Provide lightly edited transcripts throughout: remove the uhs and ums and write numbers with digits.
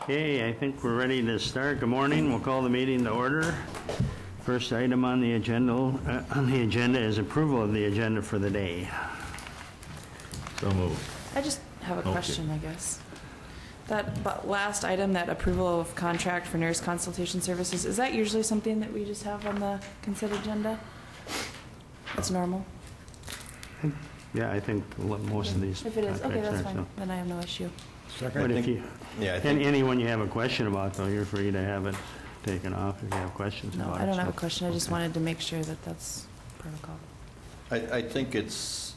Okay, I think we're ready to start. Good morning. We'll call the meeting to order. First item on the agenda is approval of the agenda for the day. So moved. I just have a question, I guess. That last item, that approval of contract for nurse consultation services, is that usually something that we just have on the consent agenda? That's normal? Yeah, I think most of these If it is, okay, contracts that's are, fine. so. Then I have no issue. But if you, Yeah, I think, anyone you have a question about, though, you're free to have it taken off if you have questions No, about it. I don't have a so. question. I just wanted to make sure that that's protocol. I think it's,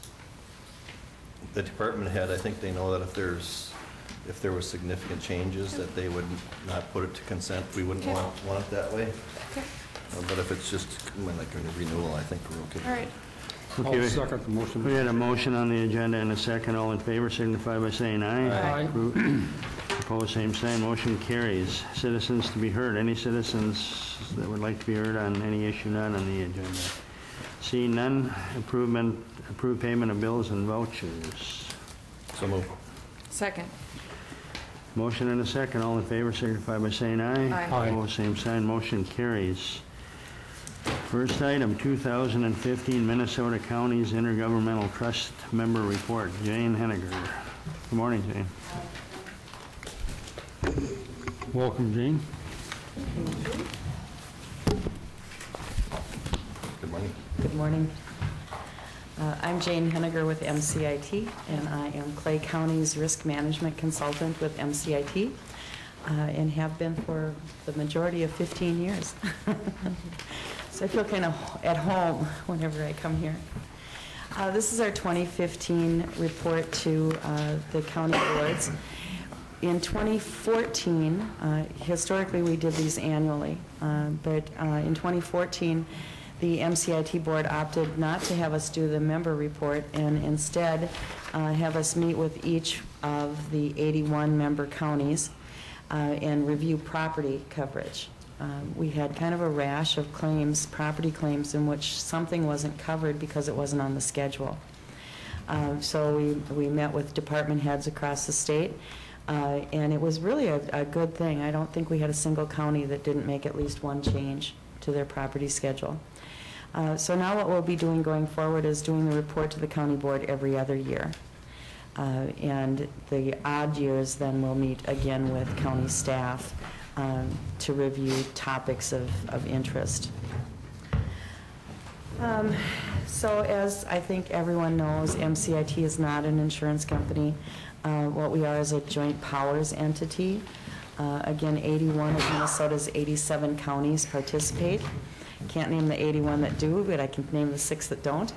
the department head, I think they know that if there was significant changes, that they would not put it to consent. We wouldn't Okay. want it that way. Okay, But if it's just like a renewal, I think we're okay. all right. Okay, I'll second the motion. we had a motion on the agenda and a second. All in favor signify by saying aye. Aye. Opposed, same sign. Motion carries. Citizens to be heard. Any citizens that would like to be heard on any issue not on the agenda? Seeing none, approved payment of bills and vouchers. So move. Second. Motion and a second. All in favor signify by saying aye. Aye. Aye. Opposed, same sign. Motion carries. First item, 2015 Minnesota Counties Intergovernmental Trust Member Report. Jane Henniger. Good morning, Jane. Welcome, Jane. Good morning. Good morning. I'm Jane Henniger with MCIT, and I am Clay County's risk management consultant with MCIT, and have been for the majority of 15 years. So I feel kind of at home whenever I come here. This is our 2015 report to the county boards. In 2014, historically we did these annually, but in 2014, the MCIT board opted not to have us do the member report and instead have us meet with each of the 81 member counties and review property coverage. We had kind of a rash of claims, property claims, in which something wasn't covered because it wasn't on the schedule. So we met with department heads across the state, and it was really a good thing. I don't think we had a single county that didn't make at least one change to their property schedule. So now what we'll be doing going forward is doing the report to the county board every other year. And the odd years then we'll meet again with county staff to review topics of interest. So as I think everyone knows, MCIT is not an insurance company. What we are is a joint powers entity. Again, 81 of Minnesota's 87 counties participate. Can't name the 81 that do, but I can name the 6 that don't.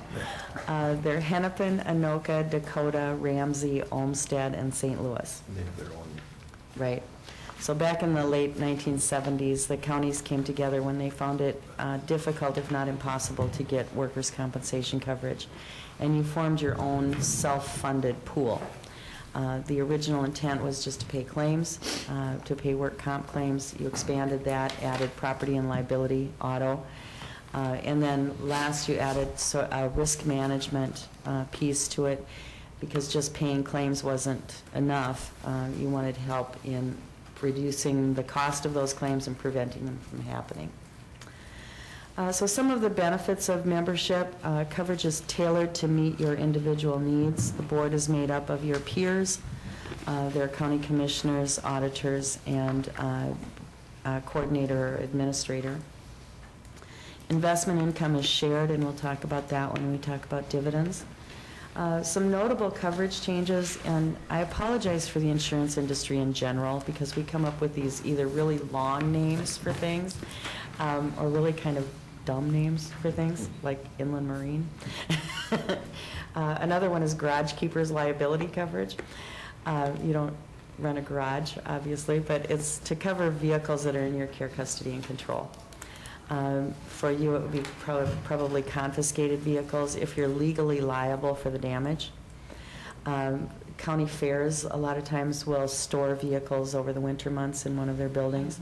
They're Hennepin, Anoka, Dakota, Ramsey, Olmsted, and St. Louis. They have their own. Right. So back in the late 1970s, the counties came together when they found it difficult, if not impossible, to get workers' compensation coverage. And you formed your own self-funded pool. The original intent was just to pay claims, to pay work comp claims. You expanded that, added property and liability, auto. And then last you added a risk management piece to it, because just paying claims wasn't enough. You wanted help in reducing the cost of those claims and preventing them from happening. So some of the benefits of membership, coverage is tailored to meet your individual needs. The board is made up of your peers, their county commissioners, auditors, and coordinator or administrator. Investment income is shared, and we'll talk about that when we talk about dividends. Some notable coverage changes, and I apologize for the insurance industry in general because we come up with these either really long names for things or really kind of dumb names for things, like inland marine. Another one is garage keeper's liability coverage. You don't run a garage, obviously, but it's to cover vehicles that are in your care, custody, and control. For you, it would be probably confiscated vehicles if you're legally liable for the damage. County fairs, a lot of times, will store vehicles over the winter months in one of their buildings.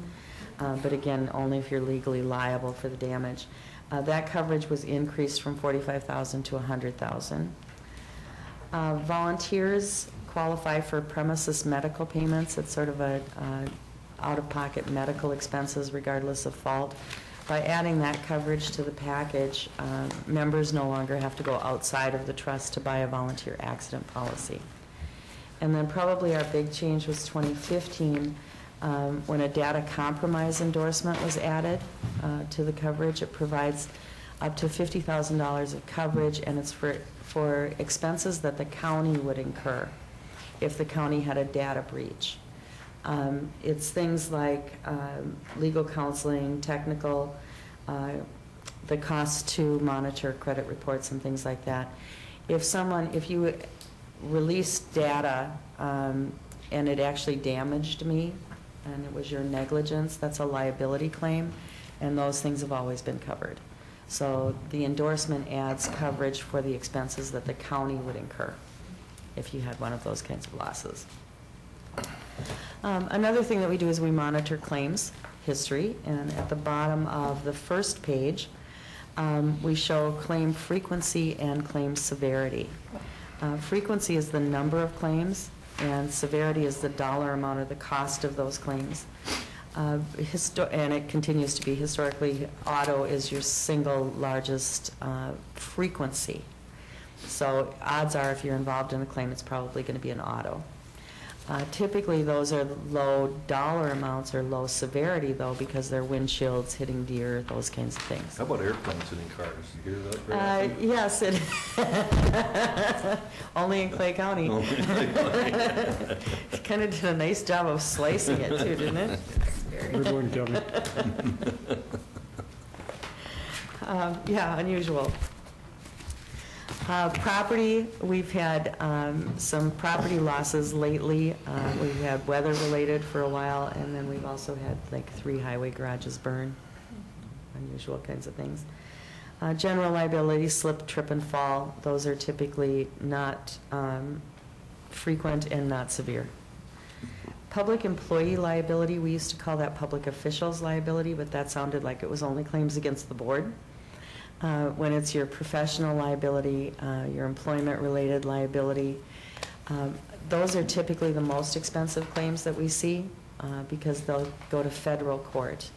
But again, only if you're legally liable for the damage. That coverage was increased from $45,000 to $100,000. Volunteers qualify for premises medical payments. It's sort of a out-of-pocket medical expenses regardless of fault. By adding that coverage to the package, members no longer have to go outside of the trust to buy a volunteer accident policy. And then probably our big change was 2015, when a data compromise endorsement was added to the coverage. It provides up to $50,000 of coverage, and it's for expenses that the county would incur if the county had a data breach. It's things like legal counseling, technical, the cost to monitor credit reports and things like that. If you release data and it actually damaged me and it was your negligence, that's a liability claim, and those things have always been covered. So the endorsement adds coverage for the expenses that the county would incur if you had one of those kinds of losses. Another thing that we do is we monitor claims history, and at the bottom of the first page, we show claim frequency and claim severity. Frequency is the number of claims, and severity is the dollar amount or the cost of those claims. And it continues to be historically, auto is your single largest frequency. So odds are if you're involved in a claim, it's probably going to be an auto. Typically, those are low dollar amounts or low severity, though, because they're windshields, hitting deer, those kinds of things. How about airplanes hitting cars? You hear that very often? Yes, it only in Clay County. It kind of did a nice job of slicing it, too, didn't it? Good one, Kevin. Yeah, unusual. Property, we've had some property losses lately. We've had weather-related for a while, and then we've also had like 3 highway garages burn. Unusual kinds of things. General liability, slip, trip, and fall. Those are typically not frequent and not severe. Public employee liability, we used to call that public officials liability, but that sounded like it was only claims against the board. When it's your professional liability, your employment-related liability, those are typically the most expensive claims that we see because they'll go to federal court.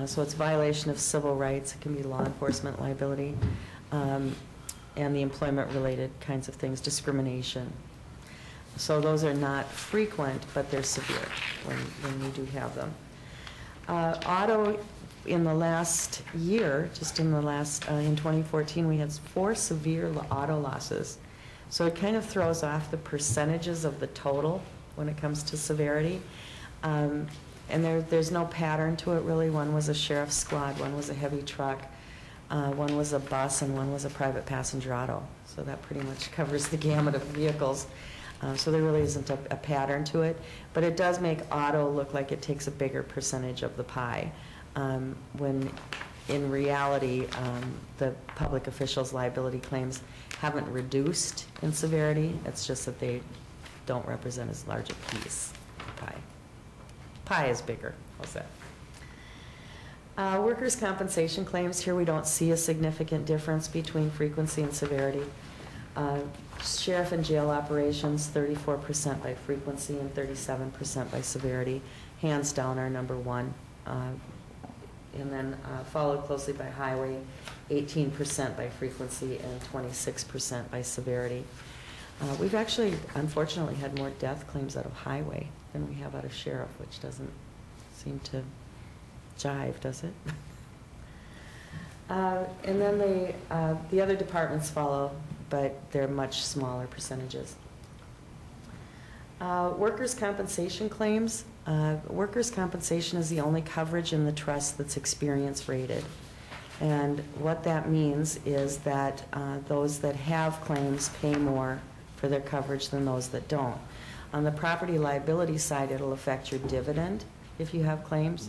So it's violation of civil rights. It can be law enforcement liability, and the employment-related kinds of things, discrimination. So those are not frequent, but they're severe when you do have them. Auto, in the last year, just in the last, in 2014, we had 4 severe auto losses. So it kind of throws off the percentages of the total when it comes to severity. And there's no pattern to it, really. One was a sheriff's squad, one was a heavy truck, one was a bus, and one was a private passenger auto. So that pretty much covers the gamut of vehicles. So there really isn't a pattern to it. But it does make auto look like it takes a bigger percentage of the pie. When in reality, the public officials' liability claims haven't reduced in severity. It's just that they don't represent as large a piece of the pie. Pie is bigger. How's that? Workers' compensation claims, here we don't see a significant difference between frequency and severity. Sheriff and jail operations, 34% by frequency and 37% by severity. Hands down our number one. And then followed closely by highway, 18% by frequency and 26% by severity. We've actually, unfortunately, had more death claims out of highway than we have out of sheriff, which doesn't seem to jive, does it? And then the other departments follow, but they're much smaller percentages. Workers' compensation claims. Workers' compensation is the only coverage in the trust that's experience rated. And what that means is that those that have claims pay more for their coverage than those that don't. On the property liability side, it'll affect your dividend if you have claims,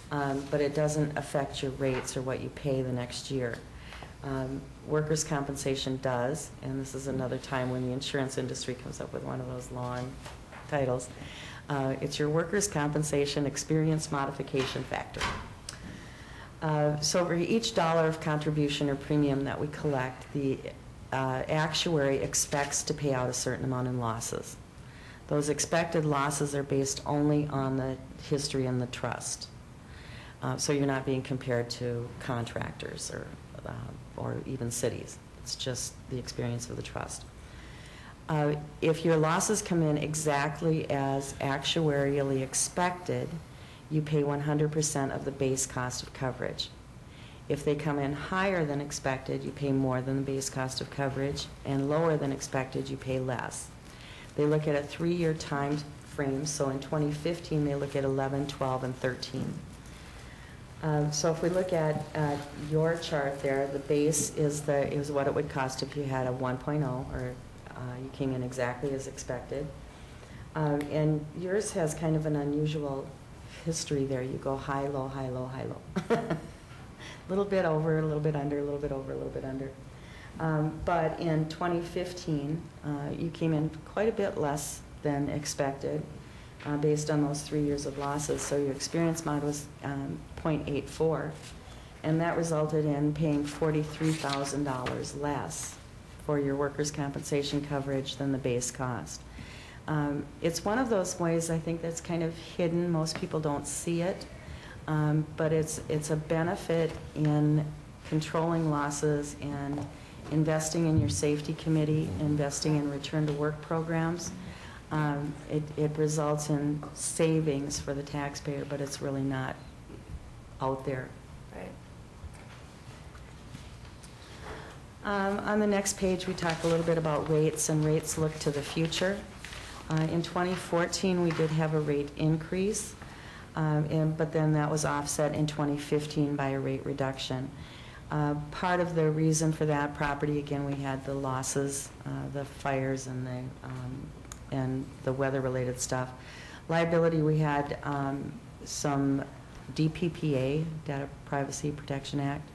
but it doesn't affect your rates or what you pay the next year. Workers' compensation does, and this is another time when the insurance industry comes up with one of those long titles. It's your workers' compensation experience modification factor. So for each dollar of contribution or premium that we collect, the actuary expects to pay out a certain amount in losses. Those expected losses are based only on the history in the trust. So you're not being compared to contractors or even cities. It's just the experience of the trust. If your losses come in exactly as actuarially expected, you pay 100% of the base cost of coverage. If they come in higher than expected, you pay more than the base cost of coverage, and lower than expected, you pay less. They look at a 3-year time frame, so in 2015, they look at 11, 12, and 13. So if we look at your chart there, the base is what it would cost if you had a 1.0, or you came in exactly as expected. And yours has kind of an unusual history there. You go high, low, high, low, high, low. A little bit over, a little bit under, a little bit over, a little bit under. But in 2015, you came in quite a bit less than expected based on those 3 years of losses. So your experience mod was 0.84, and that resulted in paying $43,000 less for your workers' compensation coverage than the base cost. It's one of those ways I think that's kind of hidden. Most people don't see it, but it's a benefit in controlling losses and investing in your safety committee, investing in return to work programs. It results in savings for the taxpayer, but it's really not out there. Right. On the next page, we talk a little bit about rates, and rates look to the future. In 2014, we did have a rate increase, but then that was offset in 2015 by a rate reduction. Part of the reason for that property, again, we had the losses, the fires, and the weather-related stuff. Liability, we had some DPPA, Data Privacy Protection Act,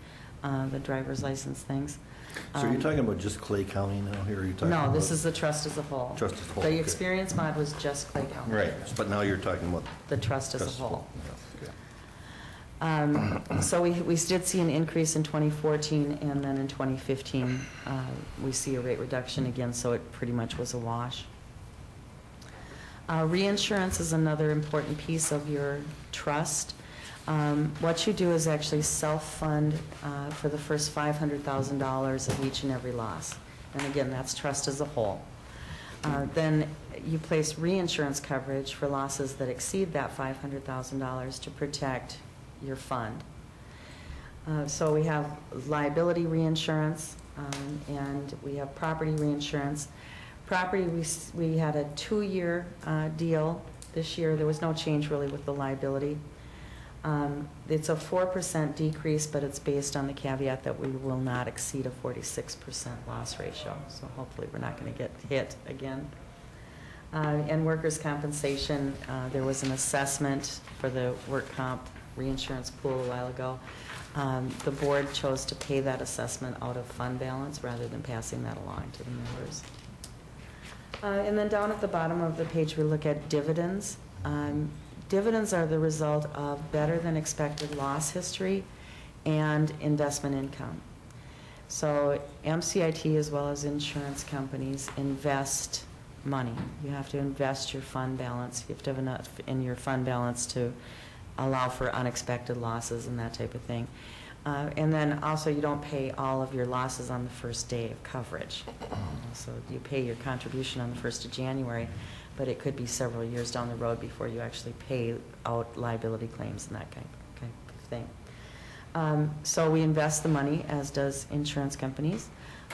the driver's license things. So you're talking about just Clay County now here? Or are you talking about this is the trust as a whole. Trust as a whole, The okay. experience mod was just Clay County. Right, but now you're talking about The trust as a trust whole. Yeah, okay. So we did see an increase in 2014, and then in 2015, we see a rate reduction again, so it pretty much was a wash. Reinsurance is another important piece of your trust. What you do is actually self-fund for the first $500,000 of each and every loss. And again, that's trust as a whole. Then you place reinsurance coverage for losses that exceed that $500,000 to protect your fund. So we have liability reinsurance, and we have property reinsurance. Property, we had a 2-year deal this year. There was no change really with the liability. It's a 4% decrease, but it's based on the caveat that we will not exceed a 46% loss ratio. So hopefully we're not going to get hit again. And workers' compensation, there was an assessment for the work comp reinsurance pool a while ago. The board chose to pay that assessment out of fund balance rather than passing that along to the members. And then down at the bottom of the page, we look at dividends. Dividends are the result of better than expected loss history and investment income. So MCIT, as well as insurance companies, invest money. You have to invest your fund balance. You have to have enough in your fund balance to allow for unexpected losses and that type of thing. And then also you don't pay all of your losses on the first day of coverage. So you pay your contribution on the 1st of January, but it could be several years down the road before you actually pay out liability claims and that kind of thing. So we invest the money, as does insurance companies.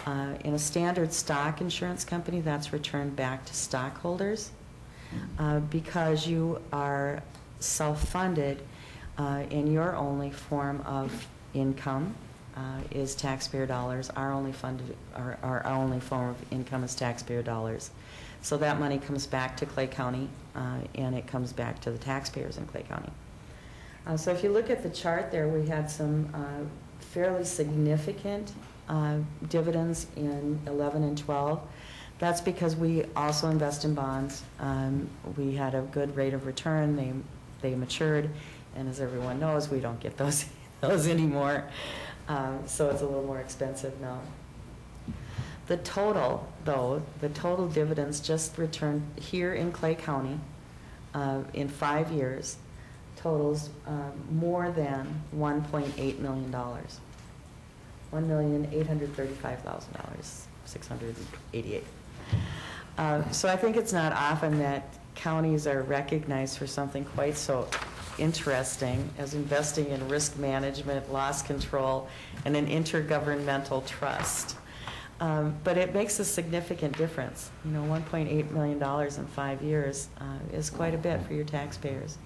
In a standard stock insurance company, that's returned back to stockholders. Because you are self-funded, and your only form of income is taxpayer dollars. Our only form of income is taxpayer dollars. So that money comes back to Clay County, and it comes back to the taxpayers in Clay County. So if you look at the chart there, we had some fairly significant dividends in 11 and 12. That's because we also invest in bonds. We had a good rate of return. They matured, and as everyone knows, we don't get those anymore. So it's a little more expensive now. The total, though, the total dividends just returned here in Clay County in 5 years totals more than $1.8 million. $1,835,688. So I think it's not often that counties are recognized for something quite so interesting as investing in risk management, loss control, and an intergovernmental trust. But it makes a significant difference. You know, $1.8 million in 5 years is quite a bit for your taxpayers.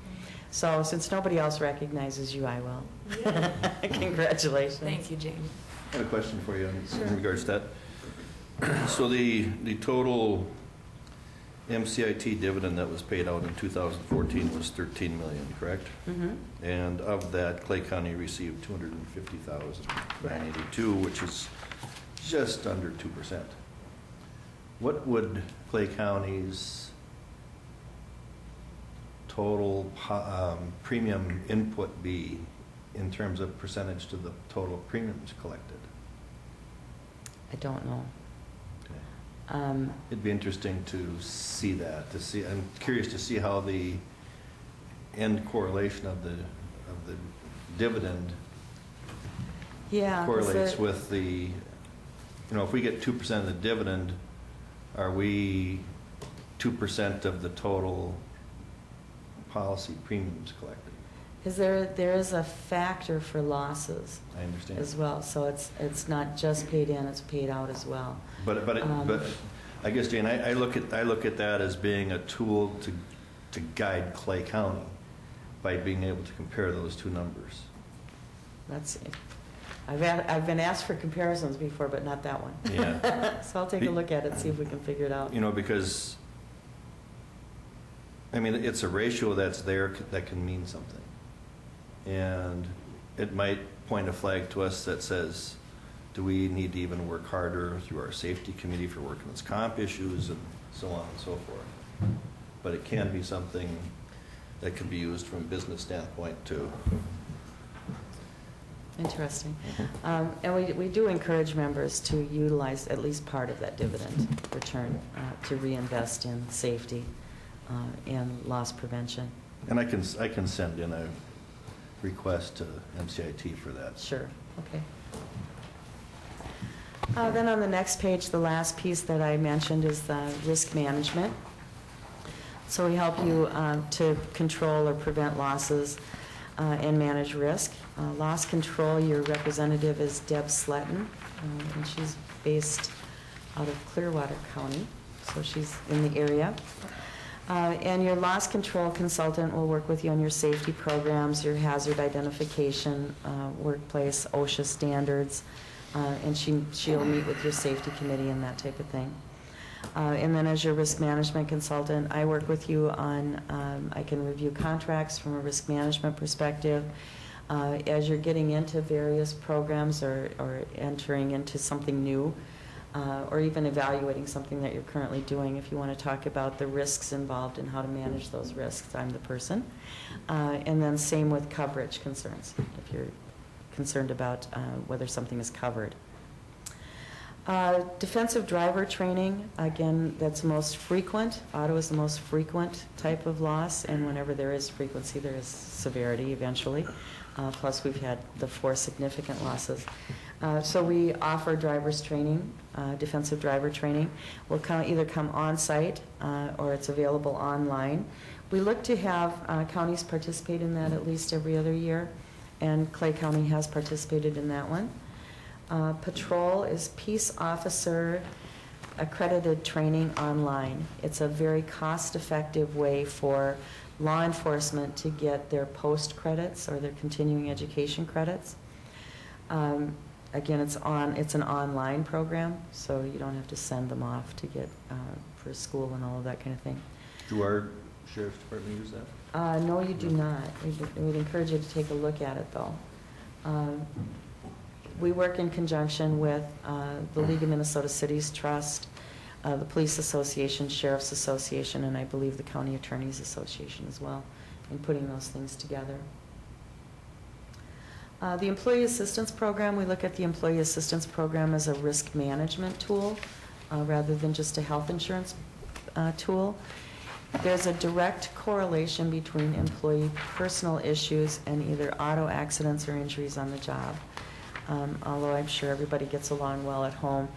So since nobody else recognizes you, I will. Congratulations. Thank you, Jane. I have a question for you in regards to that. So the total MCIT dividend that was paid out in 2014 was $13 million, correct? Mm-hmm. And of that, Clay County received $250,982, which is just under 2%. What would Clay County's total premium input be in terms of percentage to the total premiums collected? I don't know. Okay. Um, It'd be interesting to see that. I'm curious to see how the end correlation of the dividend yeah. correlates with the, you know, if we get 2% of the dividend, are we 2% of the total policy premiums collected? Is there is a factor for losses I understand. as well, so it's not just paid in, it's paid out as well. But I guess, Jane, I look at that as being a tool to guide Clay County by being able to compare those two numbers. That's it. I've been asked for comparisons before, but not that one. Yeah. So I'll take a look at it, see if we can figure it out. You know, because I mean, it's a ratio that's there that can mean something. And it might point a flag to us that says, do we need to even work harder through our safety committee for workman's comp issues and so on and so forth. But it can be something that can be used from a business standpoint too. Interesting. And we do encourage members to utilize at least part of that dividend return to reinvest in safety and loss prevention. And I can send in a request to MCIT for that. Sure. Okay. Then on the next page, the last piece that I mentioned is the risk management. So we help you to control or prevent losses and manage risk. Loss control, your representative is Deb Sletton, and she's based out of Clearwater County, so she's in the area. And your loss control consultant will work with you on your safety programs, your hazard identification, workplace OSHA standards, and she'll meet with your safety committee and that type of thing. And then as your risk management consultant, I work with you on, I can review contracts from a risk management perspective. As you're getting into various programs or entering into something new, or even evaluating something that you're currently doing, if you want to talk about the risks involved and how to manage those risks, I'm the person. And then same with coverage concerns, if you're concerned about whether something is covered. Defensive driver training, again, that's most frequent. Auto is the most frequent type of loss, and whenever there is frequency, there is severity eventually. Plus, we've had the 4 significant losses. So we offer driver's training, defensive driver training. We'll either come on-site or it's available online. We look to have counties participate in that at least every other year, and Clay County has participated in that one. Patrol is peace officer accredited training online. It's a very cost-effective way for law enforcement to get their post credits or their continuing education credits. Again, it's an online program, so you don't have to send them off to get for school and all of that kind of thing. Do our sheriff's department use that? No, you do not. We would encourage you to take a look at it, though. We work in conjunction with the League of Minnesota Cities Trust, the Police Association, Sheriff's Association, and I believe the County Attorneys Association as well, in putting those things together. The Employee Assistance Program, we look at the Employee Assistance Program as a risk management tool rather than just a health insurance tool. There's a direct correlation between employee personal issues and either auto accidents or injuries on the job. Although I'm sure everybody gets along well at home,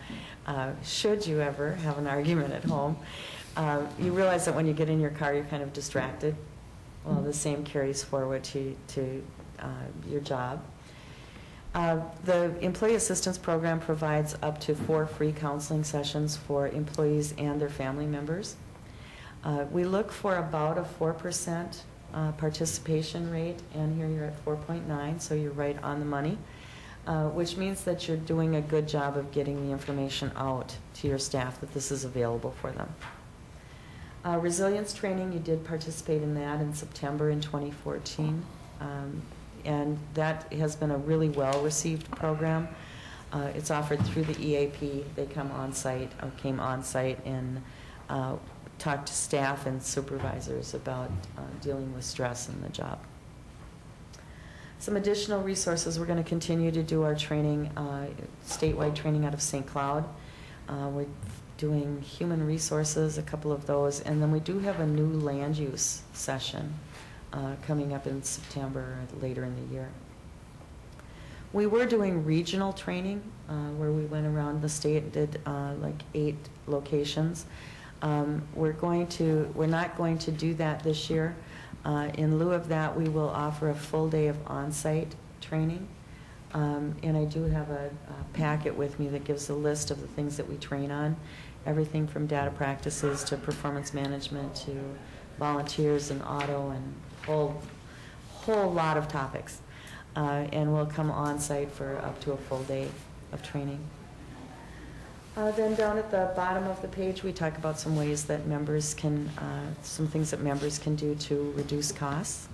should you ever have an argument at home, you realize that when you get in your car, you're kind of distracted. Well, the same carries forward to your job. The Employee Assistance Program provides up to 4 free counseling sessions for employees and their family members. We look for about a 4% participation rate, and here you're at 4.9, so you're right on the money, which means that you're doing a good job of getting the information out to your staff that this is available for them. Resilience training, you did participate in that in September in 2014. And that has been a really well-received program. It's offered through the EAP. They come on site, or came on site, and talk to staff and supervisors about dealing with stress in the job. Some additional resources, we're going to continue to do our training, statewide training out of St. Cloud. We're doing human resources, a couple of those, and then we do have a new land use session coming up in September, later in the year. We were doing regional training where we went around the state and did like 8 locations. We're not going to do that this year. In lieu of that, we will offer a full day of on-site training. And I do have a packet with me that gives a list of the things that we train on, everything from data practices to performance management to volunteers and auto and whole lot of topics. And we'll come on site for up to a full day of training. Then down at the bottom of the page, we talk about some ways that members can, some things that members can do to reduce costs.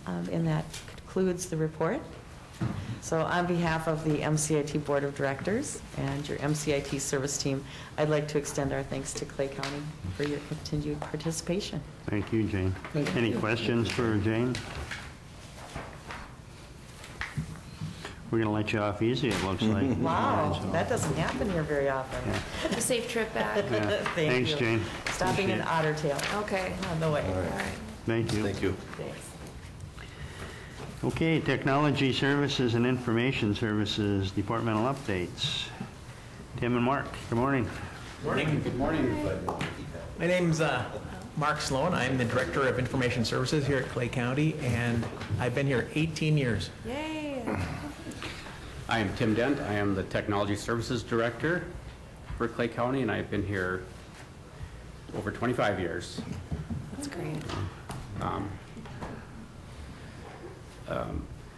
And that concludes the report. So on behalf of the MCIT Board of Directors and your MCIT service team, I'd like to extend our thanks to Clay County for your continued participation. Thank you, Jane. Thank you. Any questions for Jane? We're going to let you off easy, it looks like. Wow, So, that doesn't happen here very often. yeah. Have a safe trip back. Yeah. Thank Thanks, you. Jane. Stopping in Appreciate it. Otter Tail. Okay. On the way. All right. All right. Thank you. Thank you. Thanks. Okay, Technology Services and Information Services Departmental Updates. Tim and Mark, good morning. Morning. Good morning. My name's Mark Sloan. I'm the Director of Information Services here at Clay County, and I've been here 18 years. Yay. I am Tim Dent. I am the Technology Services Director for Clay County, and I've been here over 25 years. That's great.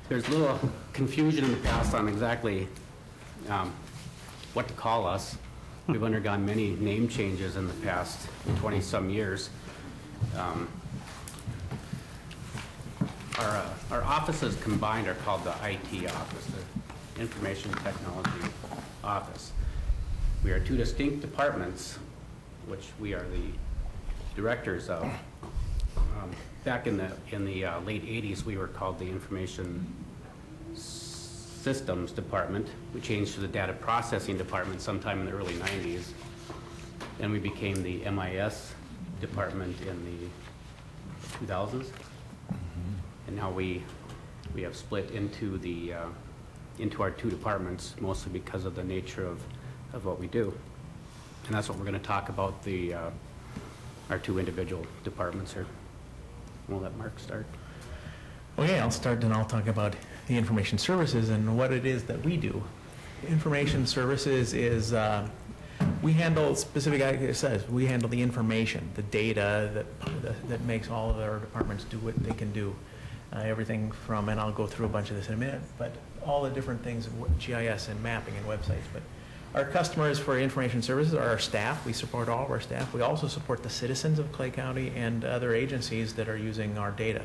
There's a little confusion in the past on exactly what to call us. We've undergone many name changes in the past 20-some years. Our offices combined are called the IT office, the Information Technology Office. We are 2 distinct departments, which we are the directors of. Back in the late 80s, we were called the Information Systems Department. We changed to the Data Processing Department sometime in the early 90s. Then we became the MIS Department in the 2000s. And now we have split into our 2 departments, mostly because of the nature of what we do. And that's what we're going to talk about, our 2 individual departments here. We'll let Mark start. Okay, I'll start and I'll talk about the information services and what it is that we do. Information services is, we handle specific, like it says, we handle the information, the data that makes all of our departments do what they can do. Everything from, and I'll go through a bunch of this in a minute, but all the different things, GIS and mapping and websites. But our customers for information services are our staff. We support all of our staff. We also support the citizens of Clay County and other agencies that are using our data.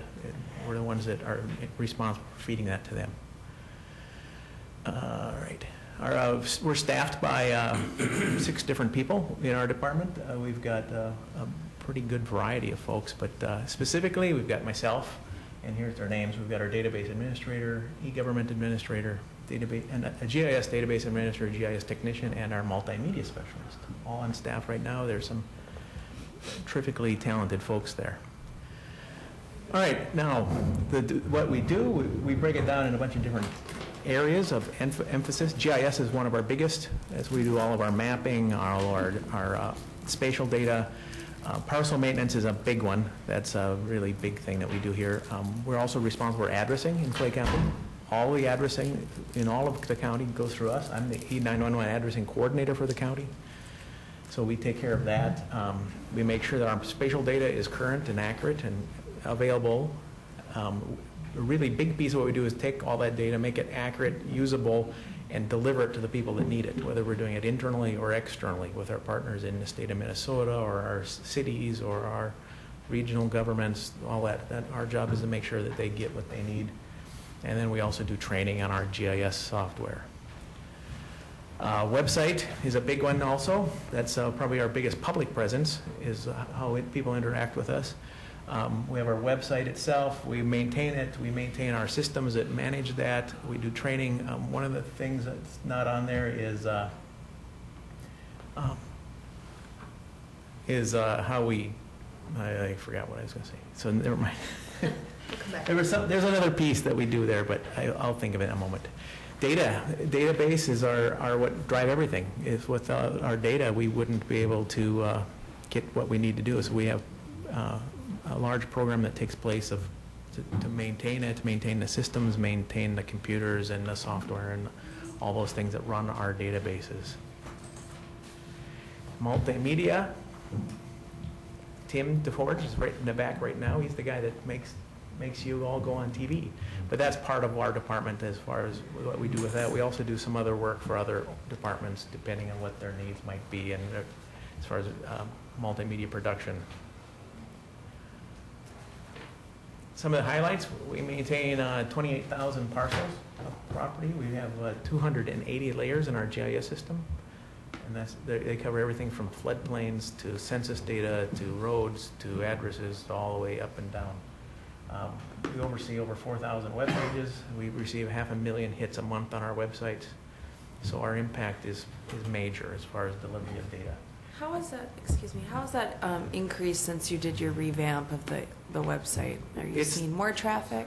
We're the ones that are responsible for feeding that to them. All right. We're staffed by 6 different people in our department. We've got a pretty good variety of folks, but specifically we've got myself And here's their names. We've got our database administrator, e-government administrator, database, and a GIS database administrator, GIS technician, and our multimedia specialist. All on staff right now. There's some terrifically talented folks there. All right, now, what we do, we break it down in a bunch of different areas of emphasis. GIS is one of our biggest, as we do all of our mapping, all our spatial data. Parcel maintenance is a big one. That's a really big thing that we do here. We're also responsible for addressing in Clay County. All the addressing in all of the county goes through us. I'm the E911 addressing coordinator for the county. So we take care of that. We make sure that our spatial data is current and accurate and available. A really big piece of what we do is take all that data, make it accurate, usable, and deliver it to the people that need it, whether we're doing it internally or externally with our partners in the state of Minnesota or our cities or our regional governments, all that. Our job is to make sure that they get what they need. And then we also do training on our GIS software. Website is a big one also. That's probably our biggest public presence, is how people interact with us. We have our website itself. We maintain it. We maintain our systems that manage that. We do training. One of the things that's not on there is how we. I forgot what I was going to say. So never mind. There's another piece that we do there, but I'll think of it in a moment. Database is our what drive everything. If without our data, we wouldn't be able to get what we need to do. So we have a large program that takes place to maintain it, maintain the systems, maintain the computers and the software and all those things that run our databases. Multimedia. Tim DeForge is right in the back right now. He's the guy that makes you all go on TV. But that's part of our department as far as what we do with that. We also do some other work for other departments depending on what their needs might be and as far as multimedia production. Some of the highlights, we maintain 28,000 parcels of property. We have 280 layers in our GIS system. And they cover everything from floodplains to census data to roads to addresses all the way up and down. We oversee over 4,000 web pages. We receive 500,000 hits a month on our website. So our impact is major as far as delivery of data. How has that, how has that increased since you did your revamp of the website? Are you seeing more traffic?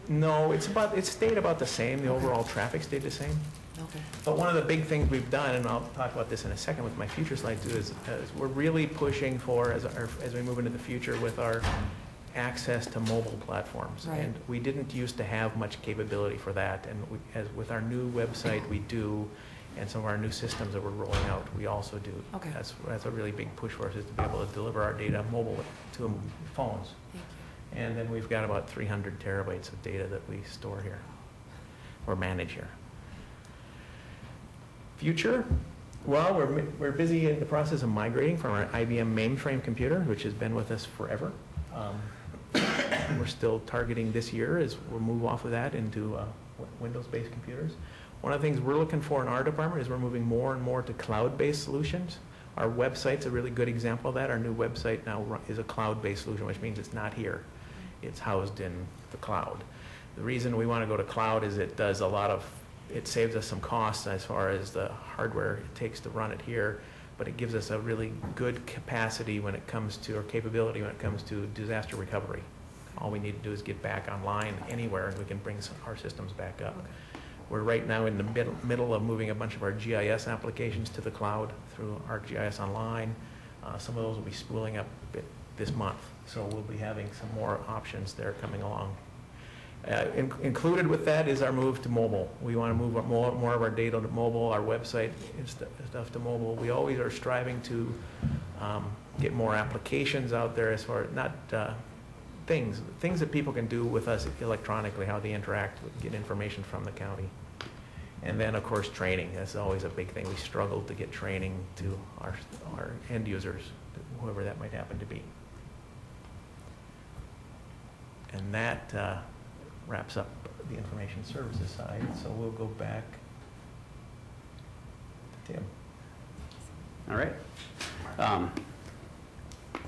No, it's stayed about the same. The overall traffic stayed the same. Okay. But one of the big things we've done, and I'll talk about this in a second with my future slide too, is we're really pushing for, as we move into the future, with our access to mobile platforms. Right. And we didn't used to have much capability for that. And with our new website, we do, and some of our new systems that we're rolling out, we also do. Okay. That's a really big push for us, is to be able to deliver our data mobile to phones. Thank you. And then we've got about 300 terabytes of data that we store here or manage here. Future, well, we're busy in the process of migrating from our IBM mainframe computer, which has been with us forever. We're still targeting this year as we'll move off of that into Windows-based computers. One of the things we're looking for in our department is we're moving more and more to cloud-based solutions. Our website's a really good example of that. Our new website now is a cloud-based solution, which means it's not here. It's housed in the cloud. The reason we want to go to cloud is it saves us some costs as far as the hardware it takes to run it here, but it gives us a really good capacity when it comes to, or capability when it comes to disaster recovery. All we need to do is get back online anywhere and we can bring our systems back up. Okay. We're right now in the middle of moving a bunch of our GIS applications to the cloud through ArcGIS Online. Some of those will be spooling up this month, so we'll be having some more options there coming along. Included with that is our move to mobile. We want to move more of our data to mobile, our website and stuff to mobile. We always are striving to get more applications out there as far as not things that people can do with us electronically, how they interact, get information from the county. And then, of course, training. That's always a big thing. We struggle to get training to our end users, whoever that might happen to be. And that wraps up the information services side. So we'll go back to Tim. All right.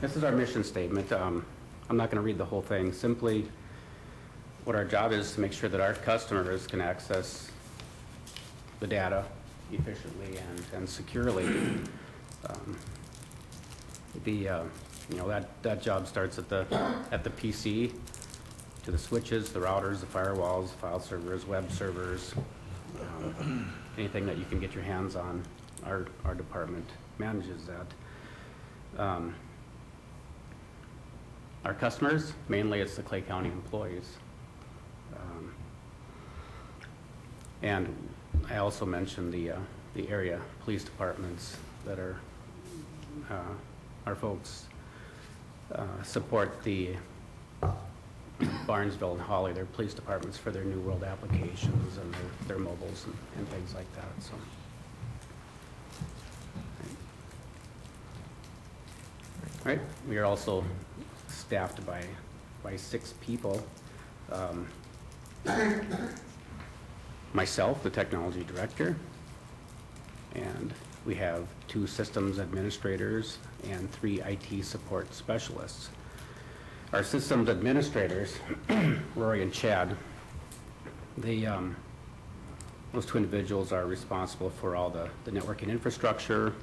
This is our mission statement. I'm not going to read the whole thing. Simply, what our job is to make sure that our customers can access the data efficiently and securely. You know, that job starts at the PC, to the switches, the routers, the firewalls, file servers, web servers, anything that you can get your hands on. Our department manages that. Our customers, mainly it's the Clay County employees. And I also mentioned the area police departments that are our folks support the Barnesville and Holly, their police departments, for their New World applications and their mobiles and things like that. So, all right. We are also staffed by 6 people. Myself, the technology director, and we have 2 systems administrators and 3 IT support specialists. Our systems administrators, Rory and Chad, those 2 individuals are responsible for all the networking infrastructure,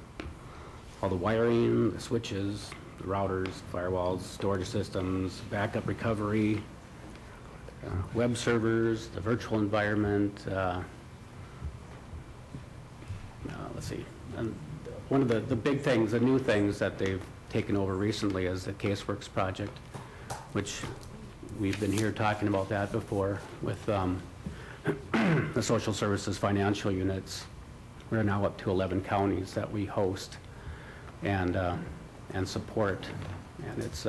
all the wiring, the switches, the routers, firewalls, storage systems, backup recovery, web servers, the virtual environment. Let's see. And one of the big things, the new things that they've taken over recently is the CaseWorks project, which we've been here talking about that before with the social services financial units. We're now up to 11 counties that we host and support, and it's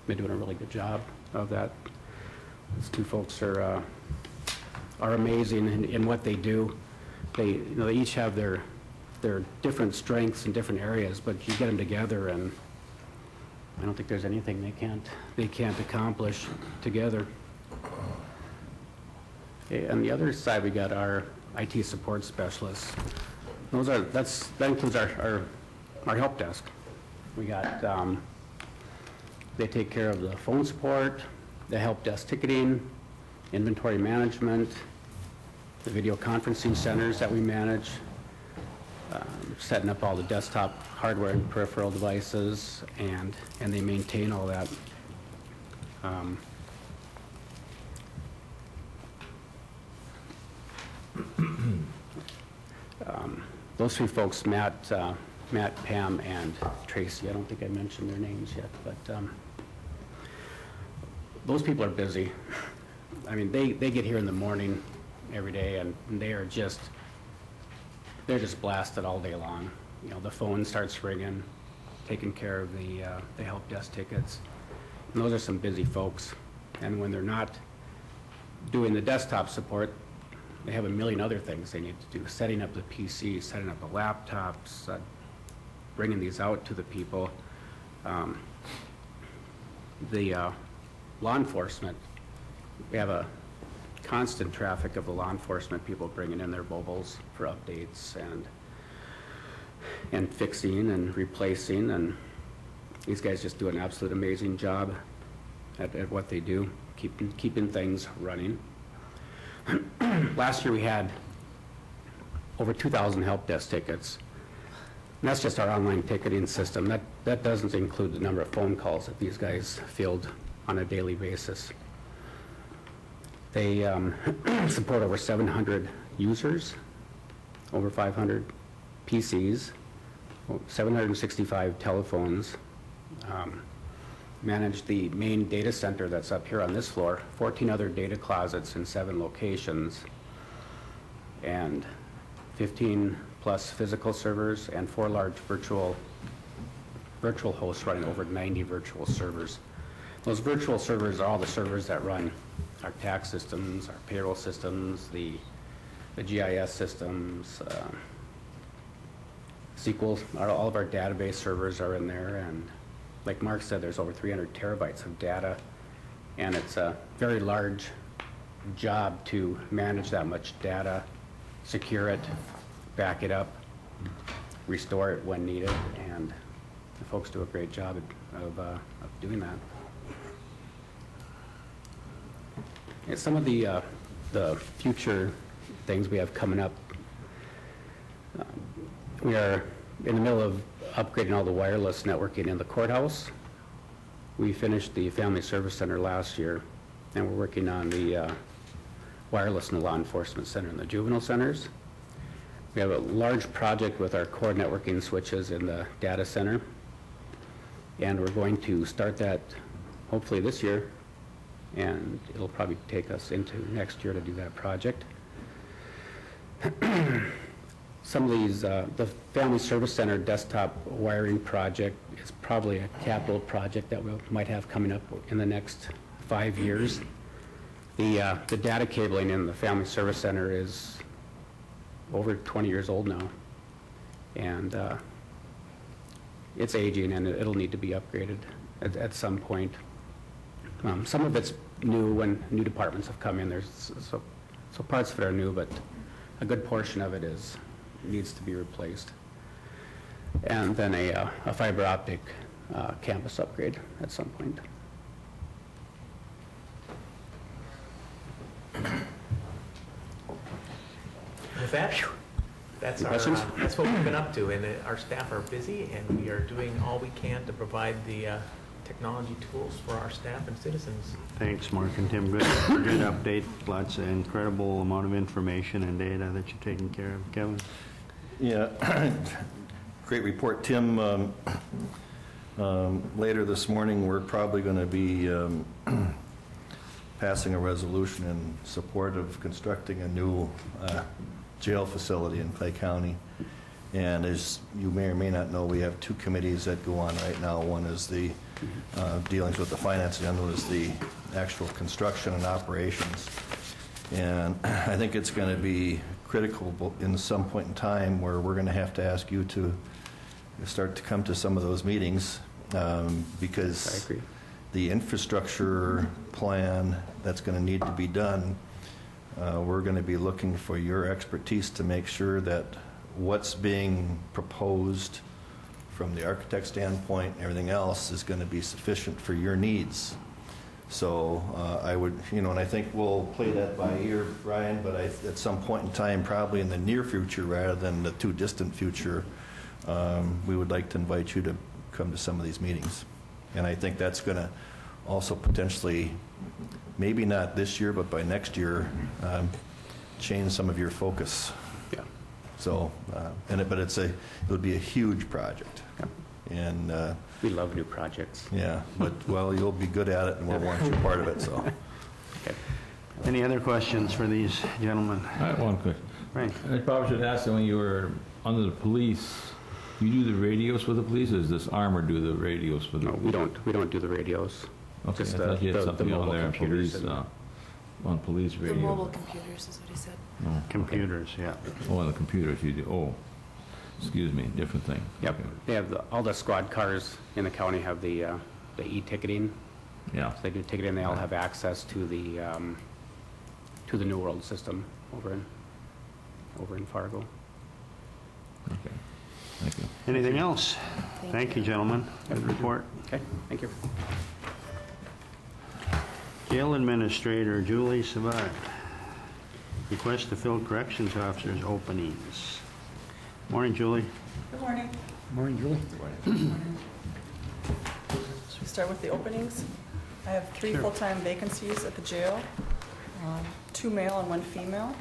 been doing a really good job of that. These 2 folks are amazing in what they do. They each have their different strengths in different areas, but you get them together, and I don't think there's anything they can't accomplish together. Okay, on the other side, we got our IT support specialists. That includes our help desk. We got they take care of the phone support, the help desk ticketing, inventory management, the video conferencing centers that we manage, setting up all the desktop hardware and peripheral devices, and they maintain all that. Those 3 folks, Matt, Pam, and Tracy, I don't think I mentioned their names yet, but those people are busy. I mean, they get here in the morning every day, and they're just blasted all day long. You know, the phone starts ringing, taking care of the help desk tickets. And those are some busy folks. And when they're not doing the desktop support, they have a million other things they need to do, setting up the PC, setting up the laptops, bringing these out to the people. The law enforcement, we have a constant traffic of the law enforcement people bringing in their mobiles for updates and fixing and replacing, and these guys just do an absolute amazing job at what they do, keeping things running. Last year we had over 2,000 help desk tickets. And that's just our online ticketing system. That doesn't include the number of phone calls that these guys field on a daily basis. They support over 700 users, over 500 PCs, 765 telephones, manage the main data center that's up here on this floor, 14 other data closets in 7 locations, and 15 plus physical servers and 4 large virtual hosts running over 90 virtual servers. Those virtual servers are all the servers that run our tax systems, our payroll systems, the GIS systems, SQL, all of our database servers are in there, and like Mark said, there's over 300 terabytes of data, and it's a very large job to manage that much data, secure it, back it up, restore it when needed, and the folks do a great job of doing that. Yeah, some of the future things we have coming up, we are in the middle of upgrading all the wireless networking in the courthouse. We finished the Family Service Center last year, and we're working on the wireless in the law enforcement center and the juvenile centers. We have a large project with our core networking switches in the data center, and we're going to start that hopefully this year, and it'll probably take us into next year to do that project. Some of these, the Family Service Center desktop wiring project is probably a capital project that we might have coming up in the next 5 years. The data cabling in the Family Service Center is over 20 years old now, and it's aging, and it'll need to be upgraded at some point. Some of it's new when new departments have come in. So parts of it are new, but a good portion of it needs to be replaced. And then a fiber optic campus upgrade at some point. With that, that's Any our, questions? that's what we've been up to, and our staff are busy, and we are doing all we can to provide the technology tools for our staff and citizens. Thanks, Mark and Tim. Good update. Lots of incredible amount of information and data that you're taking care of. Kevin? Yeah, great report, Tim. Later this morning, we're probably going to be passing a resolution in support of constructing a new jail facility in Clay County. And as you may or may not know, we have two committees that go on right now. One is the dealings with the finance, and the other is the actual construction and operations. And I think it's going to be critical in some point in time where we're going to have to ask you to start to come to some of those meetings because I agree. The infrastructure plan that's going to need to be done, we're going to be looking for your expertise to make sure that what's being proposed from the architect standpoint and everything else is going to be sufficient for your needs. So I would, and I think we'll play that by ear, Brian, but at some point in time, probably in the near future rather than the too distant future, we would like to invite you to come to some of these meetings. And I think that's going to also potentially, maybe not this year, but by next year, change some of your focus. Yeah. So, but it would be a huge project. And We love new projects. yeah, but well, you'll be good at it, and we'll want you part of it. So, Okay. Any other questions for these gentlemen? I have one question. Right. I probably should ask you, when you were under the police, you do the radios for the police, or does this armor do the radios for the No, police? we don't do the radios. Okay, Just I thought you had the something on mobile there, computers police, and- on police The radio. mobile computers is what he said. Oh, okay. Computers, yeah. Oh, on the computers you do, oh, excuse me, different thing. Yep. Okay. They have all the squad cars in the county have the e-ticketing. Yeah, So they do ticketing. They all have access to the New World system over in Fargo. okay, thank you. Anything else? Thank you, gentlemen. Good report. Okay, thank you. Jail Administrator Julie Sabat. Request to fill corrections officers' openings. Morning, Julie. Good morning. Morning, Julie. Should we start with the openings? I have 3 Sure. full-time vacancies at the jail, 2 male and 1 female.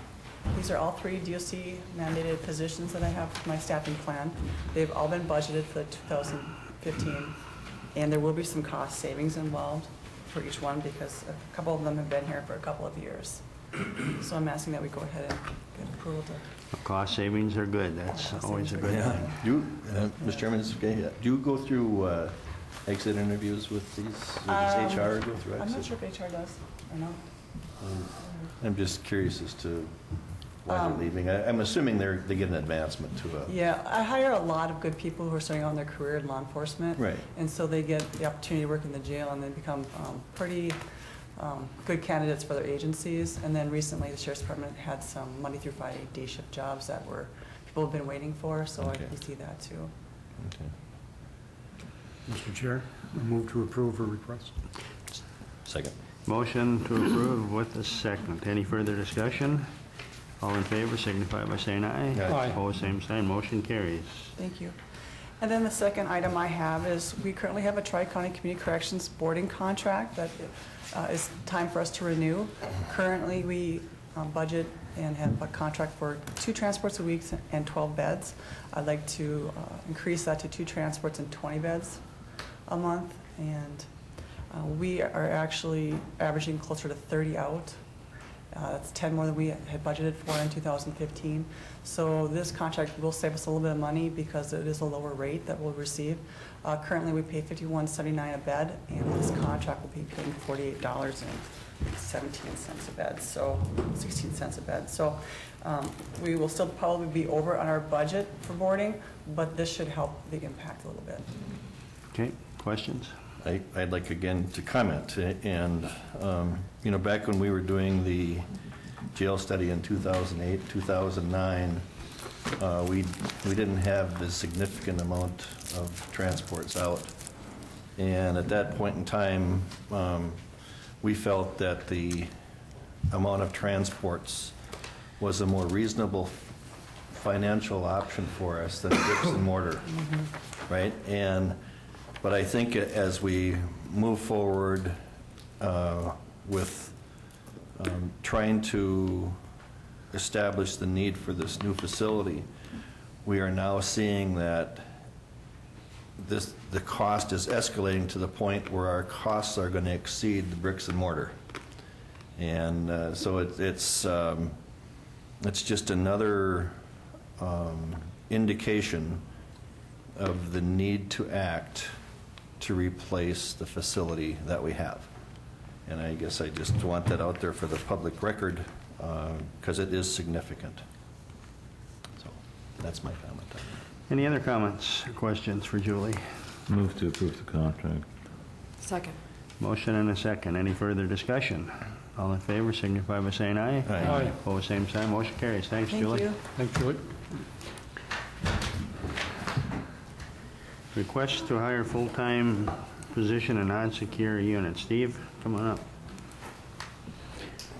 These are all 3 DOC mandated positions that I have for my staffing plan. They've all been budgeted for 2015, and there will be some cost savings involved for each one because a couple of them have been here for a couple of years. So I'm asking that we go ahead and get approval to. Cost savings are good. That's Cost always a savings are good yeah. thing. Mr. Chairman, is it okay? Do you go through exit interviews with these? Does HR go through exit? I'm not sure if HR does or not. I'm just curious as to why they're leaving. I'm assuming they get an advancement to a... Yeah, I hire a lot of good people who are starting out in their career in law enforcement. Right. And so they get the opportunity to work in the jail and they become pretty good candidates for their agencies. And then recently, the Sheriff's Department had some Monday through Friday day shift jobs that people have been waiting for, so Okay. I see that too. Okay. Mr. Chair, I move to approve her request. Second. Motion to approve with a second. Any further discussion? All in favor signify by saying aye. Aye. Opposed, same sign. Motion carries. Thank you. And then the second item I have is we currently have a Tri-County Community Corrections boarding contract that is time for us to renew. Currently, we budget and have a contract for 2 transports a week and 12 beds. I'd like to increase that to 2 transports and 20 beds a month. And we are actually averaging closer to 30 out. That's 10 more than we had budgeted for in 2015. So this contract will save us a little bit of money because it is a lower rate that we'll receive. Currently, we pay $51.79 a bed, and this contract will be paying $48.17 a bed, so 16 cents a bed. So we will still probably be over on our budget for boarding, but this should help the impact a little bit. Okay, questions? I'd like again to comment, and back when we were doing the jail study in 2008, 2009, we didn't have the significant amount of transports out, and at that point in time, we felt that the amount of transports was a more reasonable financial option for us than bricks and mortar, right? But I think as we move forward with trying to establish the need for this new facility, we are now seeing that the cost is escalating to the point where our costs are going to exceed the bricks and mortar. And so it's just another indication of the need to act to replace the facility that we have. And I guess I just want that out there for the public record because it is significant. So that's my comment on that. Any other comments or questions for Julie? Move to approve the contract. Second. Motion and a second. Any further discussion? All in favor signify by saying aye. Aye. Opposed, same sign. Motion carries. Thanks, Thank Julie. you. Thanks, Julie. Request to hire full-time position in non-secure unit. Steve, come on up.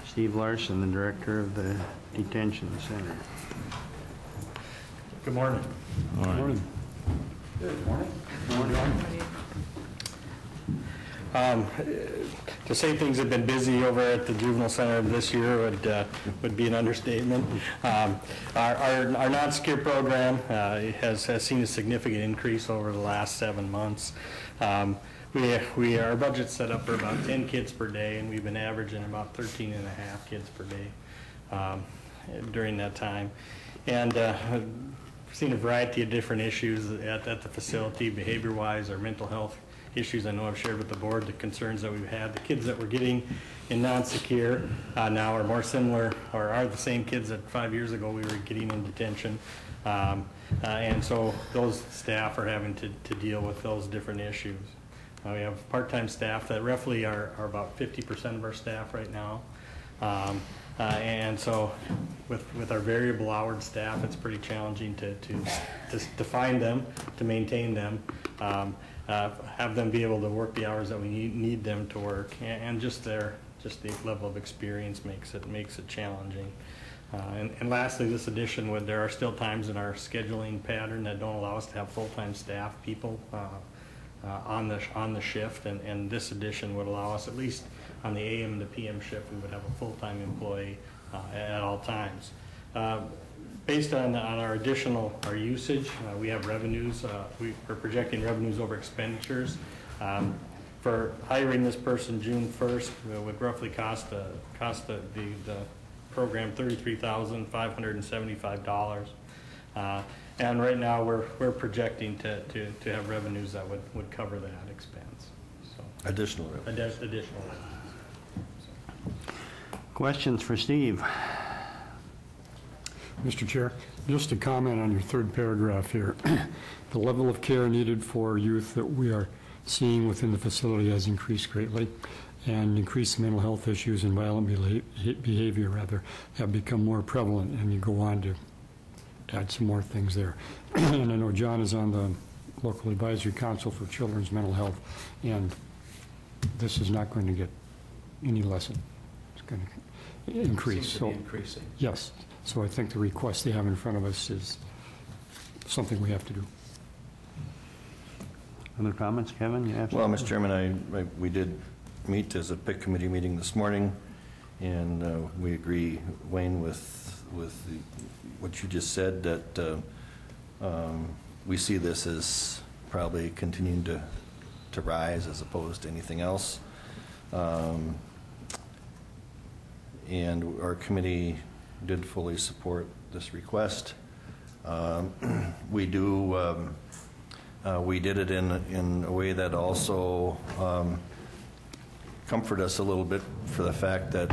Steve Larson, the director of the detention center. Good morning. All right. Good morning. To say things have been busy over at the juvenile center this year would be an understatement. Our non-secure program has seen a significant increase over the last 7 months. Our budget's set up for about 10 kids per day, and we've been averaging about 13 and a half kids per day during that time. And we've seen a variety of different issues at the facility, behavior-wise, or mental health issues. I know I've shared with the board the concerns that we've had. The kids that we're getting in non-secure now are more similar, or are the same kids that 5 years ago we were getting in detention. And so those staff are having to deal with those different issues. We have part-time staff that roughly are about 50% of our staff right now. And so with our variable houred staff, it's pretty challenging to find them, to maintain them, have them be able to work the hours that we need them to work, and just the level of experience makes it challenging. And lastly, this addition, there are still times in our scheduling pattern that don't allow us to have full-time staff people on the shift, and this addition would allow us, at least on the AM and the PM shift, we would have a full-time employee at all times. Based on our usage, we have revenues. We're projecting revenues over expenditures. For hiring this person June 1st, would roughly cost the program $33,575. And right now we're projecting to have revenues that would cover that expense. So Additional revenue. additional revenue. Questions for Steve? Mr. Chair, just a comment on your third paragraph here. The level of care needed for youth that we are seeing within the facility has increased greatly, and increased mental health issues and violent behavior have become more prevalent, and you go on to add some more things there. And I know John is on the local advisory council for children's mental health, and this is not going to get any lessen. It's going to increase. Seems to be increasing. Yes, so I think the request they have in front of us is something we have to do. Other comments, Kevin? You have Well, something? Mr. Chairman, we did meet as a PIC committee meeting this morning, and we agree, Wayne, with what you just said, that we see this as probably continuing to rise as opposed to anything else. And our committee did fully support this request. We did it in a way that also comfort us a little bit for the fact that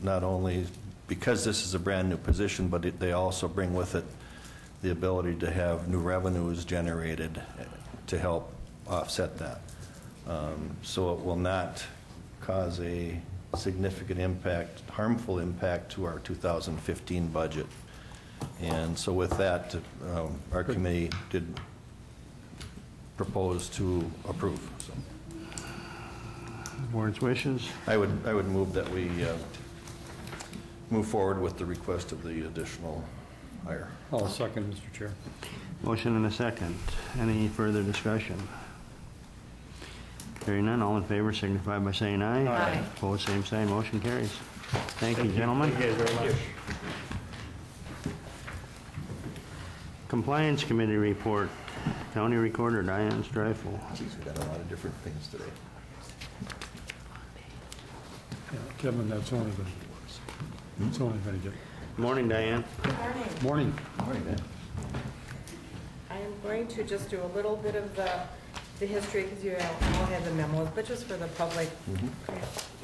not only because this is a brand new position, but they also bring with it the ability to have new revenues generated to help offset that. So it will not cause a significant impact, harmful impact to our 2015 budget. And so with that, our committee did propose to approve. So Board's wishes? I would move that we move forward with the request of the additional hire. I'll second, Mr. Chair. Motion and a second. Any further discussion? Hearing none, all in favor signify by saying aye. Aye. Opposed, same sign. Motion carries. Thank you, gentlemen. Thank you guys very much. Compliance Committee report. County Recorder Diane Streifel. Geez, we got a lot of different things today. Yeah, Kevin, that's only going to get. Morning, Diane. Morning. Morning, man. I am going to just do a little bit of the history, because you all have the memos, but just for the public.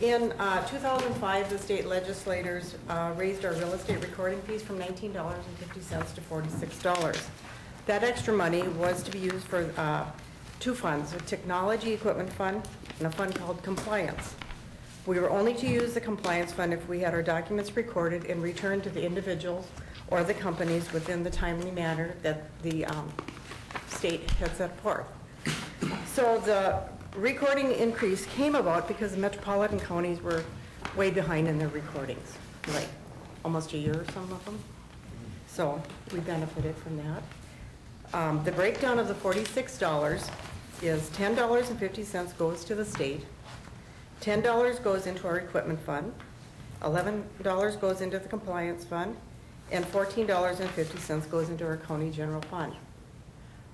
In 2005, the state legislators raised our real estate recording fees from $19.50 to $46. That extra money was to be used for two funds, a technology equipment fund and a fund called compliance. We were only to use the compliance fund if we had our documents recorded and returned to the individuals or the companies within the timely manner that the state had set forth. So the recording increase came about because the metropolitan counties were way behind in their recordings, like almost a year, some of them. So we benefited from that. The breakdown of the $46 is $10.50 goes to the state, $10 goes into our equipment fund, $11 goes into the compliance fund, and $14.50 goes into our county general fund.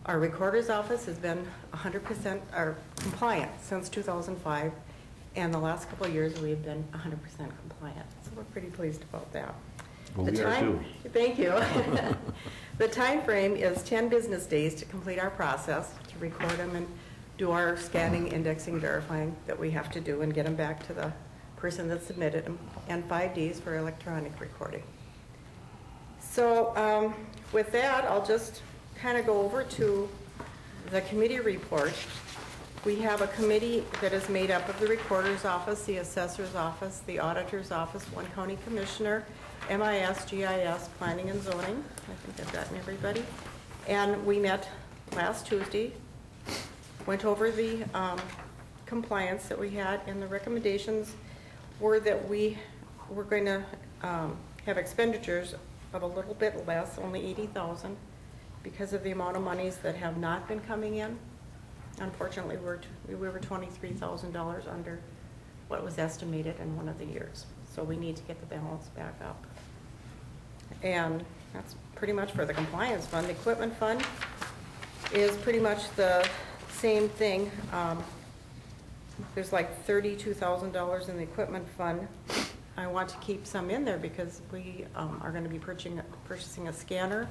Our recorder's office has been 100% compliant since 2005, and the last couple of years we have been 100% compliant. So we're pretty pleased about that. Well, we are too. Thank you. The time frame is 10 business days to complete our process, to record them and do our scanning, indexing, verifying that we have to do and get them back to the person that submitted them, and 5 days for electronic recording. So with that, I'll just kind of go over to the committee report. We have a committee that is made up of the recorder's office, the assessor's office, the auditor's office, one county commissioner, MIS, GIS, planning and zoning. I think I've gotten everybody. And we met last Tuesday, went over the compliance that we had, and the recommendations were that we were going to have expenditures of a little bit less, only $80,000, because of the amount of monies that have not been coming in. Unfortunately, we were $23,000 under what was estimated in one of the years. So we need to get the balance back up. And that's pretty much for the compliance fund. The equipment fund is pretty much the same thing. There's like $32,000 in the equipment fund. I want to keep some in there because we are going to be purchasing a scanner.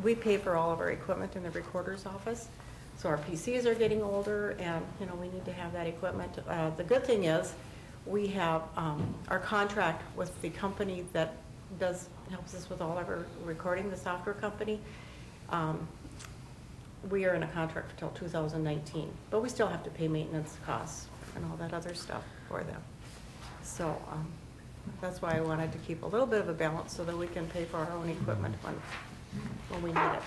We pay for all of our equipment in the recorder's office. So our PCs are getting older, and we need to have that equipment. The good thing is we have our contract with the company that helps us with all of our recording, the software company. We are in a contract until 2019, but we still have to pay maintenance costs and all that other stuff for them. So that's why I wanted to keep a little bit of a balance so that we can pay for our own equipment when we need it.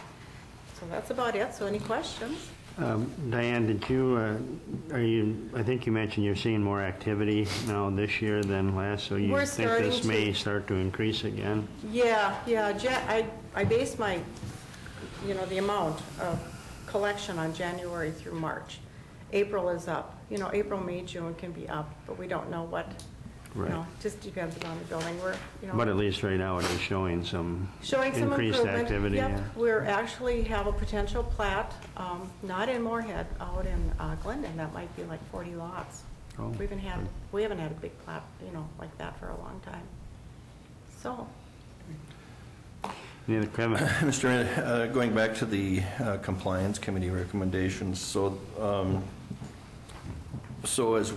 So that's about it. So any questions? Diane, did you, I think you mentioned you're seeing more activity now this year than last, so you We're think starting this to- may start to increase again? Yeah, I base my, the amount of collection on January through March. April is up. April, May, June can be up, but we don't know what, Right. just depends upon the building. But at least right now it is showing some Showing some increased improvement. activity, Yep. yeah. We're actually have a potential plat, not in Moorhead, out in Glendon. That might be like 40 lots. Oh, We haven't had good. a big plat, like that for a long time. So, Any other comment? Mr. Going back to the Compliance Committee recommendations, so as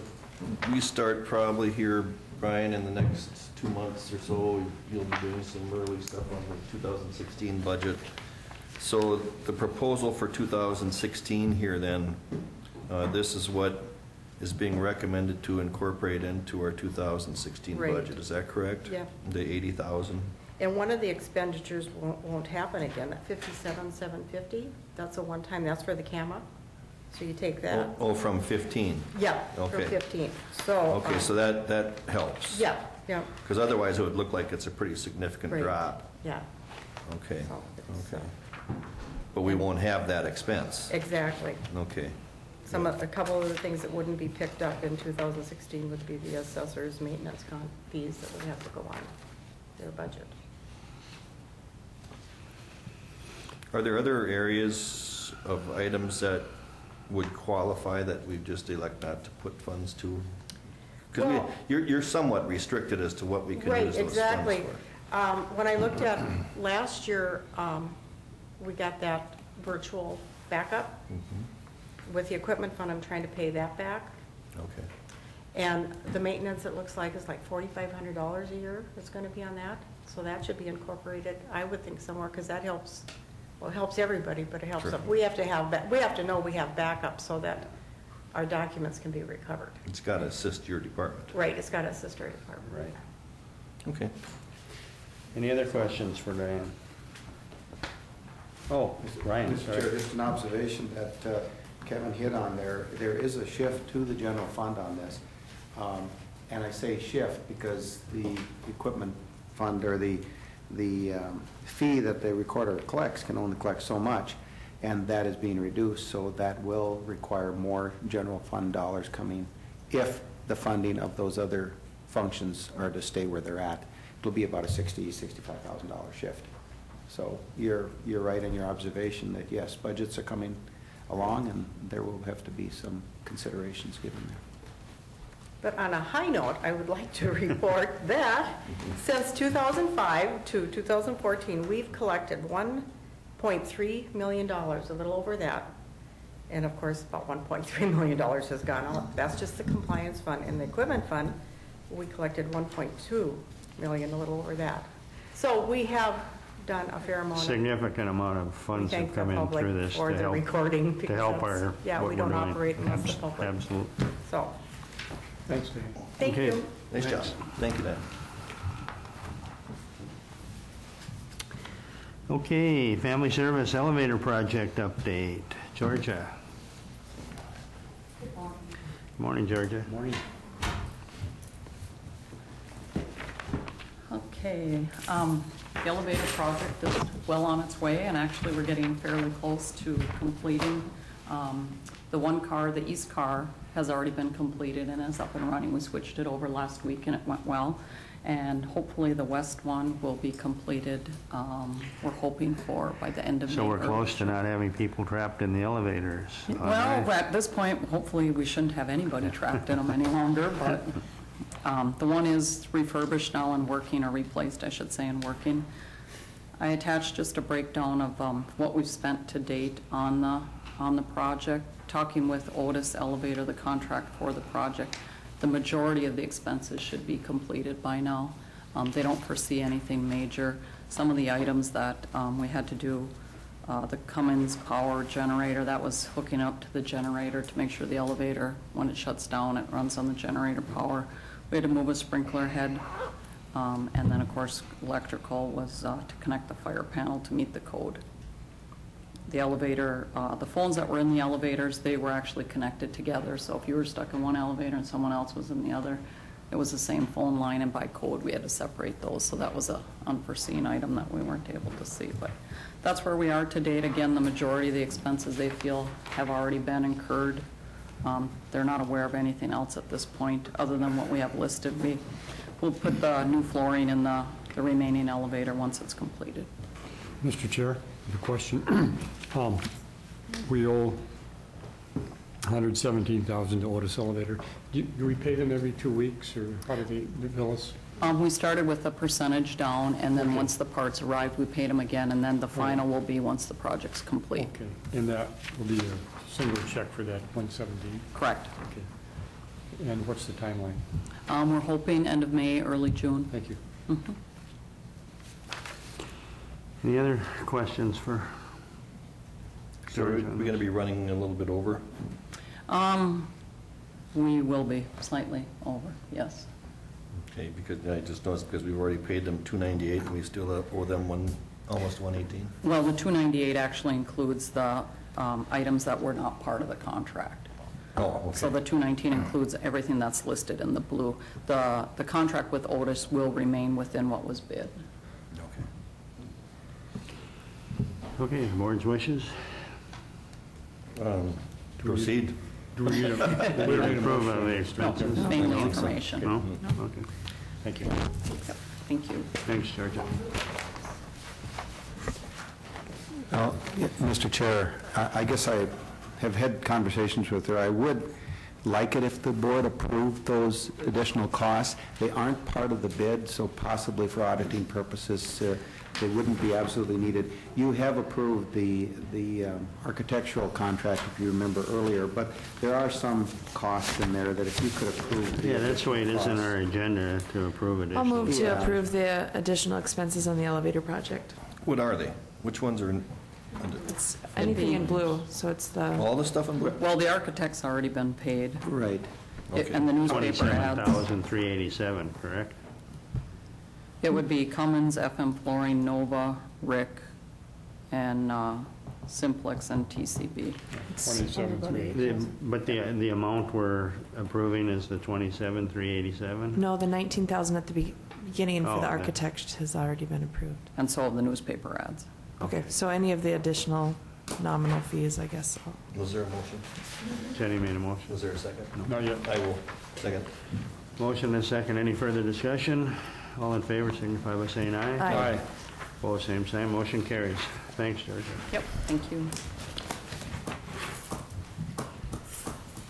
we start probably here, Brian, in the next 2 months or so, you'll be doing some early stuff on the 2016 budget. So the proposal for 2016 here then, this is what is being recommended to incorporate into our 2016 Right. budget, is that correct? Yeah. The 80,000? and one of the expenditures won't happen again, that 57,750, that's a one-time, that's for the CAMA. So you take that. Oh, from 15? Yeah, for Okay. 15. So. Okay, so that helps. Yeah, yeah, Because otherwise it would look like it's a pretty significant Right. drop. yeah. Okay, So it's, okay. But we won't have that expense. Exactly. Okay. A couple of the things that wouldn't be picked up in 2016 would be the assessor's maintenance fees that would have to go on their budget. Are there other areas of items that would qualify that we just elect not to put funds to? Because Well- you're somewhat restricted as to what we can Right, use those exactly. funds for. When I looked at last year, we got that virtual backup. Mhm. With the equipment fund, I'm trying to pay that back. Okay. And the maintenance, it looks like, is like $4,500 a year that's going to be on that. So that should be incorporated, I would think, somewhere, because that helps, well, it helps everybody, but it helps, Sure. we have to know we have backup so that our documents can be recovered. It's got to assist your department. Right, it's got to assist our department. Right. Okay. Any other questions for Diane? Oh, Ryan, Mr. Chair, sorry. just an observation that Kevin hit on there. There is a shift to the general fund on this. And I say shift because the equipment fund or the fee that the recorder collects can only collect so much, and that is being reduced, so that will require more general fund dollars coming if the funding of those other functions are to stay where they're at. It'll be about a $65,000 shift. So you're right in your observation that, yes, budgets are coming along, and there will have to be some considerations given there. But on a high note, I would like to report that since 2005 to 2014, we've collected $1.3 million, a little over that. And of course, about $1.3 million has gone out. That's just the compliance fund. In the equipment fund, we collected $1.2 million, a little over that. So we have done a fair amount of. Significant amount of funds have come in through this for to the help, recording. to help because, our, yeah, what we we're don't doing. operate unless the public. Absolutely. So, Thanks, Dave. thank Okay. you. Nice job. Thanks. Thank you, Dan. Okay, Family Service Elevator Project update. Georgia. Good morning, Georgia. Morning. Okay, the elevator project is well on its way, and actually we're getting fairly close to completing. The one car, the east car, has already been completed and is up and running. We switched it over last week and it went well. And hopefully the west one will be completed, we're hoping for by the end of May. So we're or- close to not having people trapped in the elevators. All Well, right. at this point, hopefully we shouldn't have anybody trapped in them any longer, but the one is refurbished now and working, or replaced, I should say, and working. I attached just a breakdown of what we've spent to date on the project. Talking with Otis Elevator, the contract for the project, the majority of the expenses should be completed by now. They don't foresee anything major. Some of the items that we had to do, the Cummins power generator, that was hooking up to the generator to make sure the elevator, when it shuts down, it runs on the generator power. We had to move a sprinkler head, and then, of course, electrical was to connect the fire panel to meet the code. the elevator, the phones that were in the elevators, they were actually connected together. So if you were stuck in one elevator and someone else was in the other, it was the same phone line, and by code, we had to separate those. So that was an unforeseen item that we weren't able to see. But that's where we are to date. Again, the majority of the expenses they feel have already been incurred. They're not aware of anything else at this point other than what we have listed. We'll put the new flooring in the remaining elevator once it's completed. Mr. Chair, I have a question. We owe $117,000 to Otis Elevator. Do we pay them every 2 weeks, or how do they bill us? We started with a percentage down, and then once the parts arrived, we paid them again, and then the final will be once the project's complete. Okay, and that will be a single check for that 117? Correct. Okay. And what's the timeline? We're hoping end of May, early June. Thank you. Mhm. Any other questions for So are we going to be running a little bit over? We will be slightly over, yes. Okay, because I just noticed because we've already paid them $298 and we still owe them almost $118. Well, the 298 actually includes the items that were not part of the contract. Oh, okay. So the 219 includes everything that's listed in the blue. The contract with Otis will remain within what was bid. Okay, the board's wishes? Proceed. Do we need a, We don't approve of the expenses? No, mainly information. No? Okay. thank you. Yep, thank you. Thanks, Georgia. Mr. Chair, I guess I have had conversations with her. I would like it if the board approved those additional costs. They aren't part of the bid, so possibly for auditing purposes, they wouldn't be absolutely needed. You have approved the architectural contract, if you remember earlier, but there are some costs in there that if you could approve. Yeah, that's the way it is in our agenda to approve it. I'll move to approve the additional expenses on the elevator project. What are they? Which ones are It's anything in blue, so it's the, all the stuff in blue? Well, the architect's already been paid. Right. Okay. And the newspaper ads. $27,387, correct? It would be Cummins, FM Flooring, Nova, Rick, and Simplex and TCB. But the amount we're approving is the $27,387? no, the 19,000 at the beginning for Oh, the okay. architect has already been approved. And so have the newspaper ads. Okay, so any of the additional nominal fees, I guess. Was there a motion? Jenny made a motion. Was there a second? Not yet. I will. Second. Motion and second. Any further discussion? All in favor, signify by saying aye. Aye. Opposed, same sign. Motion carries. Thanks, Georgia. Yep, thank you.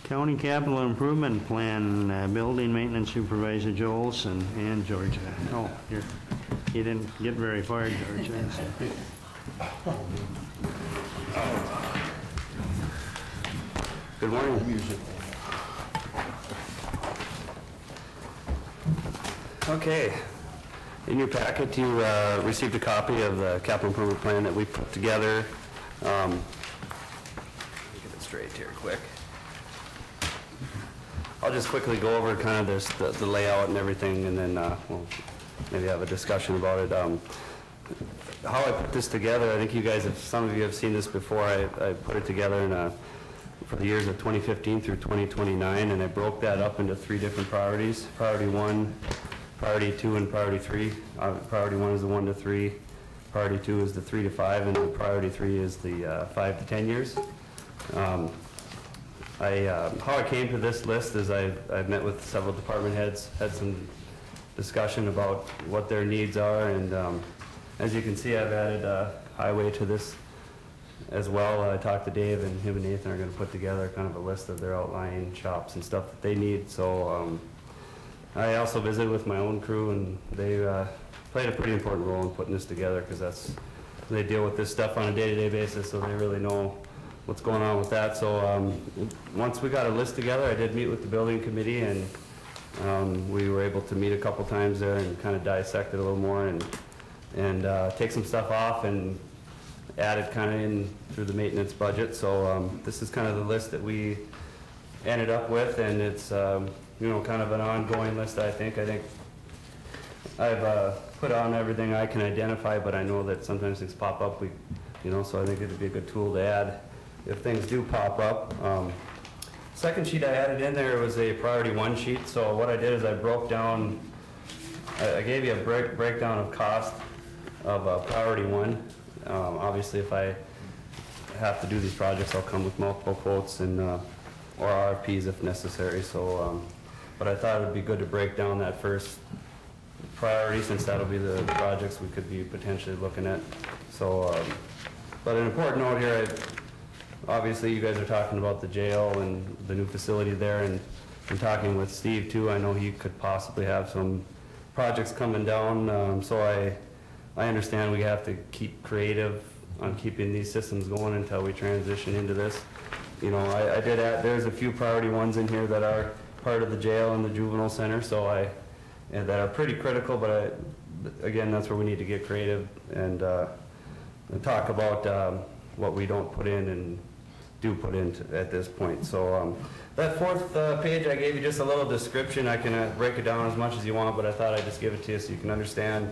County Capital Improvement Plan, Building Maintenance Supervisor Joe Olson and Georgia. Oh, you didn't get very far, Georgia. Good morning. Okay. In your packet, you received a copy of the capital improvement plan that we put together. Let me get it straight here quick. I'll just quickly go over kind of the layout and everything, and then we'll maybe have a discussion about it. How I put this together, I think you guys have, some of you have seen this before. I put it together for the years of 2015 through 2029, and I broke that up into 3 different priorities. Priority 1, Priority 2, and Priority 3. Priority 1 is the 1 to 3. Priority 2 is the 3 to 5, and Priority 3 is the 5 to 10 years. How I came to this list is I've met with several department heads, had some discussion about what their needs are, and as you can see, I've added highway to this as well. I talked to Dave, and him and Nathan are going to put together kind of a list of their outlying shops and stuff that they need. So I also visited with my own crew, and they played a pretty important role in putting this together, because they deal with this stuff on a day-to-day basis, so they really know what's going on with that. So once we got a list together, I did meet with the building committee, and we were able to meet a couple times there and kind of dissect it a little more and take some stuff off and add it kind of in through the maintenance budget. So this is kind of the list that we ended up with, and it's kind of an ongoing list. I think I've put on everything I can identify, but I know that sometimes things pop up. We so I think it'd be a good tool to add if things do pop up. Second sheet I added in there was a priority 1 sheet, so what I did is I broke down, I gave you a breakdown of cost of priority 1. Obviously, if I have to do these projects, I'll come with multiple quotes and or RFPs if necessary. So, but I thought it would be good to break down that first priority, since that'll be the projects we could be potentially looking at. So, but an important note here, obviously you guys are talking about the jail and the new facility there, and I'm talking with Steve too. I know he could possibly have some projects coming down, so I understand we have to keep creative on keeping these systems going until we transition into this. I did add, there's a few priority 1s in here that are part of the jail and the juvenile center, so and that are pretty critical, but again, that's where we need to get creative and talk about what we don't put in and do put in at this point. So that 4th page, I gave you just a little description. I can break it down as much as you want, but I thought I'd just give it to you so you can understand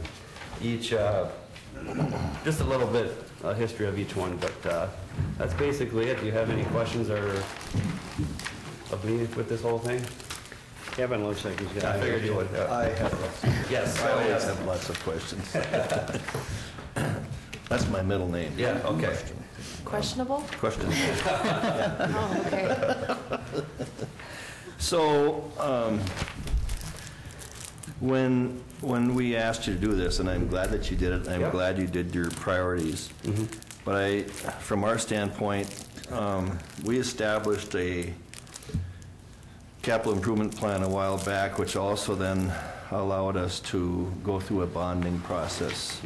each, just a little bit history of each one. But that's basically it. Do you have any questions or of me with this whole thing? Kevin looks like he's got. I figured you would. I have lots. Yes. I always have lots of questions. That's my middle name. Yeah, okay. Questionable? Question. Oh, okay. So, when we asked you to do this, and I'm glad that you did it, I'm glad you did your priorities. But from our standpoint, we established a capital improvement plan a while back, which also then allowed us to go through a bonding process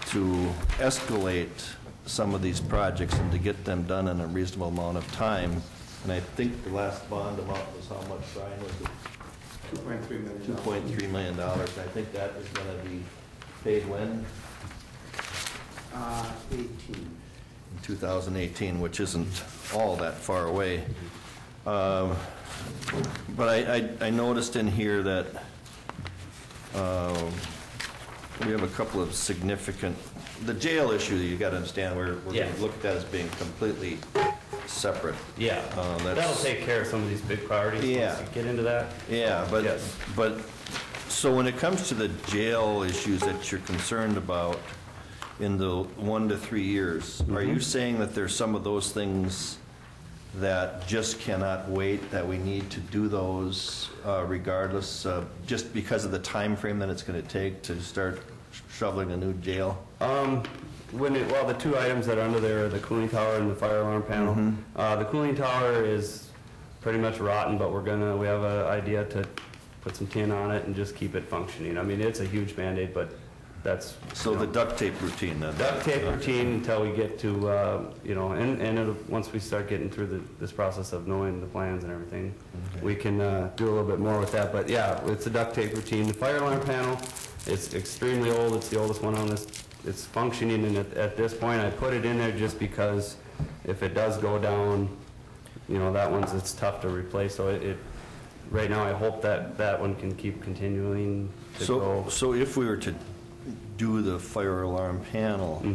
to escalate some of these projects and to get them done in a reasonable amount of time. And I think the last bond amount was how much, Brian? Was it $2.3 million. $2.3 million. I think that is going to be paid when? 18. In 2018, which isn't all that far away. But I noticed in here that we have a couple of significant, the jail issue, you got to understand, we're going to look at that as being completely separate. Yeah, that'll take care of some of these big priorities. Yeah. Once you get into that. Yeah, but so when it comes to the jail issues that you're concerned about in the 1 to 3 years, are you saying that there's some of those things that just cannot wait, that we need to do those regardless, just because of the time frame that it's going to take to start shoveling a new jail? Well, the 2 items that are under there are the cooling tower and the fire alarm panel. The cooling tower is pretty much rotten, but we have an idea to put some tin on it and just keep it functioning. I mean, it's a huge Band-Aid, but that's... So the duct tape routine. Duct tape routine until we get to, and once we start getting through this process of knowing the plans and everything, we can do a little bit more with that. But yeah, it's a duct tape routine. The fire alarm panel, it's extremely old. It's the oldest one on this. It's functioning, and at this point, I put it in there just because if it does go down, it's tough to replace. So right now, I hope that one can keep continuing to go. So if we were to do the fire alarm panel,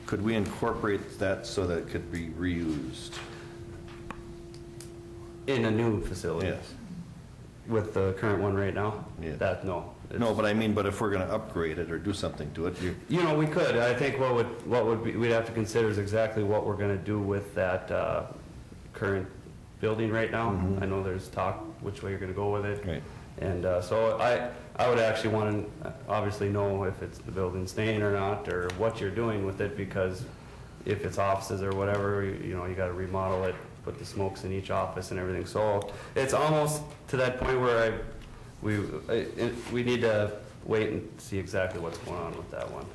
could we incorporate that so that it could be reused? In a new facility? Yes. With the current one right now? Yeah. No. No, but I mean, but if we're going to upgrade it or do something to it, we could. I think we'd have to consider is exactly what we're going to do with that current building right now. I know there's talk which way you're going to go with it. Right. And so I would actually want to obviously know if it's the building staying or not, or what you're doing with it, because if it's offices or whatever, you got to remodel it, put the smokes in each office and everything. So it's almost to that point where we need to wait and see exactly what's going on with that one.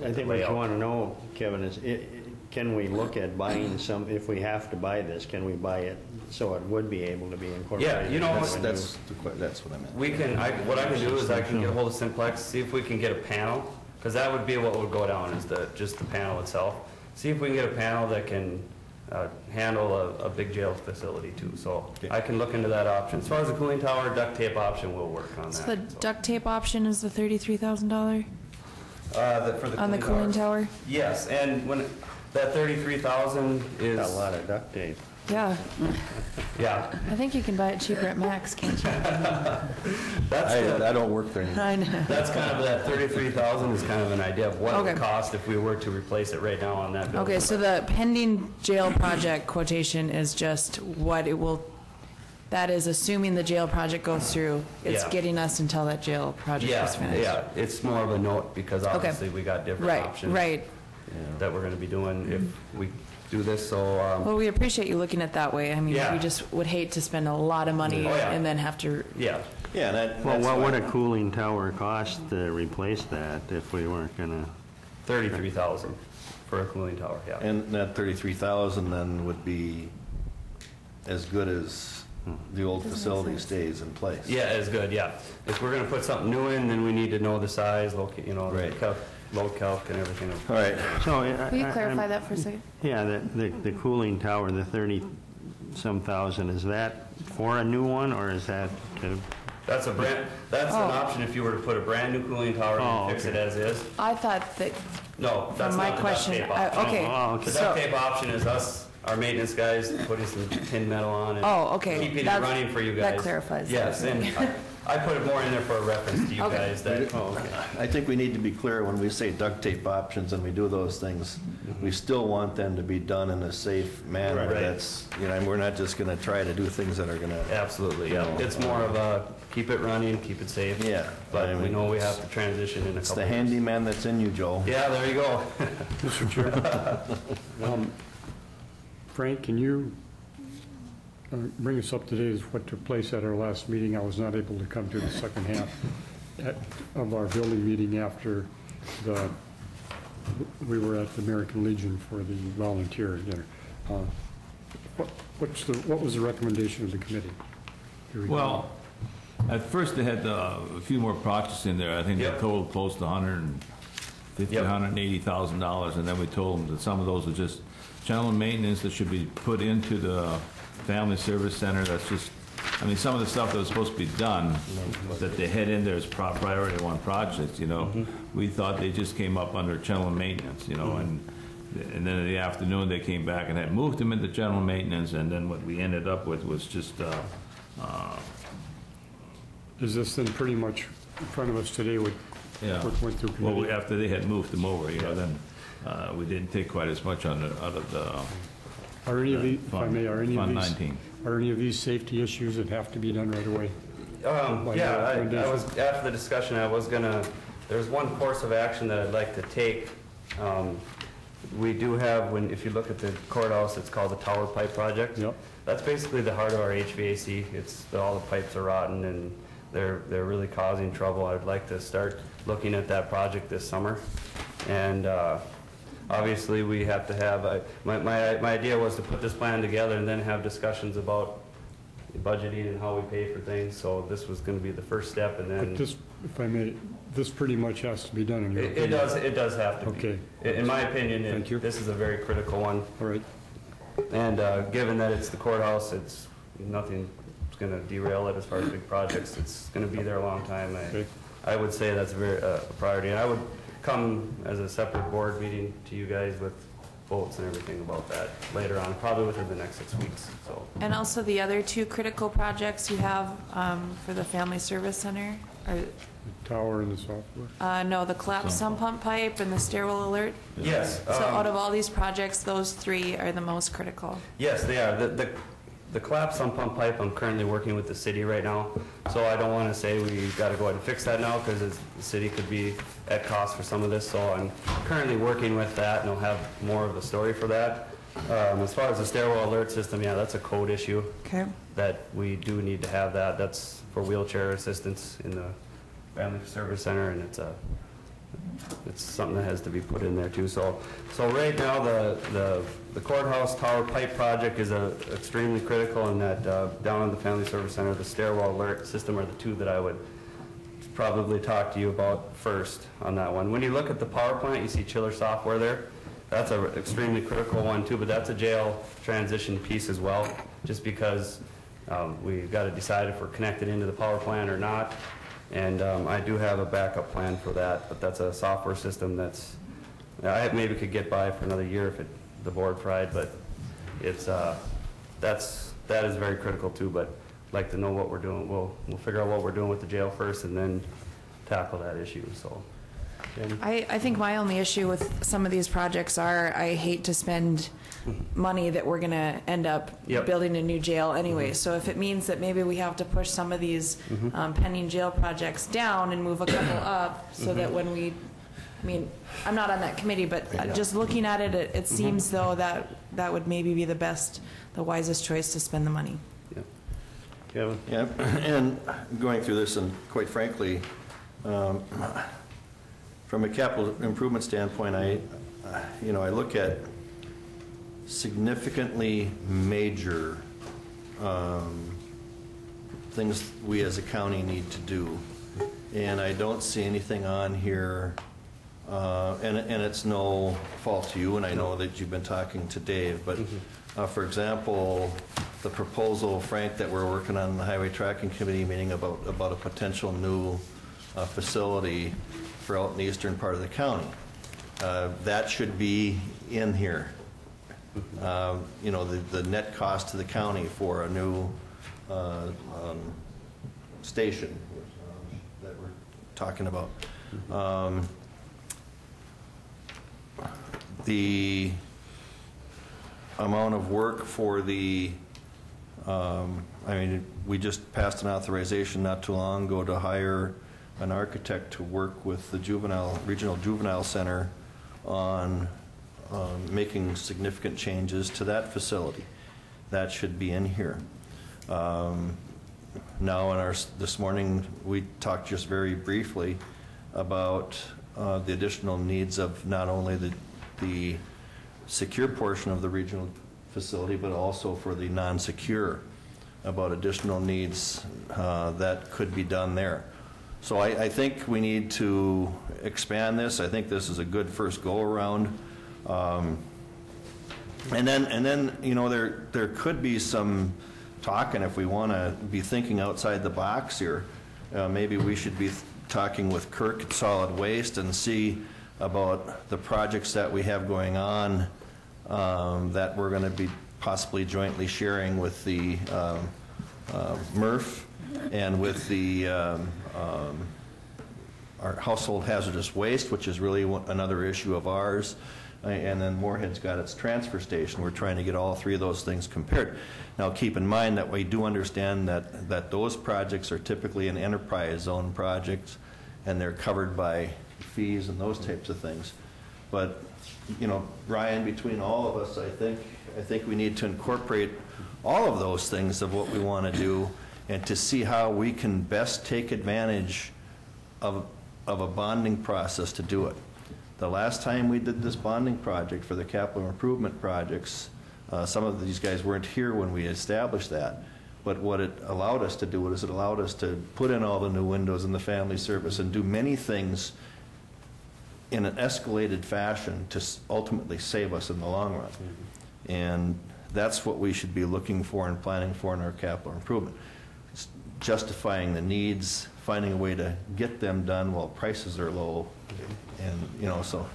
I think what you want to know, Kevin, is can we look at buying some, if we have to buy this, can we buy it so it would be able to be incorporated? Yeah, that's what I meant. What I can do is I can get a hold of Simplex, see if we can get a panel, because that would be what would go down, is just the panel itself. See if we can get a panel that can handle a big jail facility too. So I can look into that option. As far as the cooling tower, duct tape option, we'll work on that. So the duct tape option is the $33,000 for the on the cooling tower? Yes, and That 33,000 is... A lot of duct tape. Yeah, Yeah. I think you can buy it cheaper at Max, can't you? I don't work there anymore. I know. That's kind of, that 33,000 is kind of an idea of what it would Okay. cost if we were to replace it right now on that building. Okay, so the pending jail project quotation is just what it will, that is assuming the jail project goes through. It's Yeah. getting us until that jail project Yeah, is finished. yeah, it's more of a note because obviously we got different Right, options. right. That we're gonna be doing if we do this, so, Well, we appreciate you looking at that way. I mean, Yeah. we just would hate to spend a lot of money Oh, yeah. and then have to, yeah. Yeah, and Well, that's what would why- a cooling tower cost to replace that if we weren't gonna? 33,000 for a cooling tower, yeah. And that 33,000 then would be as good as the old facility stays in place. Yeah, it's good, yeah. If we're gonna put something new in, then we need to know the size, you know, Right. load calc and everything. All right. So, will you clarify that for a second? Yeah, the cooling tower, the 30-some thousand, is that for a new one, or is that to? That's that's an option if you were to put a brand new cooling tower Oh, and fix it okay. as is. I thought that, No, that's my not the duct question, tape option. okay. Oh, okay. The So- duct tape option is us, our maintenance guys, putting some tin metal on and Oh, okay. keeping it That's- running for you guys. that clarifies Yes, that. and I put it more in there for a reference to you Okay. guys that, I think we need to be clear when we say duct tape options and we do those things, we still want them to be done in a safe manner. Right. That's, you know, and we're not just gonna try to do things that are gonna, absolutely, yeah. It's more of a keep it running, keep it safe. yeah. But I we mean, know we have to transition in a It's couple the years. handyman that's in you, Joe. Yeah, there you go. Mr. Chair. Frank, can you bring us up to date with what took place at our last meeting? I was not able to come to the second half of our building meeting after we were at the American Legion for the volunteer dinner. What was the recommendation of the committee? Do you recall? Well, at first they had a few more projects in there. I think they Yep. totaled close to $150,000, Yep. $180,000, and then we told them that some of those are just general maintenance that should be put into the family service center. That's just, I mean, some of the stuff that was supposed to be done, that they had in there as priority one projects, you know. We thought they just came up under general maintenance, you know, and then in the afternoon, they came back and had moved them into general maintenance, and then what we ended up with was just, Is this then pretty much in front of us today what yeah. went through Well, committee? after they had moved them over, you know, then we didn't take quite as much out of the Are any of these, if I may, Fund 19. are any of these safety issues that have to be done right away? By Yeah, I recommendation? was, after the discussion, there's one course of action that I'd like to take. We do have, if you look at the courthouse, it's called the Tower Pipe Project. Yep. That's basically the heart of our HVAC. All the pipes are rotten and they're really causing trouble. I'd like to start looking at that project this summer. And obviously, we have to have, my idea was to put this plan together and then have discussions about budgeting and how we pay for things. So this was going to be the first step, and then But this, if I may, this pretty much has to be done in your it opinion. does have to be. Okay. In my opinion, Thank you. this is a very critical one. All right. And given that it's the courthouse, nothing's going to derail it as far as big projects. It's going to be there a long time. Okay. I would say that's a priority. And I would come as a separate board meeting to you guys with votes and everything about that later on, probably within the next 6 weeks, so. and also the other two critical projects you have for the Family Service Center are, The tower and the software. no, the collapsed sump pump pipe and the stairwell alert. Yes. So out of all these projects, those three are the most critical. Yes, they are. The collapsed sump pump pipe, I'm currently working with the city right now, so I don't want to say we got to go ahead and fix that now, because the city could be at cost for some of this, so I'm currently working with that, and I'll have more of the story for that. As far as the stairwell alert system, yeah, that's a code issue Okay. that we do need to have that. That's for wheelchair assistance in the Family Service Center, and it's something that has to be put in there too. So right now, the courthouse tower pipe project is extremely critical, and that down in the Family Service Center, the stairwell alert system are the two that I would probably talk to you about first on that one. When you look at the power plant, you see chiller software there. That's an extremely critical one too, but that's a jail transition piece as well, just because we've got to decide if we're connected into the power plant or not. And I do have a backup plan for that, but that's a software system I maybe could get by for another year the board fried, but it's, that is very critical too, but I'd like to know what we're doing. We'll figure out what we're doing with the jail first and then tackle that issue, so. Jen? I think my only issue with some of these projects are I hate to spend money that we're going to end up Yep. building a new jail anyway. So if it means that maybe we have to push some of these pending jail projects down and move a couple up so that when we, I mean, I'm not on that committee, but just looking at it, it seems though that would maybe be the wisest choice to spend the money. Yep. Kevin? Yeah, and going through this, and quite frankly, from a capital improvement standpoint, I look at significantly major things we as a county need to do, and I don't see anything on here, and it's no fault to you, and I know that you've been talking to Dave, but for example, the proposal, Frank, that we're working on in the Highway Tracking Committee meeting about a potential new facility for out in the eastern part of the county. That should be in here. The net cost to the county for a new station that we're talking about. The amount of work for the, we just passed an authorization not too long ago to hire an architect to work with the regional juvenile center on making significant changes to that facility. That should be in here. Now, this morning, we talked just very briefly about the additional needs of not only the secure portion of the regional facility, but also for the non-secure, about additional needs that could be done there. So I think we need to expand this. I think this is a good first go-around. And then there could be some talk, and if we want to be thinking outside the box here, maybe we should be talking with Kirk at Solid Waste and see about the projects that we have going on that we're going to be possibly jointly sharing with the MRF and with the our household hazardous waste, which is really another issue of ours. And then Moorhead's got its transfer station. We're trying to get all three of those things compared. Now, keep in mind that we do understand that those projects are typically an enterprise zone projects, and they're covered by fees and those types of things. But, Brian, between all of us, I think we need to incorporate all of those things of what we want to do, and to see how we can best take advantage of a bonding process to do it. The last time we did this bonding project for the capital improvement projects, some of these guys weren't here when we established that, but what it allowed us to do is it allowed us to put in all the new windows in the family service and do many things in an escalated fashion to ultimately save us in the long run. And that's what we should be looking for and planning for in our capital improvement. It's justifying the needs, finding a way to get them done while prices are low, and so.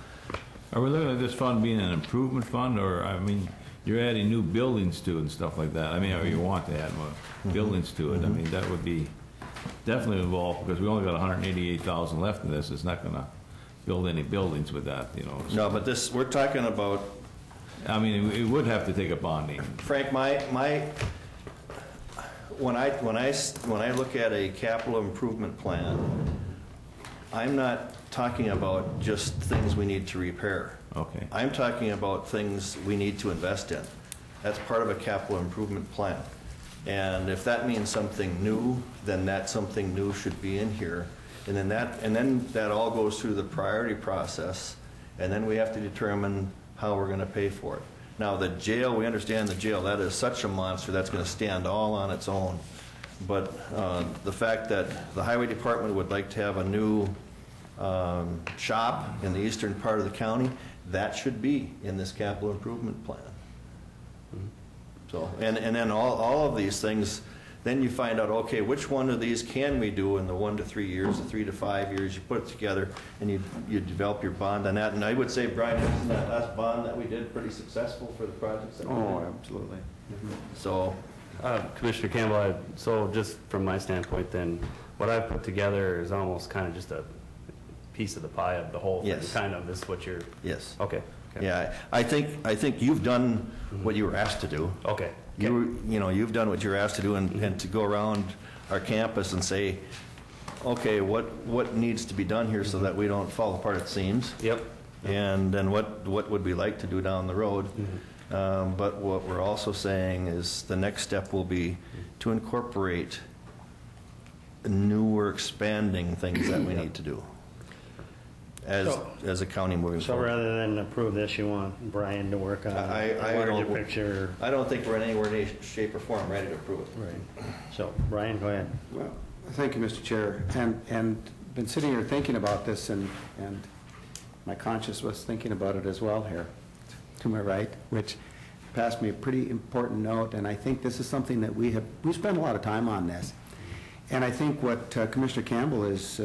Are we looking at this fund being an improvement fund, or, you're adding new buildings to it and stuff like that? Or you want to add more buildings to it? That would be definitely involved, because we only got $188,000 left in this. It's not going to build any buildings with that, So. No, but we're talking about. It would have to take a bonding. Frank, when I look at a capital improvement plan, I'm not talking about just things we need to repair. Okay. I'm talking about things we need to invest in. That's part of a capital improvement plan. And if that means something new, then that something new should be in here. And then that all goes through the priority process, and then we have to determine how we're going to pay for it. Now, the jail, we understand the jail, that is such a monster that's going to stand all on its own. But the fact that the highway department would like to have a new shop in the eastern part of the county, that should be in this capital improvement plan. So, and then all of these things, then you find out, okay, which one of these can we do in the 1 to 3 years, the 3 to 5 years, you put it together, and you develop your bond on that. And I would say, Brian, isn't that last bond that we did pretty successful for the projects that we did? Oh, absolutely. So, Commissioner Campbell, so just from my standpoint then, what I've put together is almost kind of just a piece of the pie of the whole thing, Yes. kind of, is what you're, yes. okay. Yeah, I think you've done what you were asked to do. Okay. You've done what you're asked to do, and to go around our campus and say, okay, what needs to be done here so that we don't fall apart at seams? Yep. And then what would we like to do down the road? But what we're also saying is the next step will be to incorporate newer, expanding things that we need to do as a county moving So forward. rather than approve this, you want Brian to work on I a larger don't- picture? I don't think we're in anywhere, shape, or form ready to approve it. Right. So, Brian, go ahead. Well, thank you, Mr. Chair. And been sitting here thinking about this, and my conscience was thinking about it as well here, to my right, which passed me a pretty important note, and I think this is something that we spent a lot of time on this. And I think what Commissioner Campbell is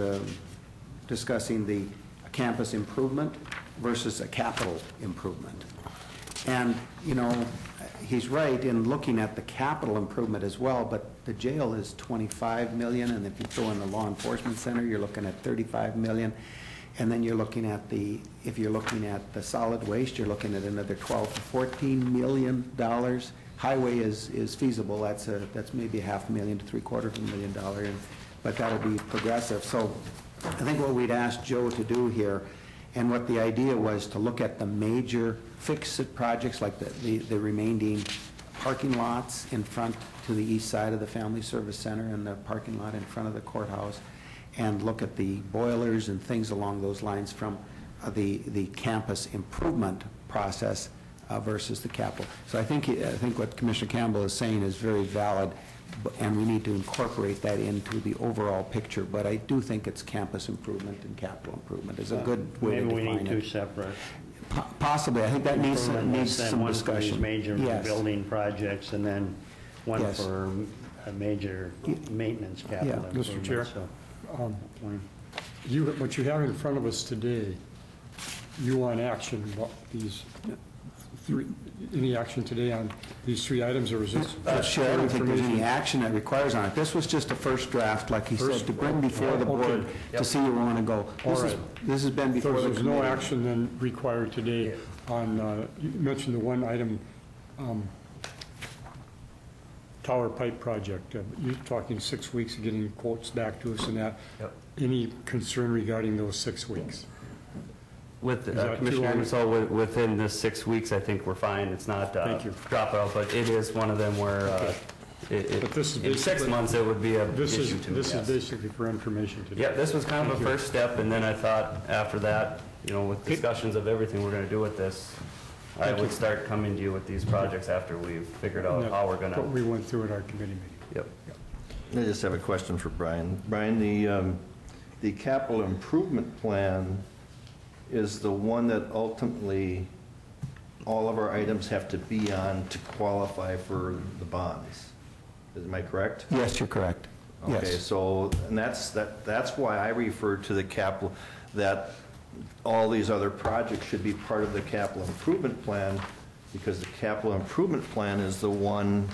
discussing, the campus improvement versus a capital improvement. And, he's right in looking at the capital improvement as well, but the jail is 25 million, and if you throw in the law enforcement center, you're looking at 35 million. And then you're looking at if you're looking at the solid waste, you're looking at another 12 to 14 million dollars. Highway is feasible. That's maybe $500,000 to $750,000, but that'll be progressive. So I think what we'd asked Joe to do here, and what the idea was, to look at the major fix-it projects, like the remaining parking lots in front to the east side of the Family Service Center and the parking lot in front of the courthouse, and look at the boilers and things along those lines from the campus improvement process versus the capital. So I think what Commissioner Campbell is saying is very valid, and we need to incorporate that into the overall picture. But I do think it's campus improvement and capital improvement is a good way to define it. Maybe we need two separate. Possibly. I think that needs some discussion. One for these major Yes. building projects, and then one Yes. for a major maintenance capital Yeah. improvement. Mr. Chair, So, what you have in front of us today, you want action, about these three, any action today on these three items, or is this? Sure, I don't think there's any action that requires on it. This was just a first draft, like he said, to bring before the board Okay. to see where we want to go. This has been before the So committee. there's no action then required today on, you mentioned the one item, tower pipe project. You're talking 6 weeks of getting quotes back to us and that. Yep. Any concern regarding those 6 weeks? With, Is that too Commissioner long? Ingersoll, within the 6 weeks, I think we're fine. It's not Thank you. drop out, but it is one of them where But this is in 6 basically- months, it would be a This issue to me, is yes. basically for information today. Yeah, this was kind of Thank a you. first step, and then I thought after that, with discussions of everything we're going to do with this, I Thank would you. start coming to you with these projects after we've figured out how we're going What we to. went through at our committee meeting. Yep. I just have a question for Brian. Brian, the capital improvement plan is the one that ultimately all of our items have to be on to qualify for the bonds. Am I correct? Yes, you're correct. Okay, Yes. so, and that's why I refer to the capital, that all these other projects should be part of the capital improvement plan, because the capital improvement plan is the one,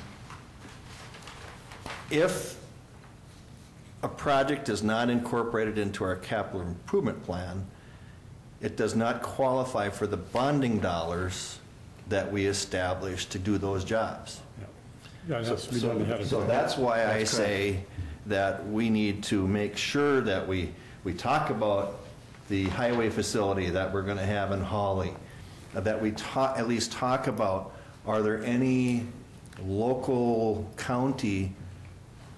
if a project is not incorporated into our capital improvement plan, it does not qualify for the bonding dollars that we established to do those jobs. Yeah, it has to be done ahead of So time. that's why I say that we need to make sure that we talk about the highway facility that we're going to have in Hawley, that we at least talk about, are there any local county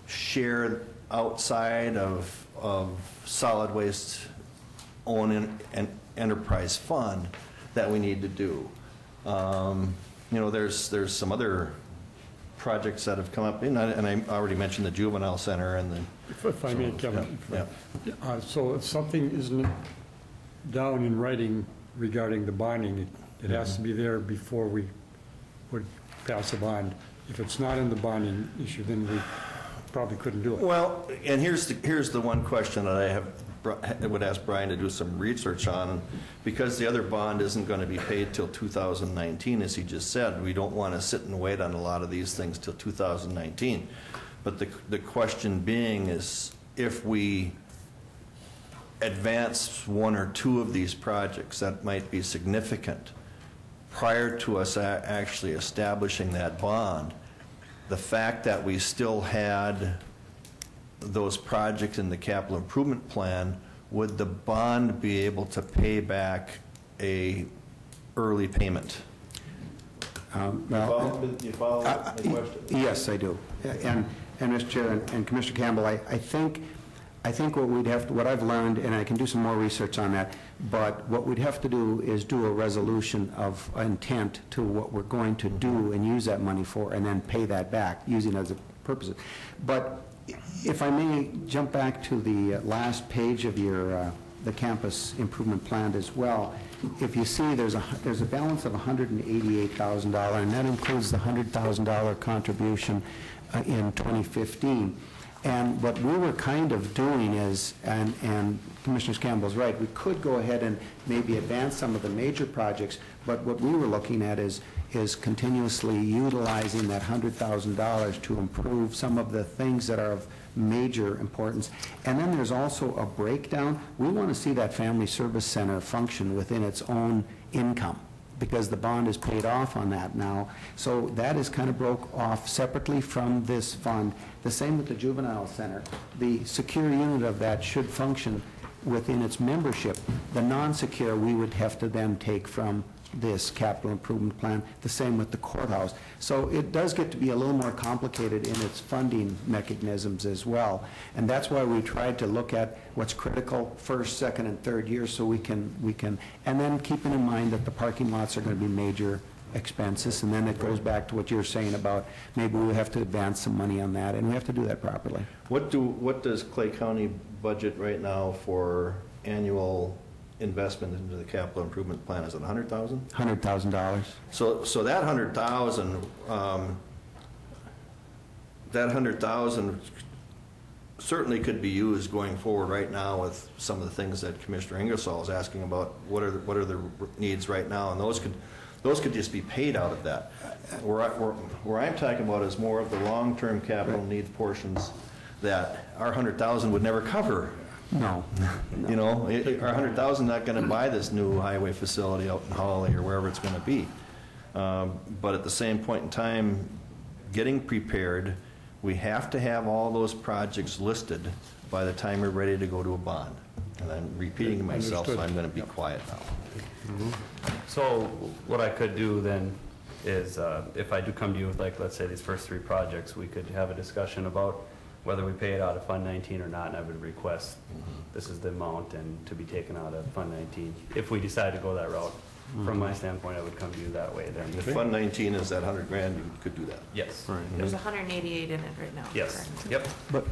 shared outside of solid waste own and enterprise fund that we need to do. There's some other projects that have come up, and I already mentioned the juvenile center and the. If I may, Kevin. Yeah. So if something isn't down in writing regarding the bonding, it has to be there before we would pass a bond. If it's not in the bonding issue, then probably couldn't do it. Well, and here's the one question that I would ask Brian to do some research on, because the other bond isn't going to be paid till 2019, as he just said. We don't want to sit and wait on a lot of these things till 2019. But the question being is, if we advance one or two of these projects, that might be significant. Prior to us actually establishing that bond, the fact that we still had those projects in the capital improvement plan, would the bond be able to pay back a early payment? You follow the question? Yes, I do. And Mr. Chair and Commissioner Campbell, I think what I've learned, and I can do some more research on that, but what we'd have to do is do a resolution of intent to what we're going to do and use that money for, and then pay that back, using it as a purpose. But if I may jump back to the last page of your the campus improvement plan as well, if you see there's a balance of $188,000, and that includes the $100,000 contribution in 2015. And what we were kind of doing is, and Commissioner Campbell's right, we could go ahead and maybe advance some of the major projects, but what we were looking at is continuously utilizing that $100,000 to improve some of the things that are of major importance. And then there's also a breakdown. We want to see that family service center function within its own income, because the bond is paid off on that now. So that is kind of broke off separately from this fund. The same with the juvenile center. The secure unit of that should function within its membership. The non-secure we would have to then take from this capital improvement plan. The same with the courthouse. So it does get to be a little more complicated in its funding mechanisms as well. And that's why we tried to look at what's critical first, second, and third year, so we can, and then keeping in mind that the parking lots are going to be major expenses, and then it goes back to what you're saying about maybe we have to advance some money on that, and we have to do that properly. What does Clay County budget right now for annual investment into the capital improvement plan? Is it $100,000? $100,000. So that $100,000 certainly could be used going forward right now with some of the things that Commissioner Ingersoll is asking about. What are the needs right now, and those could just be paid out of that. Where I'm talking about is more of the long-term capital needs portions that our $100,000 would never cover. No. You know, our $100,000 not going to buy this new highway facility out in Hawley or wherever it's going to be. But at the same point in time, getting prepared, we have to have all those projects listed by the time we're ready to go to a bond. And I'm repeating myself, so I'm going to be quiet now. So what I could do then is, if I do come to you with, like, let's say these first three projects, we could have a discussion about whether we pay it out of Fund 19 or not, and I would request this is the amount and to be taken out of Fund 19. If we decide to go that route, from my standpoint, I would come to you that way then. If Fund 19 is that $100,000, you could do that. Yes. Right. There's 188 in it right now. Yes. correct? Yep. But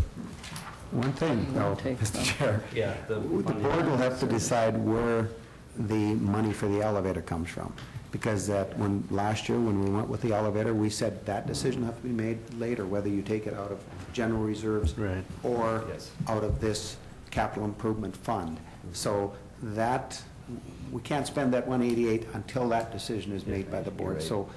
one thing, though, Mr. Chair, Yeah. the board will have to decide where the money for the elevator comes from. Because last year, when we went with the elevator, we said that decision will have to be made later, whether you take it out of general reserves Right. or Yes. out of this capital improvement fund. So that, we can't spend that 188 until that decision is made by the board. right. So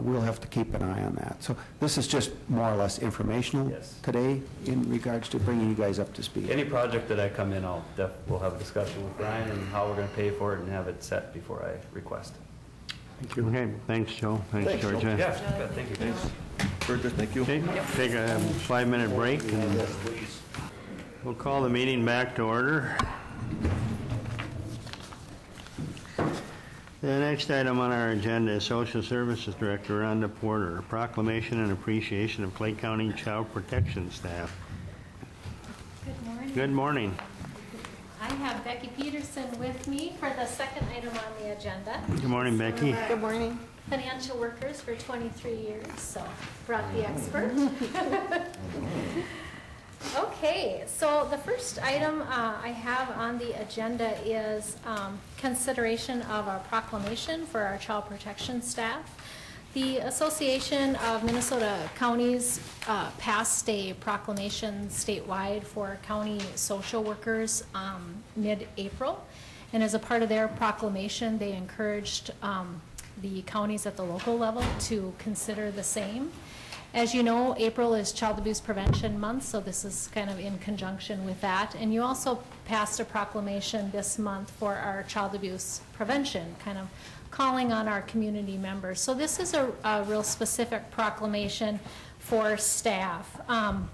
we'll have to keep an eye on that. So this is just more or less informational Yes. today in regards to bringing you guys up to speed. Any project that I come in, we'll have a discussion with Brian and how we're going to pay for it and have it set before I request. Thank you. Okay, thanks, Joe. Thanks, Thanks, Joe. Georgia. Yeah, good, thank you. Burgess, thank you. Okay, take a 5-minute break, and we'll call the meeting back to order. The next item on our agenda is Social Services Director Rhonda Porter, proclamation and appreciation of Clay County Child Protection staff. Good morning. Good morning. I have Becky Peterson with me for the second item on the agenda. Good morning, Becky. Good morning. Financial workers for 23 years, so brought the expert. Okay, so the first item I have on the agenda is consideration of our proclamation for our child protection staff. The Association of Minnesota Counties passed a proclamation statewide for county social workers mid-April. And as a part of their proclamation, they encouraged the counties at the local level to consider the same. As you know, April is Child Abuse Prevention Month, so this is kind of in conjunction with that. And you also passed a proclamation this month for our child abuse prevention, kind of calling on our community members. So this is a real specific proclamation for staff. I'm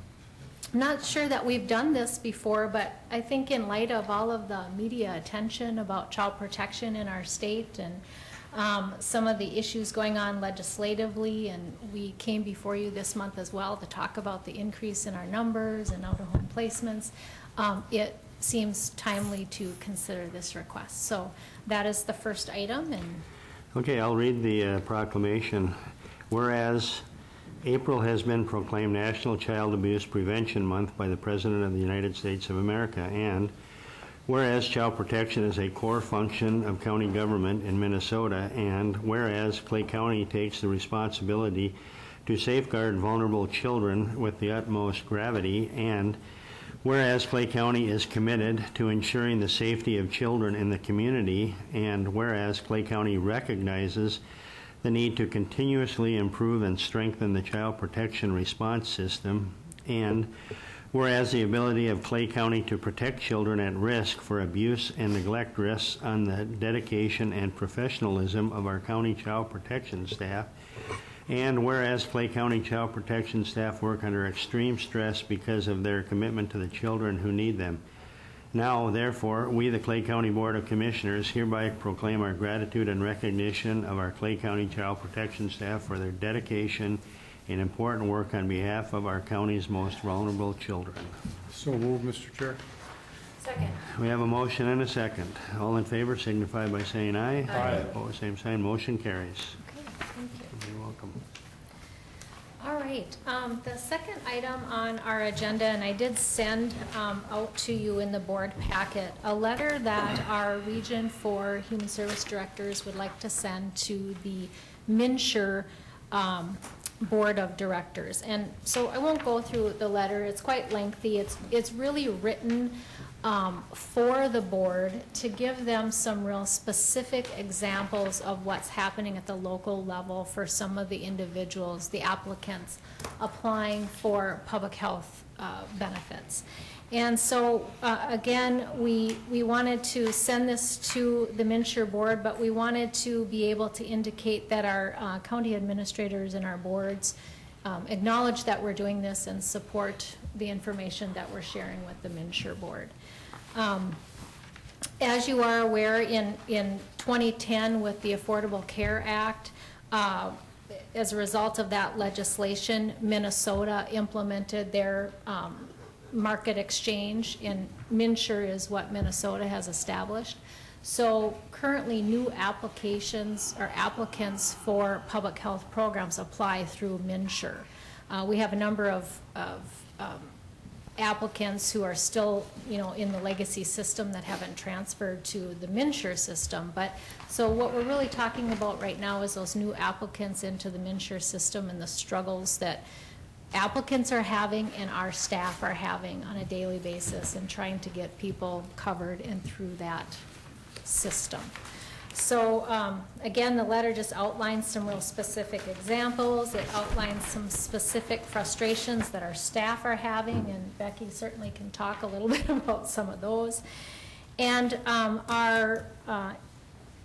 not sure that we've done this before, but I think in light of all of the media attention about child protection in our state and some of the issues going on legislatively, and we came before you this month as well to talk about the increase in our numbers and out-of-home placements, it seems timely to consider this request. So that is the first item. And okay, I'll read the proclamation. Whereas April has been proclaimed National Child Abuse Prevention Month by the President of the United States of America, and whereas child protection is a core function of county government in Minnesota, and whereas Clay County takes the responsibility to safeguard vulnerable children with the utmost gravity, and whereas Clay County is committed to ensuring the safety of children in the community, and whereas Clay County recognizes the need to continuously improve and strengthen the child protection response system, and whereas the ability of Clay County to protect children at risk for abuse and neglect rests on the dedication and professionalism of our county child protection staff, and whereas Clay County child protection staff work under extreme stress because of their commitment to the children who need them. Now, therefore, we, the Clay County Board of Commissioners, hereby proclaim our gratitude and recognition of our Clay County child protection staff for their dedication and important work on behalf of our county's most vulnerable children. So moved, Mr. Chair. second. We have a motion and a second. All in favor signify by saying aye. Aye. Opposed, same sign. Motion carries. Okay, thank you. You're welcome. All right, the second item on our agenda, and I did send out to you in the board packet, a letter that our Region 4 Human Service Directors would like to send to the MNsure Board of Directors. And so I won't go through the letter, it's quite lengthy. It's really written for the board to give them some real specific examples of what's happening at the local level for some of the individuals, the applicants applying for public health benefits. And so again, we wanted to send this to the MNsure board, but we wanted to be able to indicate that our county administrators and our boards acknowledge that we're doing this and support the information that we're sharing with the MNsure board. As you are aware, in 2010 with the Affordable Care Act, as a result of that legislation, Minnesota implemented their market exchange, and MNsure is what Minnesota has established. So currently new applications or applicants for public health programs apply through MNsure. We have a number of applicants who are still, in the legacy system that haven't transferred to the MNsure system. But so what we're really talking about right now is those new applicants into the MNsure system and the struggles that applicants are having and our staff are having on a daily basis and trying to get people covered and through that system. So again, the letter just outlines some real specific examples. It outlines some specific frustrations that our staff are having, and Becky certainly can talk a little bit about some of those. And our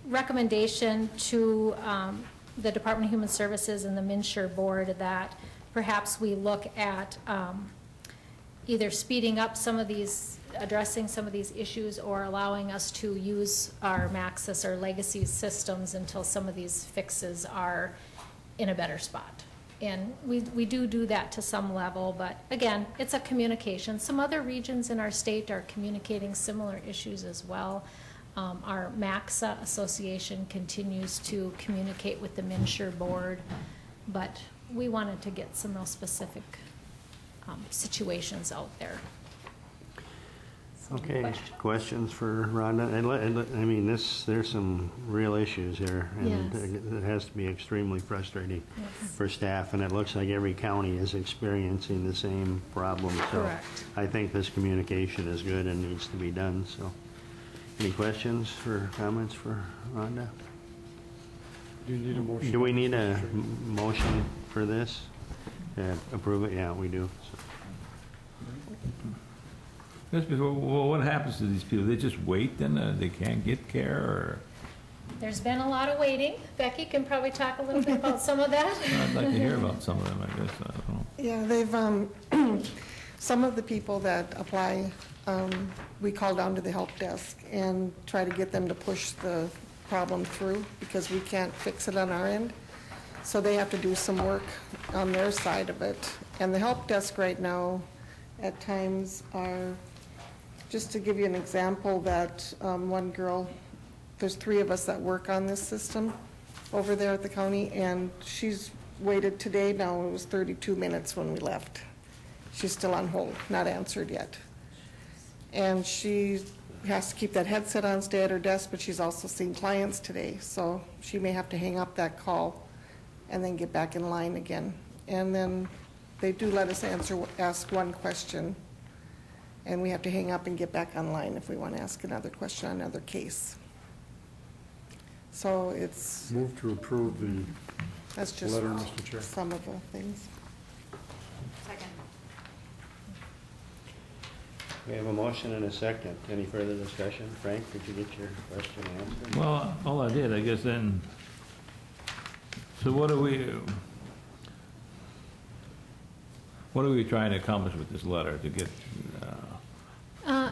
recommendation to the Department of Human Services and the MNsure board that perhaps we look at either speeding up some of these, addressing some of these issues, or allowing us to use our Maxis or legacy systems until some of these fixes are in a better spot. And we do that to some level, but again, it's a communication. Some other regions in our state are communicating similar issues as well. Our MAXA association continues to communicate with the MNsure board, but we wanted to get some real specific situations out there. Okay, Question. questions for Rhonda? I mean, there's some real issues here, and Yes. it has to be extremely frustrating Yes. for staff, and it looks like every county is experiencing the same problem. So Correct. I think this communication is good and needs to be done, so. Any questions or comments for Rhonda? Do you need a motion? Do we need a motion for this? Approve it? Yeah, we do. So. Just before, well, what happens to these people? They just wait, then they can't get care, or? There's been a lot of waiting. Becky can probably talk a little bit about some of that. I'd like to hear about some of them, I guess, I don't know. Yeah, they've, some of the people that apply, we call down to the help desk and try to get them to push the problem through because we can't fix it on our end. So they have to do some work on their side of it. And the help desk right now at times are, just to give you an example, that one girl, there's 3 of us that work on this system over there at the county, and she's waited today now, it was 32 minutes when we left. She's still on hold, not answered yet. And she has to keep that headset on, stay at her desk, but she's also seen clients today, so she may have to hang up that call and then get back in line again. And then they do let us ask one question, and we have to hang up and get back online if we want to ask another question on another case. So it's, Move to approve the that's just letter, Mr. Chair. some of the things. We have a motion and a second. Any further discussion? Frank, did you get your question answered? Well, all I did, I guess then, so what are we trying to accomplish with this letter to get,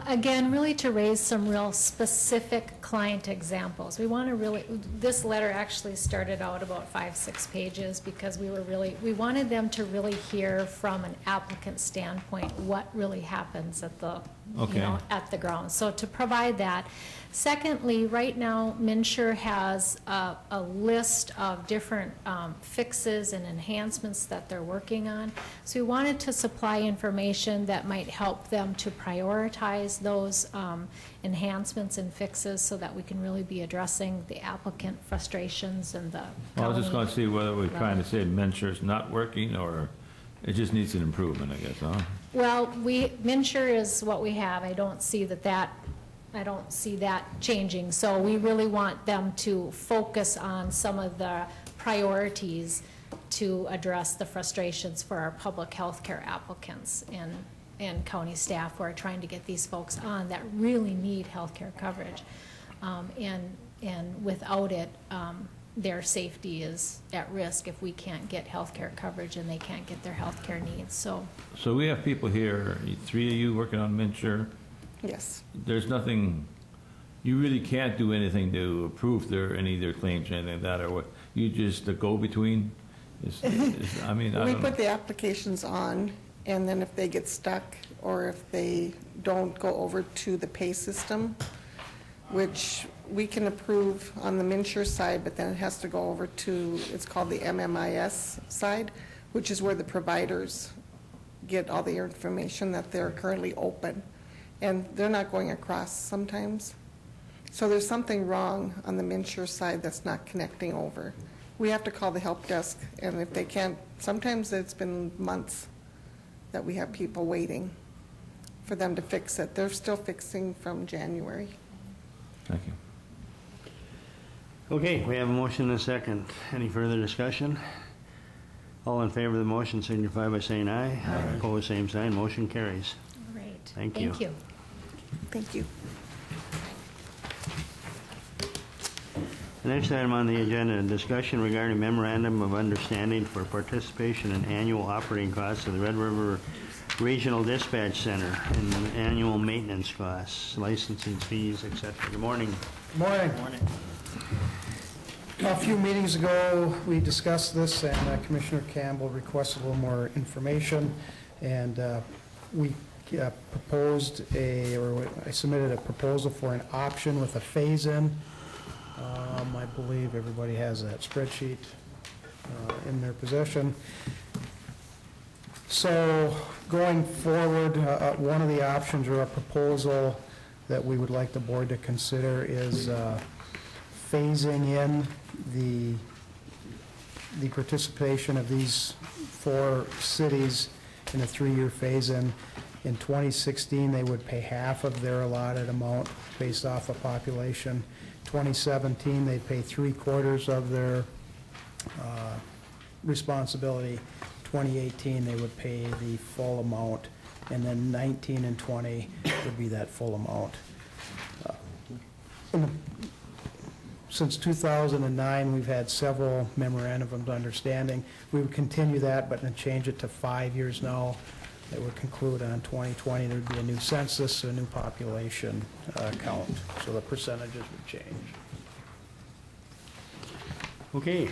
Again, really to raise some real specific client examples. We want to really, this letter actually started out about 5-6 pages because we wanted them to really hear from an applicant standpoint what really happens at the, at the ground. So to provide that. Secondly, right now, MNsure has a list of different fixes and enhancements that they're working on. So we wanted to supply information that might help them to prioritize those enhancements and fixes so that we can really be addressing the applicant frustrations and the well, I was just going to see whether we're Right. trying to say MNsure's not working, or it just needs an improvement, I guess, huh? Well, MNsure is what we have. I don't see that changing. So we really want them to focus on some of the priorities to address the frustrations for our public health care applicants and county staff who are trying to get these folks on that really need health care coverage. And without it, their safety is at risk if we can't get health care coverage and they can't get their health care needs. So we have people here, 3 of you working on MNsure. Yes. There's nothing, you really can't do anything to approve any of their claims or anything like that, or what? You just the go-between? I mean, I We don't put know. the applications on, and then if they get stuck, or if they don't go over to the pay system, which we can approve on the MNsure side, but then it has to go over to, it's called the MMIS side, which is where the providers get all the information that they're currently open. And they're not going across sometimes. So there's something wrong on the MNsure side that's not connecting over. We have to call the help desk, and if they can't, sometimes it's been months that we have people waiting for them to fix it. They're still fixing from January. Thank you. Okay, we have a motion and a second. Any further discussion? All in favor of the motion signify by saying aye. Aye. Opposed, same sign. Motion carries. great. Thank you. Thank you. Thank you. The next item on the agenda, discussion regarding memorandum of understanding for participation in annual operating costs of the Red River Regional Dispatch Center and annual maintenance costs, licensing fees, etc. Good morning. Morning. A few meetings ago, we discussed this, and Commissioner Campbell requested a little more information, and we proposed I submitted a proposal for an option with a phase-in. I believe everybody has that spreadsheet in their possession. So going forward, one of the options or a proposal that we would like the board to consider is phasing in the participation of these 4 cities in a 3-year phase-in. In 2016, they would pay half of their allotted amount based off of population. 2017, they'd pay 3/4 of their responsibility. 2018, they would pay the full amount, and then 19 and 20 would be that full amount. Since 2009, we've had several memorandum of understanding. We would continue that, but then change it to 5 years now. It would conclude on 2020. There'd be a new census, a new population count, so the percentages would change. Okay,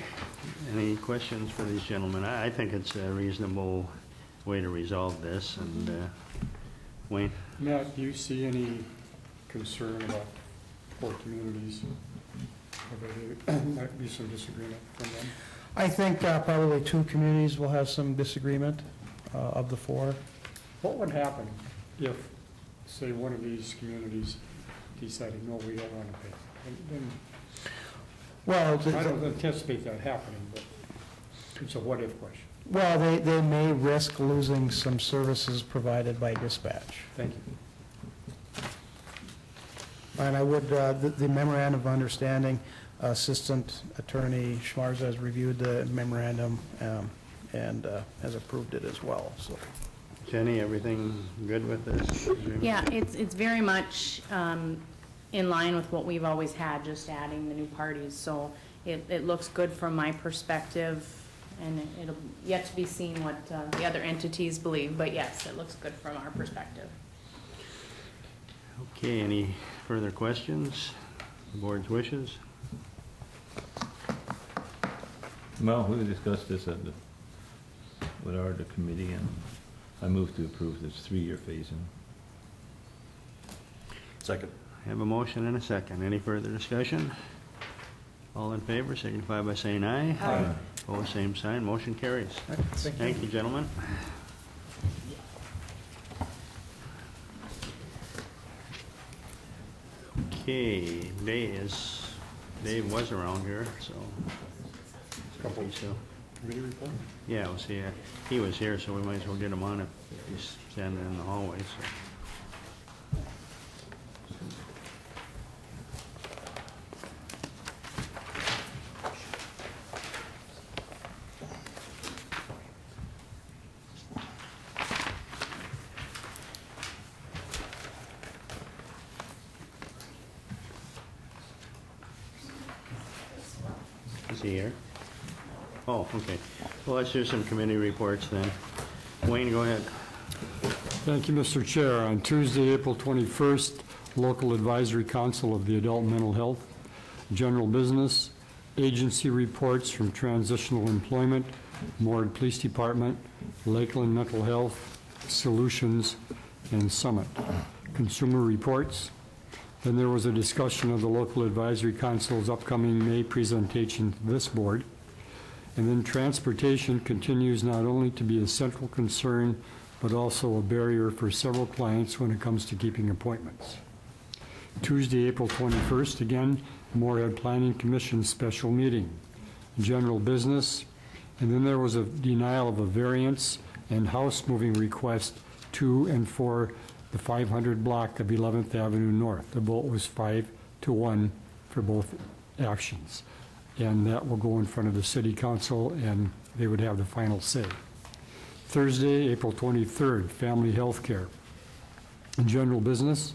any questions for these gentlemen? I think it's a reasonable way to resolve this, and Wayne? Matt, do you see any concern about 4 communities? There might be some disagreement from them. I think probably 2 communities will have some disagreement of the 4. What would happen if, say, one of these communities decided, no, we don't want to pay? Then, well, I don't anticipate that happening, but it's a what-if question. Well, they may risk losing some services provided by dispatch. Thank you. And I would, the memorandum of understanding, Assistant Attorney Schmarz has reviewed the memorandum and has approved it as well, so. Jenny, everything good with this agreement? Yeah, it's very much in line with what we've always had, just adding the new parties. So it looks good from my perspective, and it'll yet to be seen what the other entities believe, but yes, it looks good from our perspective. Okay, any further questions? The board's wishes? Well, we discussed this at the committee, and I move to approve this 3-year phase-in. Second. I have a motion and a second. Any further discussion? All in favor, signify by saying aye. Aye. Opposed, same sign. Motion carries. Thank you, gentlemen. Okay, Dave was around here, so. Committee report? Yeah, we'll see. He was here, so we might as well get him on if he's standing in the hallway, so. Is he here? Oh, okay. Well, let's do some committee reports then. Wayne, go ahead. Thank you, Mr. Chair. On Tuesday, April 21st, Local Advisory Council of the Adult Mental Health, General Business, Agency Reports from Transitional Employment, Moord Police Department, Lakeland Mental Health, Solutions, and Summit. Consumer Reports. Then there was a discussion of the Local Advisory Council's upcoming May presentation to this board. And then transportation continues not only to be a central concern, but also a barrier for several clients when it comes to keeping appointments. Tuesday, April 21st, again, Moorhead Planning Commission special meeting. General business, and then there was a denial of a variance and house moving request to and for the 500 block of 11th Avenue North. The vote was 5-1 for both actions. And that will go in front of the City Council, and they would have the final say. Thursday, April 23rd, family health care. In general business,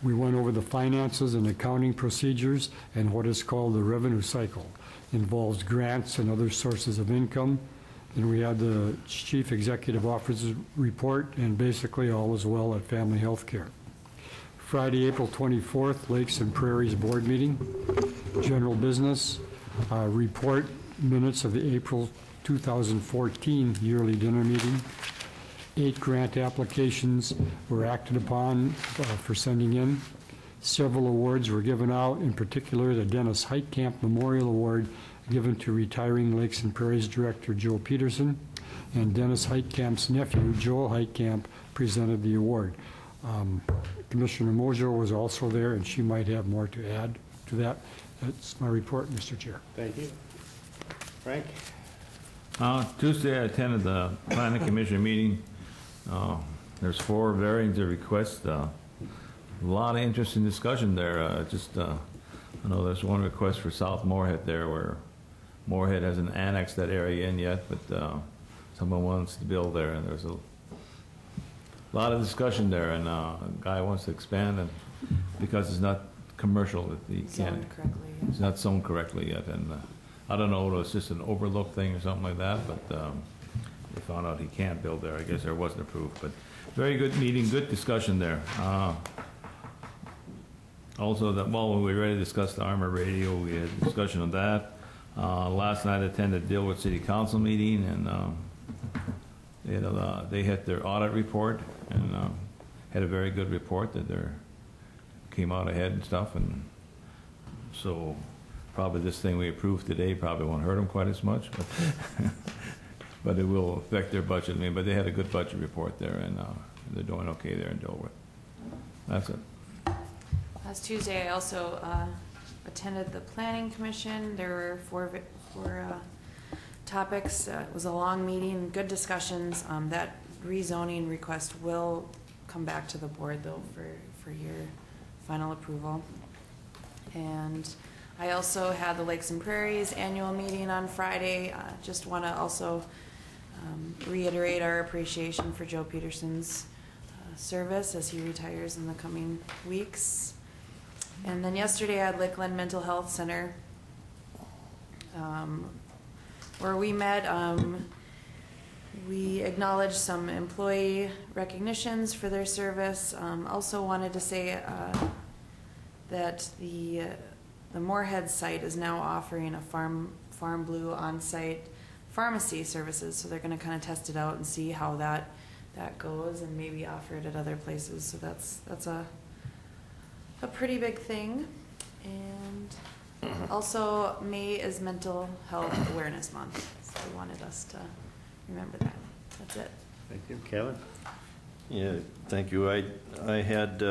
we went over the finances and accounting procedures and what is called the revenue cycle. Involves grants and other sources of income. And we had the Chief Executive Officer's report, and basically all is well at family health care. Friday, April 24th, Lakes and Prairies Board meeting. General business. Report minutes of the April 2014 yearly dinner meeting. 8 grant applications were acted upon for sending in. Several awards were given out, in particular the Dennis Heitkamp Memorial Award given to retiring Lakes and Prairies Director Joe Peterson, and Dennis Heitkamp's nephew, Joel Heitkamp, presented the award. Commissioner Mojo was also there, and she might have more to add to that. That's my report, Mr. Chair. Thank you. Frank? Tuesday, I attended the planning commission meeting. There's 4 variants of requests. A lot of interesting discussion there. I know there's one request for South Moorhead there, where Moorhead hasn't annexed that area in yet, but someone wants to build there, and there's a lot of discussion there, and a guy wants to expand, and because it's not commercial, that he can't. Zoned correctly. It's not zoned correctly yet, and I don't know if it's just an overlook thing or something like that, but they found out he can't build there. I guess there wasn't approved, but very good meeting, good discussion there. Also, while we were ready to discuss the armor radio, we had a discussion of that. Last night I attended the Dilworth City Council meeting, and they had their audit report, and had a very good report that they came out ahead and stuff, and so probably this thing we approved today probably won't hurt them quite as much, but, but it will affect their budget. But they had a good budget report there, and they're doing okay there in Dilworth. That's it. Last Tuesday, I also attended the Planning Commission. There were four topics. It was a long meeting, good discussions. That rezoning request will come back to the board, though, for your final approval. And I also had the Lakes and Prairies annual meeting on Friday. Just want to also reiterate our appreciation for Joe Peterson's service as he retires in the coming weeks. And then yesterday I had Lakeland Mental Health Center, where we met. We acknowledged some employee recognitions for their service. Also wanted to say that the Moorhead site is now offering a Farm Blue on-site pharmacy services, so they're going to kind of test it out and see how that goes, and maybe offer it at other places. So that's a pretty big thing. And also, May is Mental Health Awareness Month, so I wanted us to remember that. That's it. Thank you. Kevin? Yeah, thank you. I had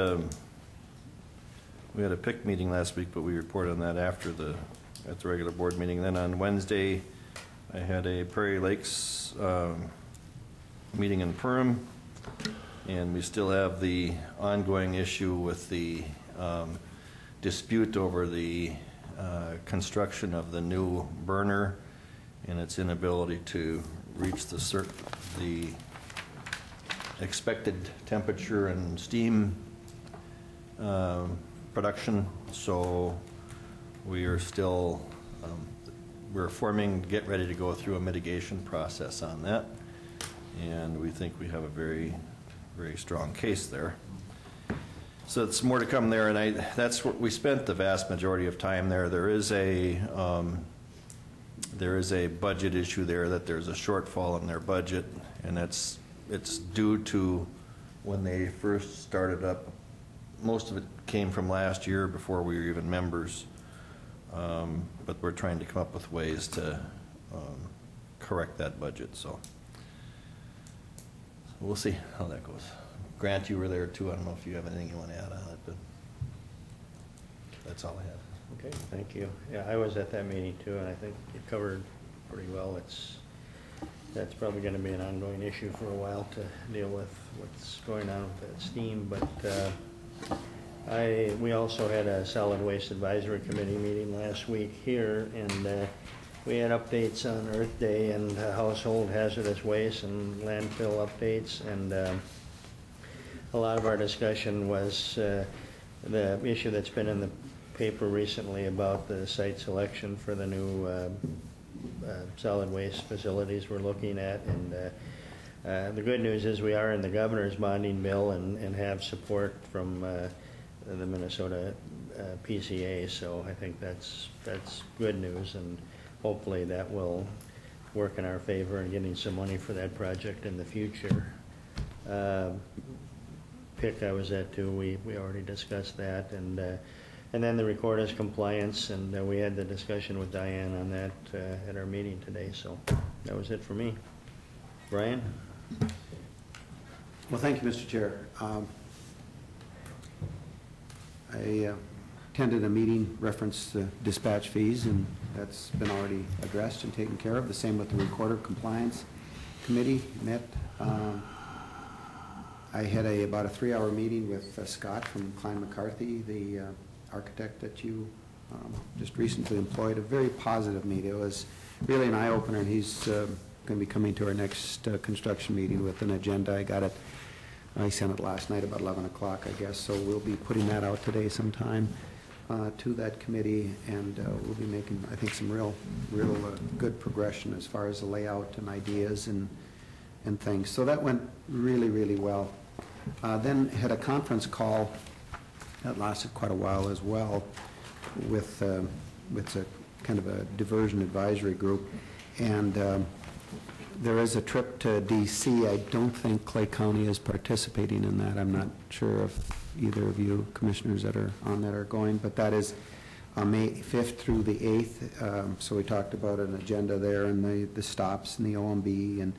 we had a PIC meeting last week, but we reported on that at the regular board meeting. Then on Wednesday, I had a Prairie Lakes meeting in Perham, and we still have the ongoing issue with the dispute over the construction of the new burner and its inability to reach the expected temperature and steam production. So we are still we're get ready to go through a mitigation process on that, and we think we have a very, very strong case there. So it's more to come there, and that's what we spent the vast majority of time there. There is a budget issue there, that there's a shortfall in their budget, and it's due to when they first started up. Most of it came from last year before we were even members, but we're trying to come up with ways to correct that budget. So we'll see how that goes. Grant, you were there too. I don't know if you have anything you want to add on it, but that's all I have. Okay, thank you. Yeah, I was at that meeting too, and I think it covered pretty well. That's probably going to be an ongoing issue for a while to deal with what's going on with that steam. But we also had a solid waste advisory committee meeting last week here, and we had updates on Earth Day and household hazardous waste and landfill updates, and a lot of our discussion was the issue that's been in the paper recently about the site selection for the new solid waste facilities we're looking at. And the good news is we are in the governor's bonding bill and have support from the Minnesota PCA, so I think that's good news, and hopefully that will work in our favor in getting some money for that project in the future. PIC I was at too, we already discussed that, and then the recorder's compliance, and we had the discussion with Diane on that at our meeting today, so that was it for me. Brian? Well, thank you, Mr. Chair. attended a meeting reference to dispatch fees, and that's been already addressed and taken care of. The same with the Recorder Compliance Committee met. I had about a 3-hour meeting with Scott from Klein McCarthy, the architect that you just recently employed. A very positive meeting. It was really an eye-opener, and he's going to be coming to our next construction meeting with an agenda. I sent it last night about 11 o'clock, I guess, so we'll be putting that out today sometime to that committee, and we'll be making, I think, some real good progression as far as the layout and ideas and things. So that went really, really well. Then had a conference call that lasted quite a while as well with a kind of a diversion advisory group, and there is a trip to D.C. I don't think Clay County is participating in that. I'm not sure if either of you commissioners that are on that are going, but that is May 5th through the 8th. So we talked about an agenda there and the stops and the OMB,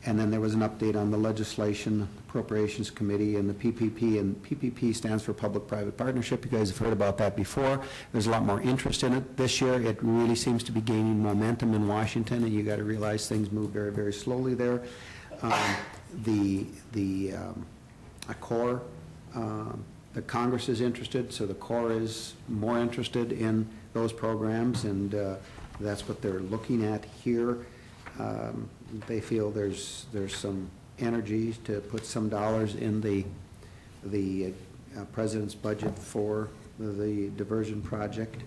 and then there was an update on the legislation, appropriations committee, and the PPP. And PPP stands for public-private partnership. You guys have heard about that before. There's a lot more interest in it this year. It really seems to be gaining momentum in Washington, and you got to realize things move very, very slowly there. The core, the Congress is interested, so the core is more interested in those programs, and that's what they're looking at here. They feel there's some energy to put some dollars in the president's budget for the diversion project.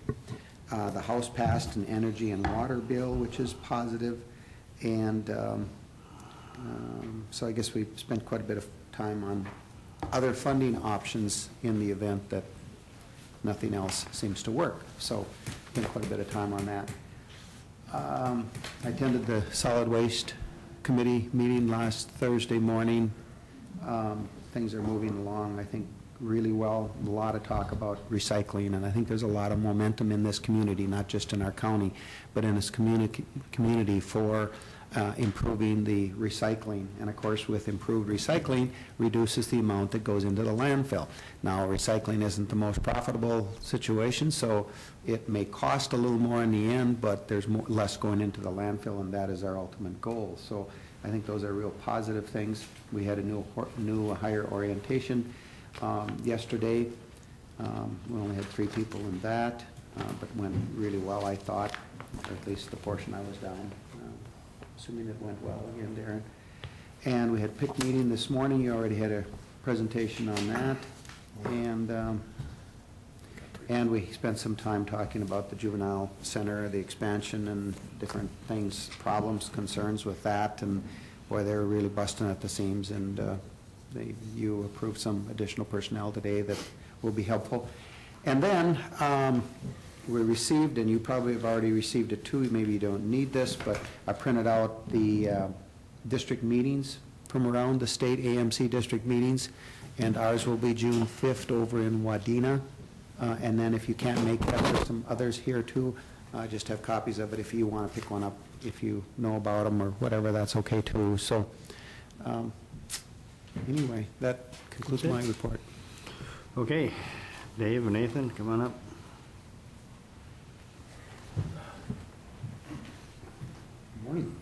The House passed an energy and water bill, which is positive, and so I guess we've spent quite a bit of time on other funding options in the event that nothing else seems to work. So spent quite a bit of time on that. I attended the Solid Waste Committee meeting last Thursday morning. Things are moving along, I think, really well. A lot of talk about recycling, and I think there's a lot of momentum in this community, not just in our county, but in this community for improving the recycling. And of course, with improved recycling, reduces the amount that goes into the landfill. Now, recycling isn't the most profitable situation, so it may cost a little more in the end, but there's less going into the landfill, and that is our ultimate goal. So I think those are real positive things. We had a new higher orientation yesterday. We only had 3 people in that, but went really well, I thought, or at least the portion I was down. Assuming it went well again, Darren. And we had a PIC meeting this morning. You already had a presentation on that. And we spent some time talking about the juvenile center, the expansion and different things, problems, concerns with that. And boy, they're really busting at the seams. And you approved some additional personnel today that will be helpful. And then we received, and you probably have already received it too, maybe you don't need this, but I printed out the district meetings from around the state, AMC district meetings, and ours will be June 5th over in Wadena. And then if you can't make that, there's some others here too. I just have copies of it if you want to pick one up, if you know about them or whatever, that's okay too. So anyway, that concludes my report. Okay, Dave and Nathan, come on up. Morning.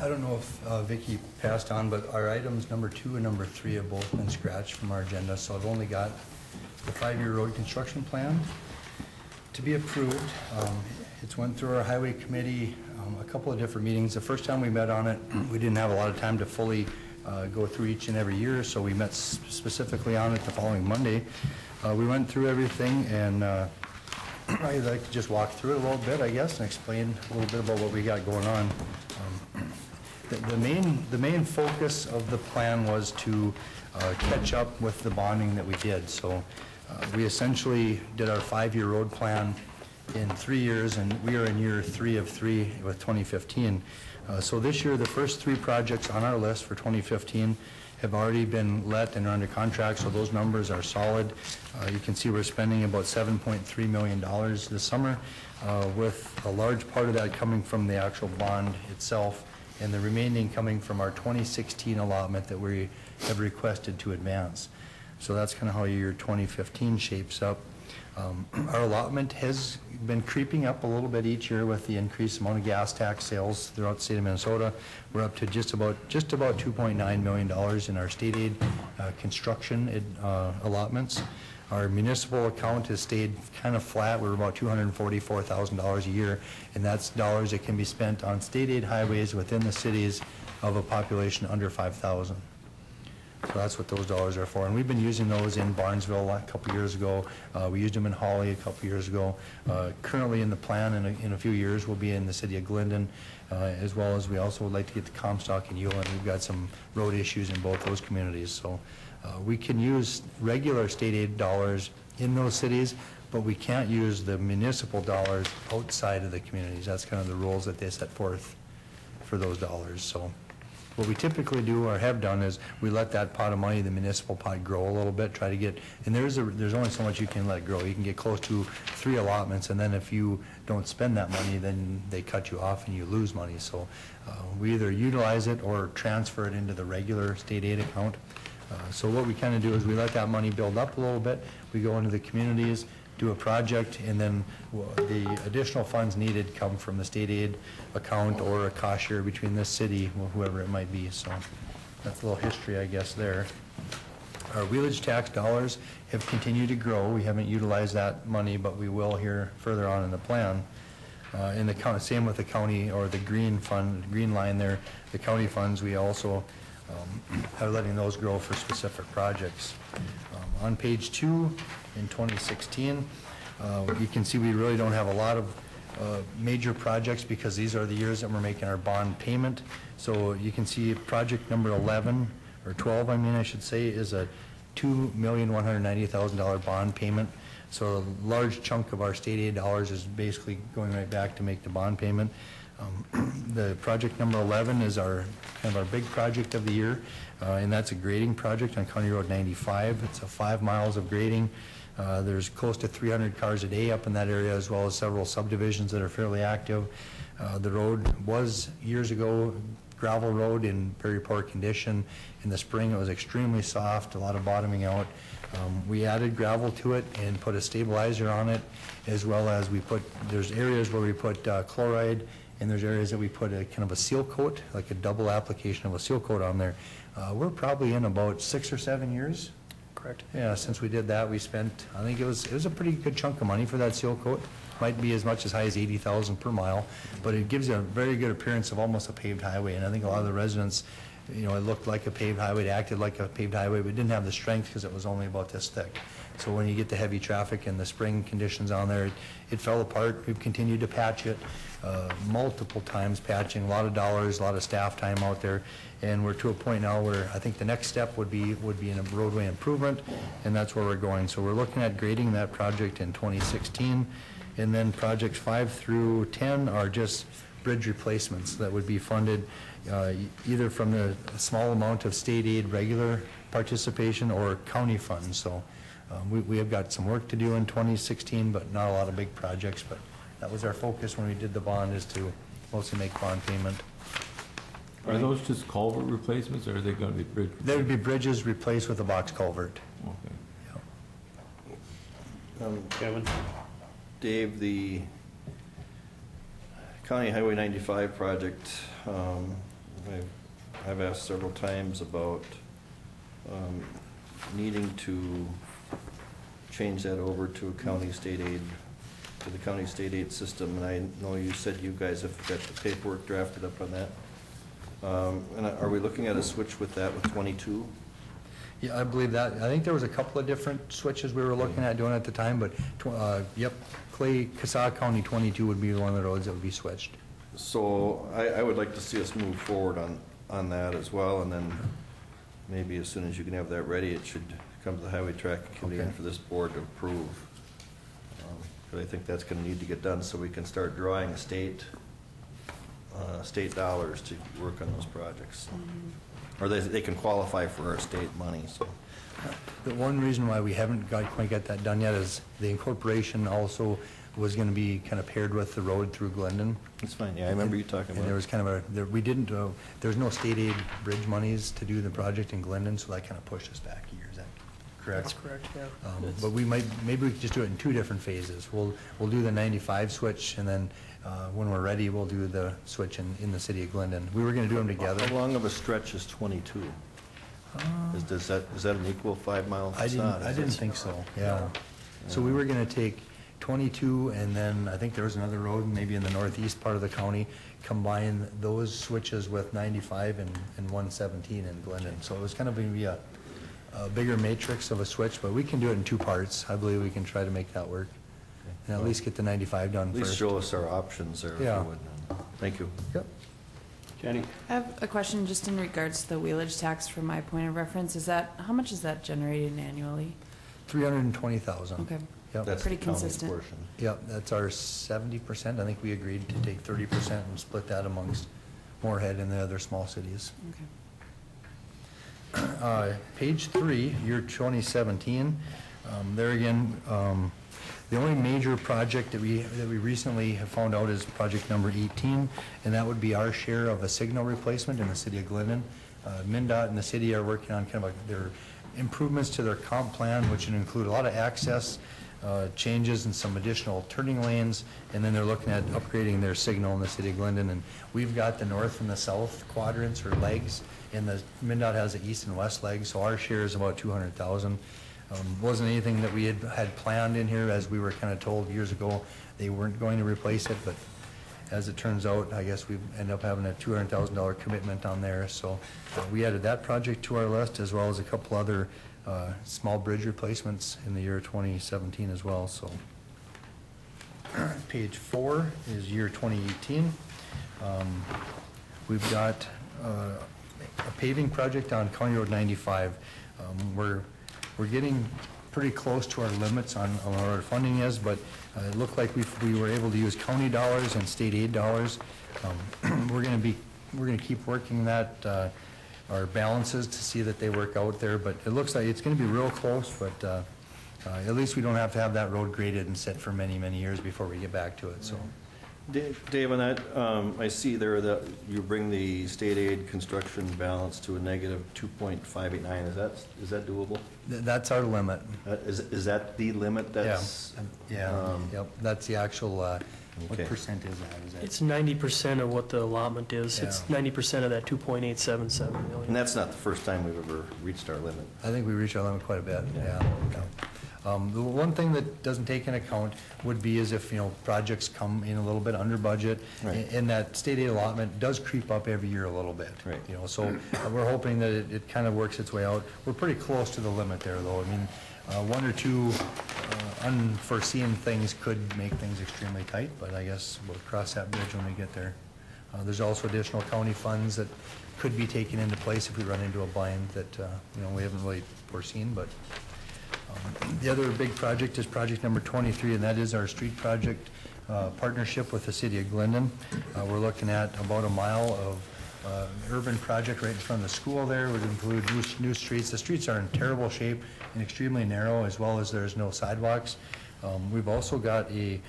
I don't know if Vicki passed on, but our items number 2 and number 3 have both been scratched from our agenda, so I've only got the 5-year road construction plan to be approved. It's went through our highway committee, a couple of different meetings. The first time we met on it, we didn't have a lot of time to fully go through each and every year, so we met specifically on it the following Monday. We went through everything, and I'd like to just walk through it a little bit, I guess, and explain a little bit about what we got going on. The main focus of the plan was to catch up with the bonding that we did. So we essentially did our 5-year road plan in 3 years, and we are in year 3 of 3 with 2015. So this year, the first 3 projects on our list for 2015 have already been let and are under contract, so those numbers are solid. You can see we're spending about $7.3 million this summer, with a large part of that coming from the actual bond itself, and the remaining coming from our 2016 allotment that we have requested to advance. So that's kind of how year 2015 shapes up. Our allotment has been creeping up a little bit each year with the increased amount of gas tax sales throughout the state of Minnesota. We're up to just about $2.9 million in our state aid construction allotments. Our municipal account has stayed kind of flat. We're about $244,000 a year, and that's dollars that can be spent on state aid highways within the cities of a population under 5,000. So that's what those dollars are for. And we've been using those in Barnesville a couple years ago. We used them in Hawley a couple years ago. Currently in the plan in a few years we'll be in the city of Glendon, as well as we also would like to get to Comstock and Ulen. We've got some road issues in both those communities. So we can use regular state aid dollars in those cities, but we can't use the municipal dollars outside of the communities. That's kind of the rules that they set forth for those dollars. So what we typically do or have done is we let that pot of money, the municipal pot, grow a little bit, try to get, and there's only so much you can let it grow. You can get close to 3 allotments, and then if you don't spend that money, then they cut you off and you lose money. So we either utilize it or transfer it into the regular state aid account. So what we kind of do is we let that money build up a little bit. We go into the communities, do a project, and then the additional funds needed come from the state aid account or a cost share between this city or whoever it might be. So that's a little history, I guess, there. Our wheelage tax dollars have continued to grow. We haven't utilized that money, but we will here further on in the plan. In the county, same with the county or the green fund, green line there, the county funds, we also are letting those grow for specific projects. On page 2, in 2016, you can see we really don't have a lot of major projects because these are the years that we're making our bond payment. So you can see project number 11, or 12, I mean, I should say, is a $2,190,000 bond payment. So a large chunk of our state aid dollars is basically going right back to make the bond payment. The project number 11 is our kind of our big project of the year, and that's a grading project on County Road 95. It's a 5 miles of grading. There's close to 300 cars a day up in that area, as well as several subdivisions that are fairly active. The road was years ago gravel road in very poor condition. In the spring it was extremely soft, a lot of bottoming out. We added gravel to it and put a stabilizer on it, as well as there's areas where we put chloride, and there's areas that we put a kind of a seal coat, like a double application of a seal coat on there. We're probably in about 6 or 7 years. Correct. Yeah, since we did that, we spent, I think it was a pretty good chunk of money for that seal coat. Might be as much as high as $80,000 per mile, but it gives you a very good appearance of almost a paved highway. And I think a lot of the residents, it looked like a paved highway, it acted like a paved highway, but it didn't have the strength because it was only about this thick. So when you get the heavy traffic and the spring conditions on there, it fell apart. We've continued to patch it multiple times, patching, a lot of dollars, a lot of staff time out there, and we're to a point now where I think the next step would be in a roadway improvement, and that's where we're going. So we're looking at grading that project in 2016, and then projects 5 through 10 are just bridge replacements that would be funded either from the small amount of state aid regular participation or county funds. So we have got some work to do in 2016, but not a lot of big projects. But that was our focus when we did the bond, is to mostly make bond payment. Are those just culvert replacements, or are they going to be bridge? They would be bridges replaced with a box culvert. Okay. Kevin? Dave, the County Highway 95 project, I've asked several times about needing to change that over to a county state aid, to the county state aid system, and I know you said you guys have got the paperwork drafted up on that. And are we looking at a switch with that with 22? Yeah, I believe that. I think there was a couple of different switches we were looking at doing at the time, but yep, Cassaw County 22 would be one of the roads that would be switched. So I would like to see us move forward on that as well, and then maybe as soon as you can have that ready, it should come to the Highway Traffic Committee and for this board to approve. But I think that's going to need to get done so we can start drawing a state state dollars to work on those projects. Or they can qualify for our state money, so. The one reason why we haven't quite got that done yet is the incorporation also was going to be kind of paired with the road through Glendon. That's fine, yeah, I remember you talking about it. And there was kind of we didn't, there's no state aid bridge monies to do the project in Glendon, so that kind of pushed us back a year. Is that correct? That's correct, yeah. But maybe we could just do it in 2 different phases. We'll do the 95 switch, and then when we're ready, we'll do the switch in the city of Glendon. We were going to do them together. How long of a stretch is 22? Is that an equal 5 miles? I didn't think so, yeah. So we were going to take 22, and then I think there was another road, maybe in the northeast part of the county, combine those switches with 95 and 117 in Glendon. So it was kind of going to be a bigger matrix of a switch, but we can do it in 2 parts. I believe we can try to make that work. And at least get the 95 done first. At least show us our options there, if you would. Thank you. Yep. Jenny? I have a question just in regards to the wheelage tax from my point of reference. How much is that generated annually? 320,000. Okay. Yep. That's pretty the county consistent. portion. Yep, that's our 70%. I think we agreed to take 30% and split that amongst Moorhead and the other small cities. Okay. Page 3, year 2017. There again, the only major project that we recently have found out is project number 18, and that would be our share of a signal replacement in the city of Glendon. MnDOT and the city are working on kind of their improvements to their comp plan, which would include a lot of access changes and some additional turning lanes, and then they're looking at upgrading their signal in the city of Glendon. And we've got the north and the south quadrants or legs, and the MnDOT has the east and west legs, so our share is about 200,000. Wasn't anything that we had planned in here, as we were kind of told years ago they weren't going to replace it, but as it turns out, I guess we end up having a $200,000 commitment on there. So we added that project to our list, as well as a couple other small bridge replacements in the year 2017 as well. So page 4 is year 2018. We've got a paving project on County Road 95. We're getting pretty close to our limits on what our funding is, but it looked like we were able to use county dollars and state aid dollars. We're going to keep working that our balances to see that they work out there, but it looks like it's going to be real close. But at least we don't have to have that road graded and set for many, many years before we get back to it. So. Dave, on that, I see there that you bring the state aid construction balance to a negative 2.589. Is that doable? That's our limit. Is that the limit? That's Yep. That's the actual. What percent is that? It's 90% of what the allotment is. Yeah. It's 90% of that 2.877 million. And that's not the first time we've ever reached our limit. I think we reached our limit quite a bit. Yeah. The one thing that doesn't take into account would be is if, projects come in a little bit under budget, and that state aid allotment does creep up every year a little bit. Right. So we're hoping that it kind of works its way out. We're pretty close to the limit there, though. I mean, 1 or 2 unforeseen things could make things extremely tight, but I guess we'll cross that bridge when we get there. There's also additional county funds that could be taken into place if we run into a bind that, we haven't really foreseen, but the other big project is project number 23, and that is our street project partnership with the city of Glendon. We're looking at about a mile of urban project right in front of the school there. It would include new streets. The streets are in terrible shape and extremely narrow, as well as there's no sidewalks. We've also got you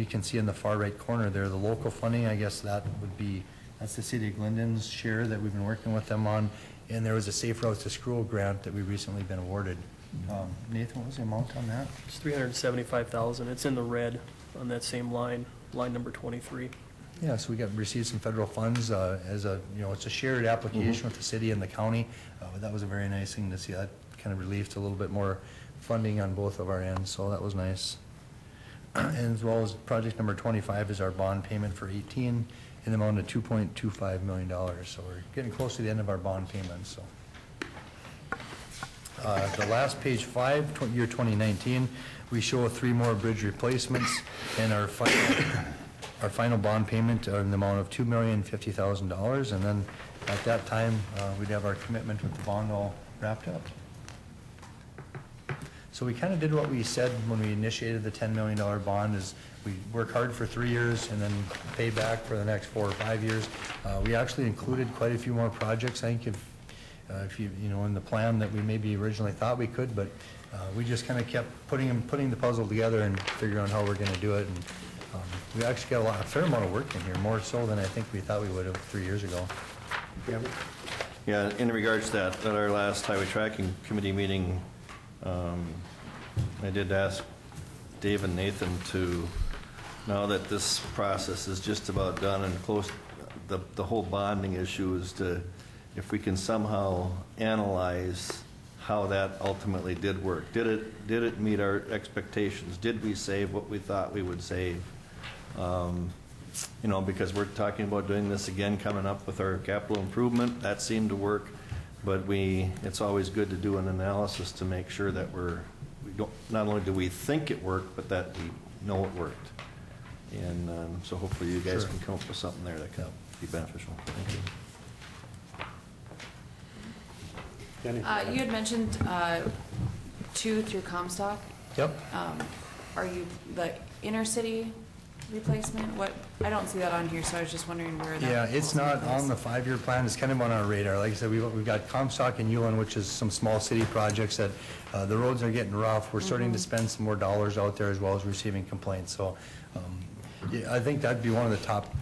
can see in the far right corner there, the local funding. I guess that's the city of Glendon's share that we've been working with them on. And there was a Safe Routes to School grant that we've recently been awarded. Nathan, what was the amount on that? It's 375,000. It's in the red on that same line number 23. Yeah, so we received some federal funds as it's a shared application with the city and the county. But that was a very nice thing to see. That kind of relieved a little bit more funding on both of our ends, so that was nice. And as well as project number 25 is our bond payment for 18 in the amount of $2.25 million. So we're getting close to the end of our bond payments. So. The last page 5, year 2019, we show 3 more bridge replacements, and our final bond payment in the amount of $2,050,000, and then at that time we'd have our commitment with the bond all wrapped up. So we kind of did what we said when we initiated the $10 million bond, is we work hard for 3 years and then pay back for the next 4 or 5 years. We actually included quite a few more projects, I think, if you know, in the plan that we maybe originally thought we could, but we just kind of kept putting the puzzle together and figuring out how we're going to do it. And we actually got a fair amount of work in here, more so than I think we thought we would have 3 years ago. Yeah, in regards to that, at our last highway tracking committee meeting, I did ask Dave and Nathan to, now that this process is just about done and close, the whole bonding issue is to, if we can somehow analyze how that ultimately did work. Did it meet our expectations? Did we save what we thought we would save? You know, because we're talking about doing this again coming up with our capital improvement. That seemed to work, but it's always good to do an analysis to make sure that we don't, not only do we think it worked, but that we know it worked. And so hopefully you guys can come up with something there that can be beneficial. Thank you. You had mentioned 2 through Comstock. Yep. Are you the intercity replacement? What, I don't see that on here, so I was just wondering where that. Yeah, it's not on the 5-year plan. It's kind of on our radar. Like I said, we've got Comstock and Ulan, which is some small city projects that the roads are getting rough. We're starting to spend some more dollars out there as well as receiving complaints. So yeah, I think that'd be one of the top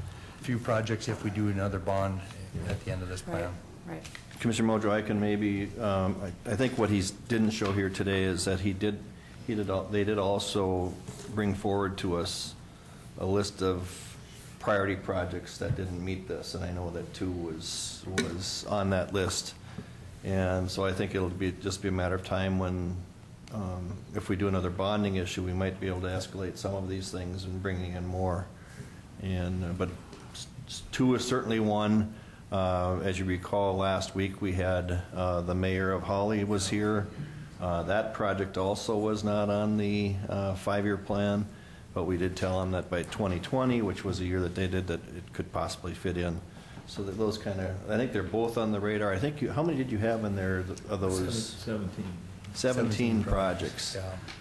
few projects if we do another bond at the end of this plan. Right. Commissioner Mojo, I can maybe, I think what he didn't show here today is that they did also bring forward to us a list of priority projects that didn't meet this, and I know that 2 was on that list. And so I think it'll just be a matter of time when, if we do another bonding issue, we might be able to escalate some of these things and bringing in more. And but 2 is certainly one. As you recall, last week we had the mayor of Holly was here. That project also was not on the 5-year plan, but we did tell them that by 2020, which was a year that they did, that it could possibly fit in. So that those kind of, I think they're both on the radar. I think how many did you have in there of those? 17 projects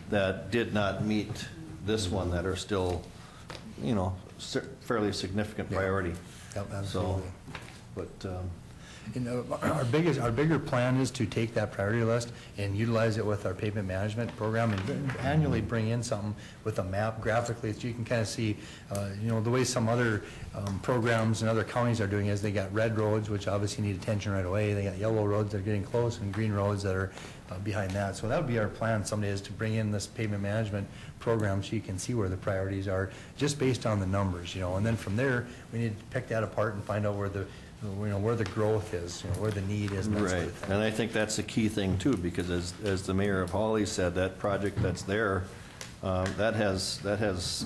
that did not meet this one that are still, you know, fairly significant priority. Yep, absolutely. So, but our bigger plan is to take that priority list and utilize it with our pavement management program and annually bring in something with a map graphically so you can kind of see, you know, the way some other programs and other counties are doing is they got red roads, which obviously need attention right away. They got yellow roads that are getting close and green roads that are behind that. So that would be our plan someday, is to bring in this pavement management program so you can see where the priorities are just based on the numbers, you know, and then from there we need to pick that apart and find out where the, you know, where the growth is, you know, where the need is. And that sort of thing. And I think that's the key thing too, because as the mayor of Holly said, that project that's there, that has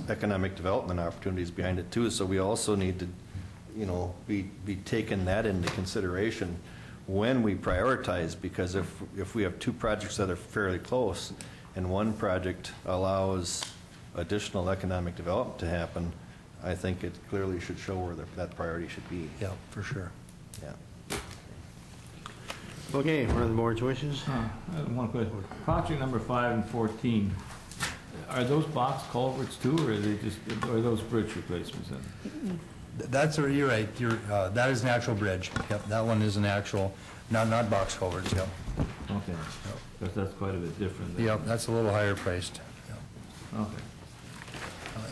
economic development opportunities behind it too. So we also need to, you know, be taking that into consideration when we prioritize, because if we have 2 projects that are fairly close and one project allows additional economic development to happen, I think it clearly should show where that priority should be. Yeah, for sure. Yeah. Okay, what are the board's wishes? I have one question. Project number 5 and 14, are those box culverts too, or are those bridge replacements then? That's, you're right. That is an actual bridge. Yep, that one is an actual, not box culverts. Yep. Okay. Because that's quite a bit different. Yep, that's a little higher priced. Yep. Okay.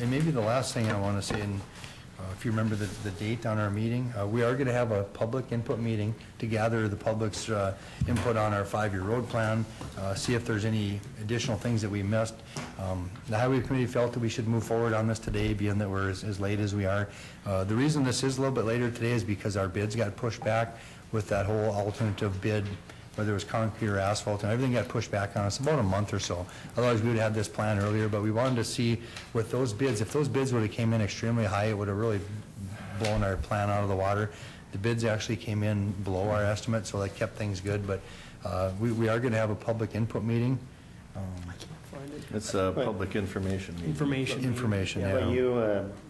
And maybe the last thing I want to say, and if you remember the date on our meeting, we are going to have a public input meeting to gather the public's input on our 5-year road plan, see if there's any additional things that we missed. The Highway Committee felt that we should move forward on this today, being that we're as late as we are. The reason this is a little bit later today is because our bids got pushed back with that whole alternative bid, whether it was concrete or asphalt, and everything got pushed back on us about a month or so. Otherwise, we would have this plan earlier, but we wanted to see with those bids, if those bids would have came in extremely high, it would have really blown our plan out of the water. The bids actually came in below our estimate, so that kept things good, but we are going to have a public input meeting. It's a public information meeting. Information, yeah. But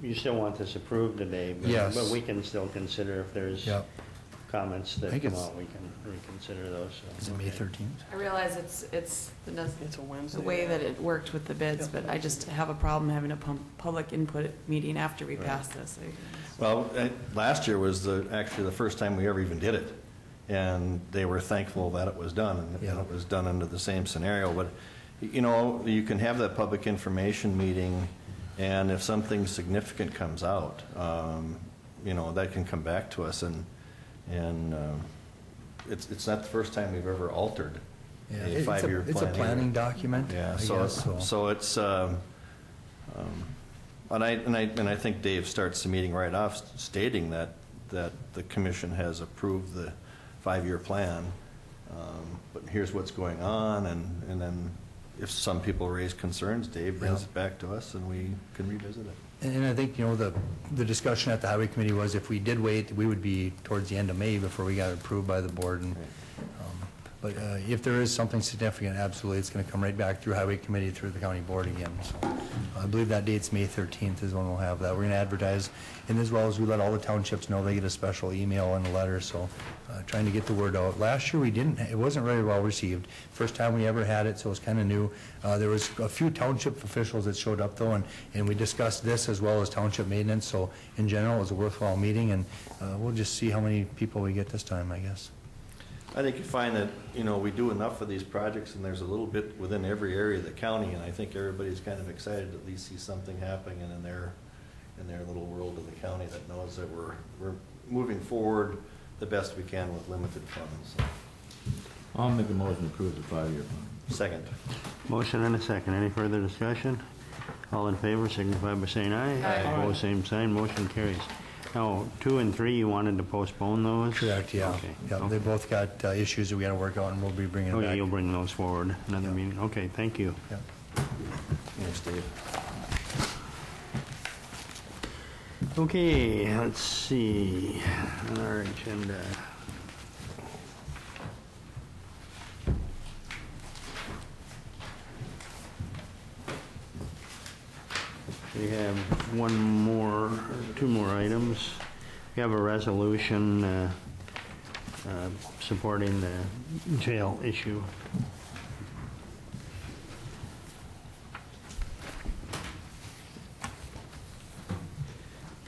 you still want this approved today, but, yes. But we can still consider if there's comments that I think come it's- out, we can reconsider those. So. Is it May 13th? I realize it's It's a Wednesday. the way that it worked with the bids, but I just have a problem having a public input meeting after we pass this. Well, last year was actually the first time we ever even did it, and they were thankful that it was done, and it was done under the same scenario. But, you know, you can have that public information meeting, and if something significant comes out, you know, that can come back to us, and it's not the first time we've ever altered a five-year plan. It's a planning document, Yeah, I so guess, so it's, and I think Dave starts the meeting right off stating that the commission has approved the five-year plan, but here's what's going on, and then if some people raise concerns, Dave brings it back to us, and we can revisit it. And I think, you know, the discussion at the highway committee was if we did wait, we would be towards the end of May before we got it approved by the board. And but if there is something significant, absolutely, it's going to come right back through highway committee, through the county board again. So I believe that date's May 13th is when we'll have that. We're going to advertise, and as well as we let all the townships know, they get a special email and a letter. So trying to get the word out. Last year we didn't. It wasn't very well received. First time we ever had it, so it was kind of new. There was a few township officials that showed up though, and we discussed this as well as township maintenance. So in general, it was a worthwhile meeting, and we'll just see how many people we get this time, I guess. I think you find that, you know, we do enough of these projects, and there's a little bit within every area of the county, and I think everybody's kind of excited to at least see something happening in their little world of the county that knows that we're moving forward the best we can with limited funds. I'll make a motion to approve the 5-year plan. Second. Motion and a second. Any further discussion? All in favor signify by saying aye. Aye. Opposed, same sign. Motion carries. Now, 2 and 3, you wanted to postpone those? Correct, yeah. Okay. Yeah, they both got issues that we got to work out, and we'll be bringing it Okay, back. you'll bring those forward another meeting. Okay, thank you. Yeah. Thanks, Dave. Okay, let's see on our agenda. We have two more items. We have a resolution supporting the jail issue.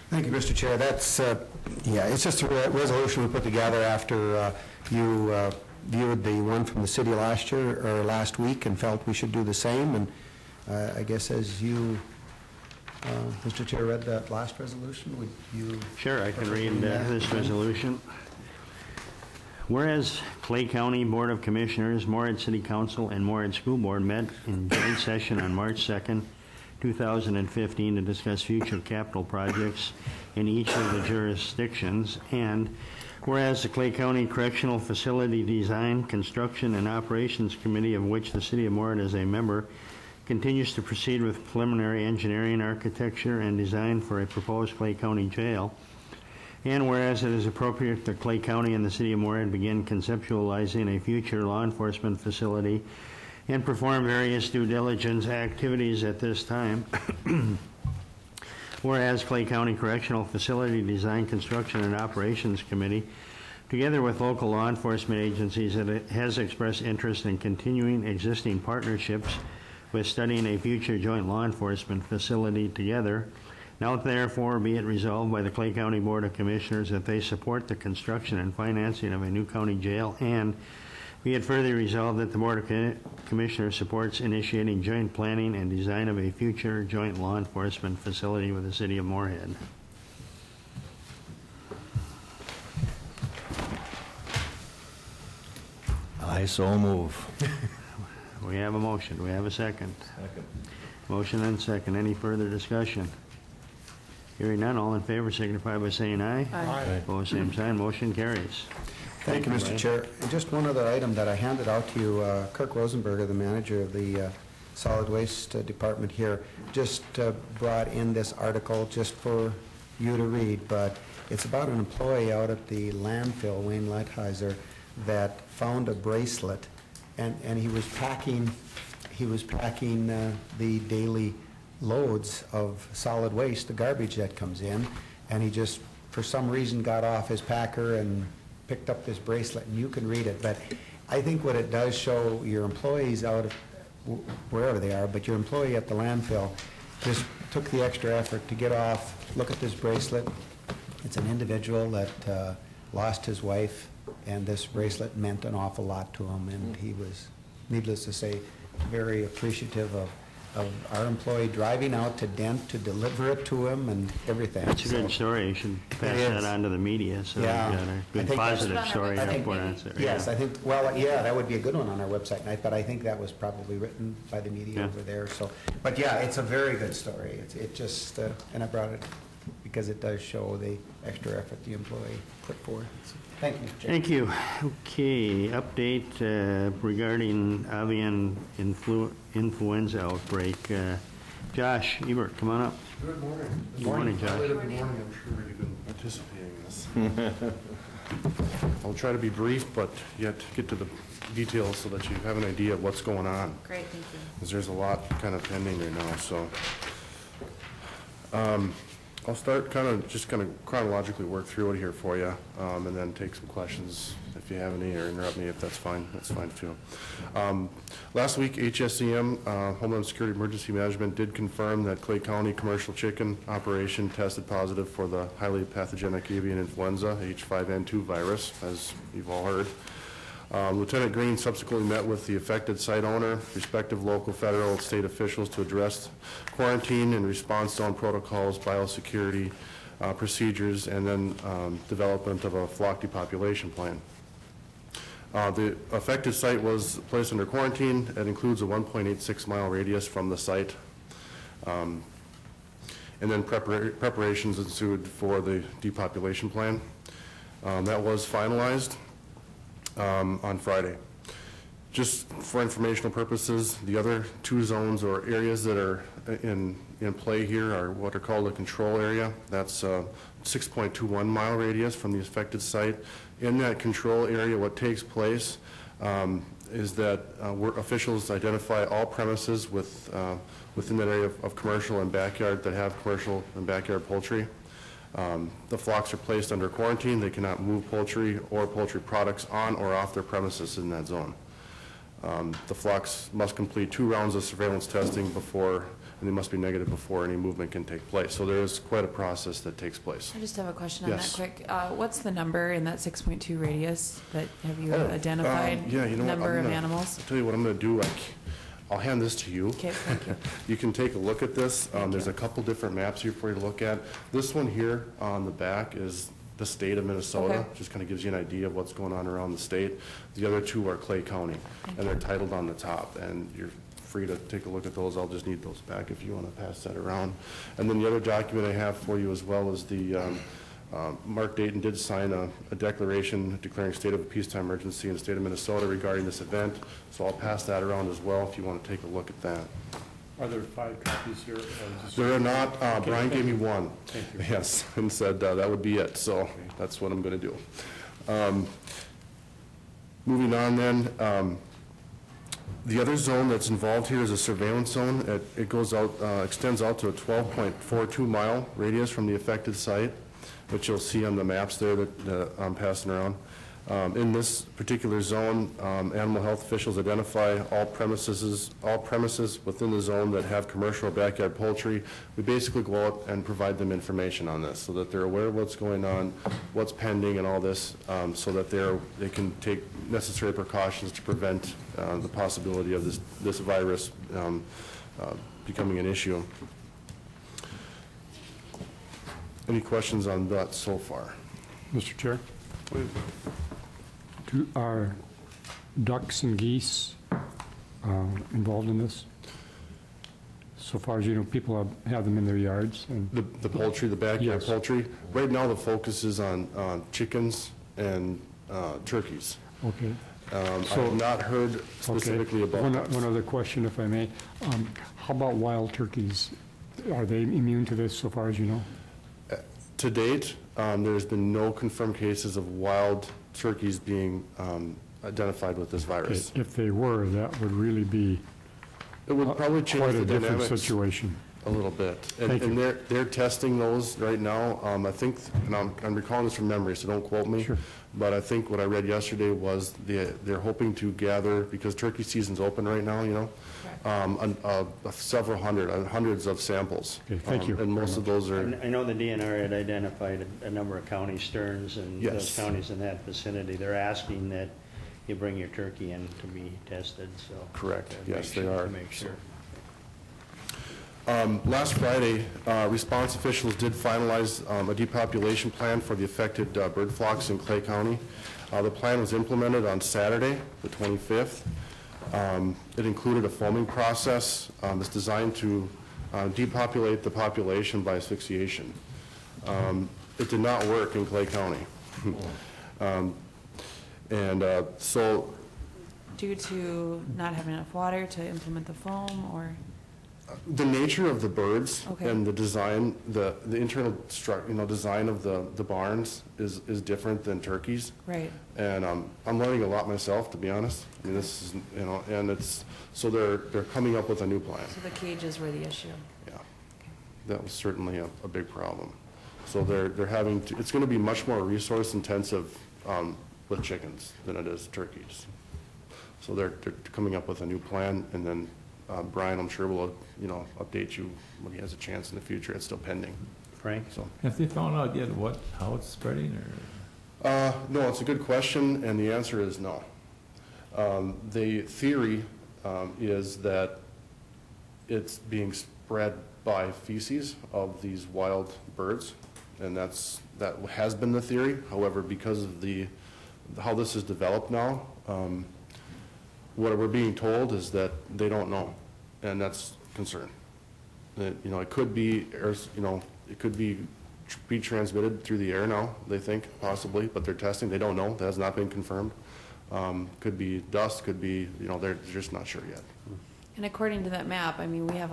Thank you, Mr. Chair. That's, it's just a resolution we put together after you viewed the one from the city last year, or last week, and felt we should do the same. And I guess as you, Mr. Chair, read that last resolution, would you? Sure, I can read this resolution. Whereas Clay County Board of Commissioners, Morehead City Council, and Morehead School Board met in joint session on March 2nd, 2015 to discuss future capital projects in each of the jurisdictions, and whereas the Clay County Correctional Facility Design, Construction, and Operations Committee, of which the City of Morehead is a member, continues to proceed with preliminary engineering, architecture, and design for a proposed Clay County jail, and whereas it is appropriate that Clay County and the City of Morehead begin conceptualizing a future law enforcement facility and perform various due diligence activities at this time. Whereas Clay County Correctional Facility Design, Construction, and Operations Committee, together with local law enforcement agencies, has expressed interest in continuing existing partnerships with studying a future joint law enforcement facility together. Now therefore be it resolved by the Clay County Board of Commissioners that they support the construction and financing of a new county jail, and be it further resolved that the Board of Commissioners supports initiating joint planning and design of a future joint law enforcement facility with the City of Morehead. I so move. We have a motion. Do we have a second? Second. Motion and second. Any further discussion? Hearing none, all in favor signify by saying aye. Aye. Opposed, same sign. Motion carries. Thank you, Mr. Brian. Chair. And just one other item that I handed out to you, Kirk Rosenberger, the manager of the Solid Waste Department here, just brought in this article just for you to read, but it's about an employee out at the landfill, Wayne Lighthizer, that found a bracelet, and he was packing the daily loads of solid waste, the garbage that comes in, and he just, for some reason, got off his packer and picked up this bracelet, and you can read it, but I think what it does show your employees out of wherever they are, but your employee at the landfill just took the extra effort to get off, look at this bracelet. It's an individual that lost his wife, and this bracelet meant an awful lot to him, and he was, needless to say, very appreciative of our employee driving out to Dent to deliver it to him and everything. That's a good story. You should pass that on to the media, so we've got a good positive story to report on. Yes, I think, well, yeah, that would be a good one on our website, but I think that was probably written by the media over there, so. But yeah, it's a very good story. It just, and I brought it because it does show the extra effort the employee put forth. So, thank you, Mr. Chair. Thank you. Okay, update regarding avian influenza outbreak. Josh Ebert, come on up. Good morning. Good morning, Josh. Good morning. I'm sure you've been anticipating this. I'll try to be brief, but yet get to the details so that you have an idea of what's going on. Great, thank you. Because there's a lot kind of pending right now, so. I'll start kind of chronologically work through it here for you, and then take some questions if you have any, or interrupt me if that's fine. That's fine too. Last week, HSEM, Homeland Security Emergency Management, did confirm that Clay County commercial chicken operation tested positive for the highly pathogenic avian influenza H5N2 virus, as you've all heard. Lieutenant Green subsequently met with the affected site owner, respective local, federal, and state officials to address quarantine and response zone protocols, biosecurity procedures, and then development of a flock depopulation plan. The affected site was placed under quarantine. It includes a 1.86-mile radius from the site. And then preparations ensued for the depopulation plan. That was finalized on Friday. Just for informational purposes, the other two zones or areas that are in play here are what are called a control area. That's a 6.21 mile radius from the affected site. In that control area, what takes place is that officials identify all premises within that area of commercial and backyard that have commercial and backyard poultry. The flocks are placed under quarantine. They cannot move poultry or poultry products on or off their premises in that zone. The flocks must complete 2 rounds of surveillance testing before, and they must be negative before any movement can take place. So there is quite a process that takes place. I just have a question on that quick. What's the number in that 6.2 radius that have you identified? Yeah, you know number what? of animals? I'll tell you what I'm going to do. I'll hand this to you. Okay, thank you. You can take a look at this. There's a couple different maps here for you to look at. This one here on the back is the state of Minnesota. Okay. Just kind of gives you an idea of what's going on around the state. The other two are Clay County, and they're titled on the top. And you're free to take a look at those. I'll just need those back if you want to pass that around. And then the other document I have for you as well is the Mark Dayton did sign a declaration declaring state of a peacetime emergency in the state of Minnesota regarding this event. So I'll pass that around as well if you want to take a look at that. Are there 5 copies here? There are not. Brian gave me one. Thank you. Yes, and said that would be it. So that's what I'm going to do. Moving on then, the other zone that's involved here is a surveillance zone. It goes out, extends out to a 12.42 mile radius from the affected site, which you'll see on the maps there that I'm passing around. In this particular zone, animal health officials identify all premises within the zone that have commercial or backyard poultry. We basically go out and provide them information on this so that they're aware of what's going on, what's pending and all this, so that they can take necessary precautions to prevent the possibility of this virus becoming an issue. Any questions on that so far? Mr. Chair? Are ducks and geese involved in this? So far as you know, people have them in their yards. And the poultry, the backyard yes. poultry? Right now the focus is on chickens and turkeys. Okay. I've not heard specifically about One other question, if I may. How about wild turkeys? Are they immune to this so far as you know? To date, there's been no confirmed cases of wild turkeys being identified with this virus. Okay. If they were, that would really be it would probably change quite a the different dynamics. situation. A little bit. Thank And you. they're testing those right now. I think, and I'm recalling this from memory, so don't quote me. Sure. But I think what I read yesterday was they're hoping to gather, because turkey season's open right now, you know, several hundreds of samples. Okay, thank you And most of those are, I know the DNR had identified a number of counties, Stearns and those Yes. counties in that vicinity. They're asking that you bring your turkey in to be tested, so. Correct. to Yes, make they sure- are. To make sure. Last Friday, response officials did finalize a depopulation plan for the affected bird flocks in Clay County. The plan was implemented on Saturday, the 25th. It included a foaming process that's designed to depopulate the population by asphyxiation. It did not work in Clay County. So Due to not having enough water to implement the foam, or? the nature of the birds Okay. and the design, the internal design of the barns is different than turkeys. Right. And I'm learning a lot myself, to be honest. I mean, this is, and it's, so they're coming up with a new plan. So the cages were the issue. Yeah. That was certainly a big problem. So they're having to, it's going to be much more resource intensive with chickens than it is turkeys. So they're coming up with a new plan, and then Brian, I'm sure, will, update you when he has a chance in the future. It's still pending. Frank? So. Have they found out yet how it's spreading, or? No, it's a good question, and the answer is no. The theory is that it's being spread by feces of these wild birds, and that has been the theory. However, because of how this is developed now, what we're being told is that they don't know, and that's a concern. That, it could be, it could be transmitted through the air now, they think, possibly, but they're testing. They don't know. That has not been confirmed. Could be dust, could be, they're just not sure yet. And according to that map, I mean, we have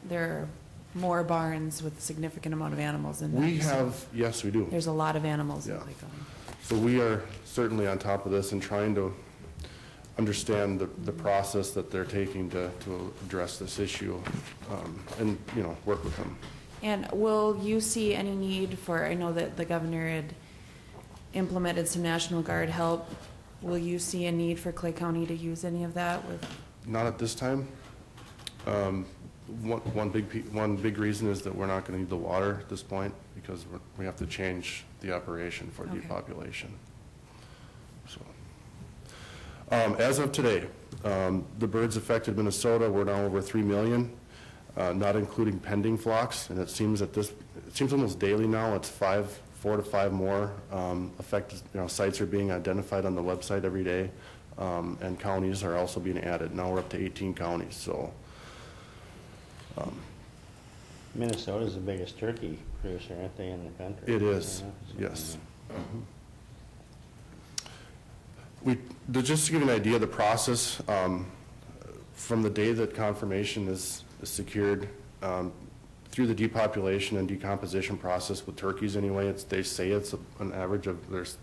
there are more barns with a significant amount of animals in them. We so have, yes, we do. There's a lot of animals in Yeah. Clay County. So we are certainly on top of this and trying to understand the process that they're taking to address this issue, and, work with them. And will you see any need for, I know that the governor had implemented some National Guard help. Will you see a need for Clay County to use any of that with? Not at this time. One big reason is that we're not going to need the water at this point, because we have to change the operation for Okay. depopulation. So, as of today, the birds affected Minnesota were now over 3 million, not including pending flocks, and it seems almost daily now. It's 4 to 5 more affected. Sites are being identified on the website every day, and counties are also being added. Now we're up to 18 counties. So. Minnesota's the biggest turkey producer, aren't they, in the country? It is, yes. Just to give you an idea of the process, from the day that confirmation is secured, through the depopulation and decomposition process with turkeys anyway, they say it's an average of, there's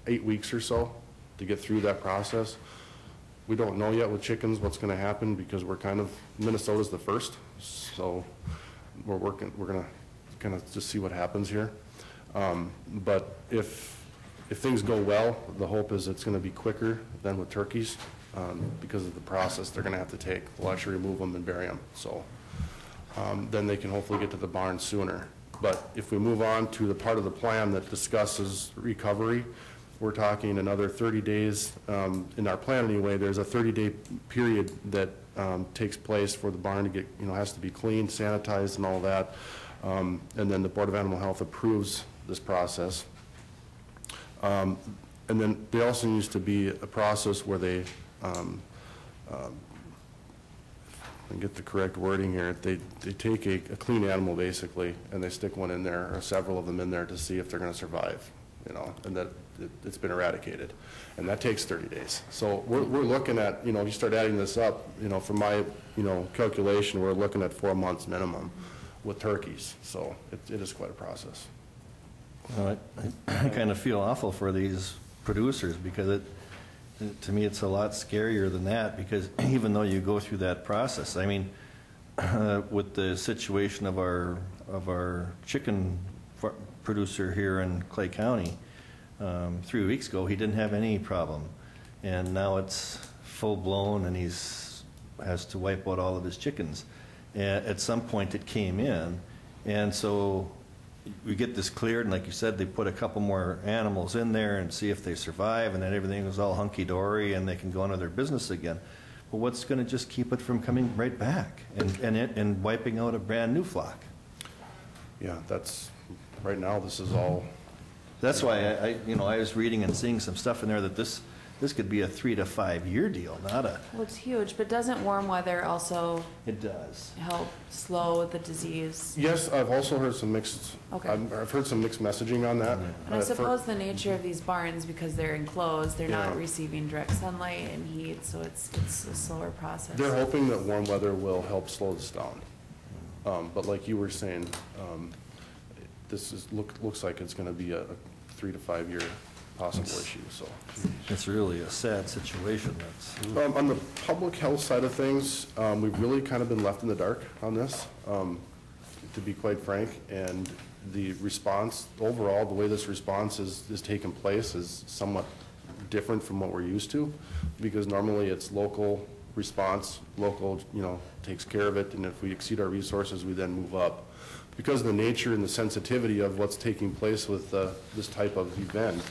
8 weeks or so to get through that process. We don't know yet with chickens what's going to happen, because Minnesota's the first, so we're going to kind of just see what happens here. But if things go well, the hope is it's going to be quicker than with turkeys, because of the process they're going to have to take. They'll actually remove them and bury them, so then they can hopefully get to the barn sooner. But if we move on to the part of the plan that discusses recovery, we're talking another 30 days. In our plan anyway, there's a 30-day period that takes place for the barn to get, has to be cleaned, sanitized, and all that. And then the Board of Animal Health approves this process. And then there also needs to be a process where they, and get the correct wording here, they take a clean animal basically, and they stick one in there, or several of them in there, to see if they're going to survive, and that it's been eradicated. And that takes 30 days. So we're looking at, if you start adding this up, from my, calculation, we're looking at 4 months minimum with turkeys. So it is quite a process. Well, I kind of feel awful for these producers, because to me it's a lot scarier than that, because even though you go through that process, I mean, with the situation of our chicken producer here in Clay County, 3 weeks ago, he didn't have any problem. And now it's full-blown, and has to wipe out all of his chickens. And at some point, it came in, and so we get this cleared, and like you said, they put a couple more animals in there and see if they survive, and then everything is all hunky-dory, and they can go on to their business again. But what's going to just keep it from coming right back and wiping out a brand-new flock? Yeah, right now, this is all... That's why I was reading and seeing some stuff in there that this could be a 3 to 5 year deal, not a... Well, it's huge, but doesn't warm weather also It does. help slow the disease? Yes, I've also heard some mixed, Okay. I've heard some mixed messaging on that. And I suppose the nature of these barns, because they're enclosed, they're not Yeah. receiving direct sunlight and heat, so it's a slower process. They're hoping that warm weather will help slow this down. But like you were saying, looks like it's going to be a 3 to 5 year possible issue, so. It's really a sad situation. On the public health side of things, we've really kind of been left in the dark on this, to be quite frank, and the response, overall, the way this response is taking place is somewhat different from what we're used to, because normally it's local response, local, takes care of it, and if we exceed our resources, we then move up. Because of the nature and the sensitivity of what's taking place with this type of event,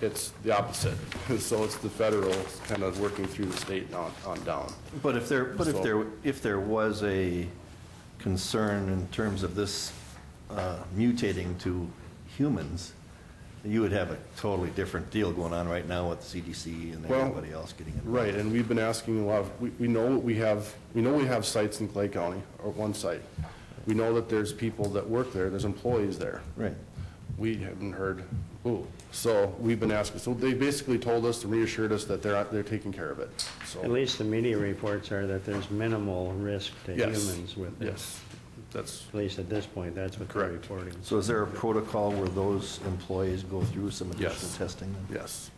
it's the opposite. So it's the federal kind of working through the state on down. But if there was a concern in terms of this mutating to humans, you would have a totally different deal going on right now with CDC and everybody else getting involved. Right, and we've been asking a lot of, we know we have sites in Clay County, or one site. We know that there's people that work there, there's employees there. Right. We haven't heard, so we've been asking, so they basically told us and reassured us that they're taking care of it, so. At least the media reports are that there's minimal risk to Yes. humans with this. Yes, that's. At least at this point, that's what they're reporting. So is there a protocol where those employees go through some additional Yes. testing? Then? Yes.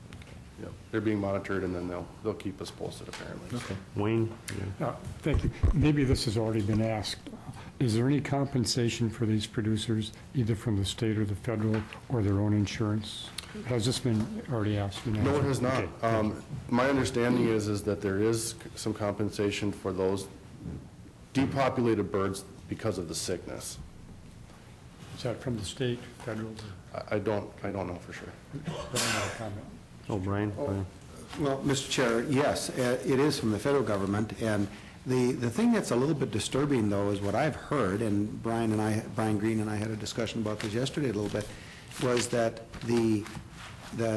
Yep. They're being monitored, and then they'll keep us posted, apparently. Okay. Wayne? Thank you. Maybe this has already been asked. Is there any compensation for these producers, either from the state or the federal, or their own insurance? Has this been already asked? No, it has not. Okay. My understanding is that there is some compensation for those depopulated birds because of the sickness. Is that from the state, federal? I don't know for sure. Oh, Brian? Well, Mr. Chair, yes, it is from the federal government, and the thing that's a little bit disturbing, though, is what I've heard, and Brian Green and I had a discussion about this yesterday a little bit, was that the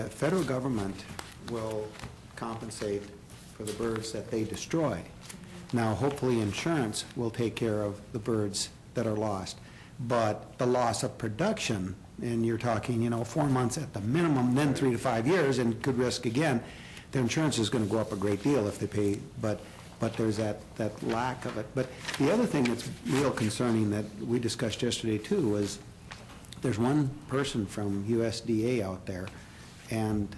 federal government will compensate for the birds that they destroy. Now, hopefully insurance will take care of the birds that are lost, but the loss of production, and you're talking, 4 months at the minimum, then 3 to 5 years, and could risk again, their insurance is going to go up a great deal if they pay, but there's that lack of it. But the other thing that's real concerning that we discussed yesterday too was there's one person from USDA out there, and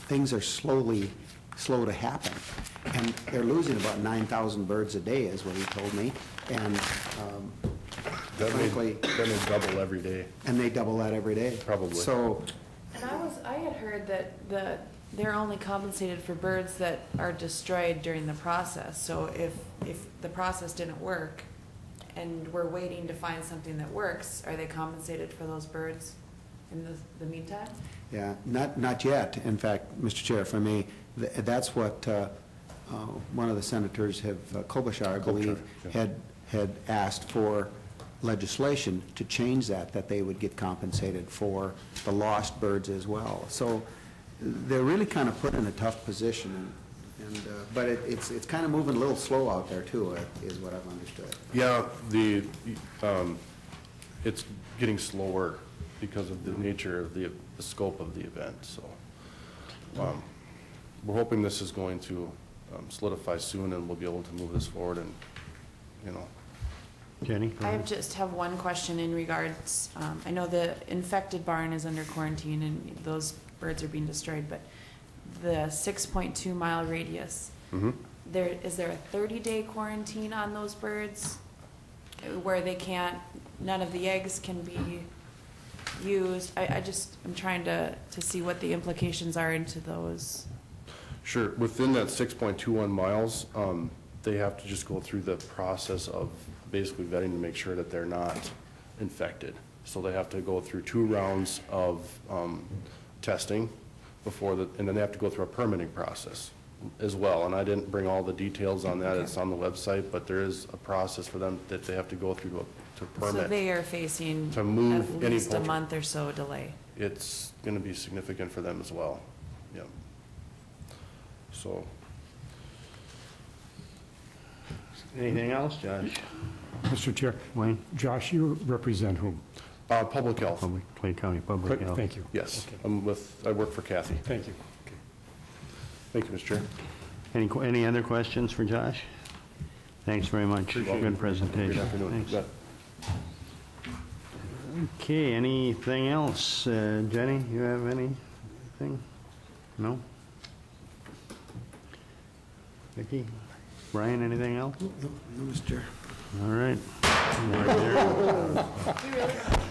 things are slow to happen. And they're losing about 9,000 birds a day is what he told me. And frankly... Then they double every day. And they double that every day. Probably. So... And I had heard that they're only compensated for birds that are destroyed during the process. So if the process didn't work and we're waiting to find something that works, are they compensated for those birds in the meantime? Yeah, not yet. In fact, Mr. Chair, if I may, that's what one of the senators, Klobuchar, I believe, had asked for legislation to change that they would get compensated for the lost birds as well. So they're really kind of put in a tough position, but it's kind of moving a little slow out there too, is what I've understood. Yeah, it's getting slower because of the nature of the scope of the event. So we're hoping this is going to solidify soon, and we'll be able to move this forward. And Jenny? I just have one question in regards, I know the infected barn is under quarantine and those birds are being destroyed, but the 6.2 mile radius, is there a 30-day quarantine on those birds? where they can't, none of the eggs can be used. I'm trying to see what the implications are into those. Sure, within that 6.21 miles, they have to just go through the process of basically vetting to make sure that they're not infected. So they have to go through 2 rounds of testing and then they have to go through a permitting process as well. And I didn't bring all the details on that, Okay. It's on the website, but there is a process for them that they have to go through to permit. So they are facing To move at any least a poultry. month or so delay. It's gonna be significant for them as well, yep. So, Anything else, Josh? Mr. Chair. Wayne? Josh, you represent whom? Public health. Clay County Public Health. Thank you. Yes, Okay. I work for Kathy. Thank you. Thank you, Mr. Chair. Any other questions for Josh? Thanks very much. Appreciate it. Good presentation. Good afternoon. Thanks. You bet. Okay, anything else? Jenny, you have anything? No? Vicki? Brian, anything else? No, Mr. Chair. All right. We're adjourned.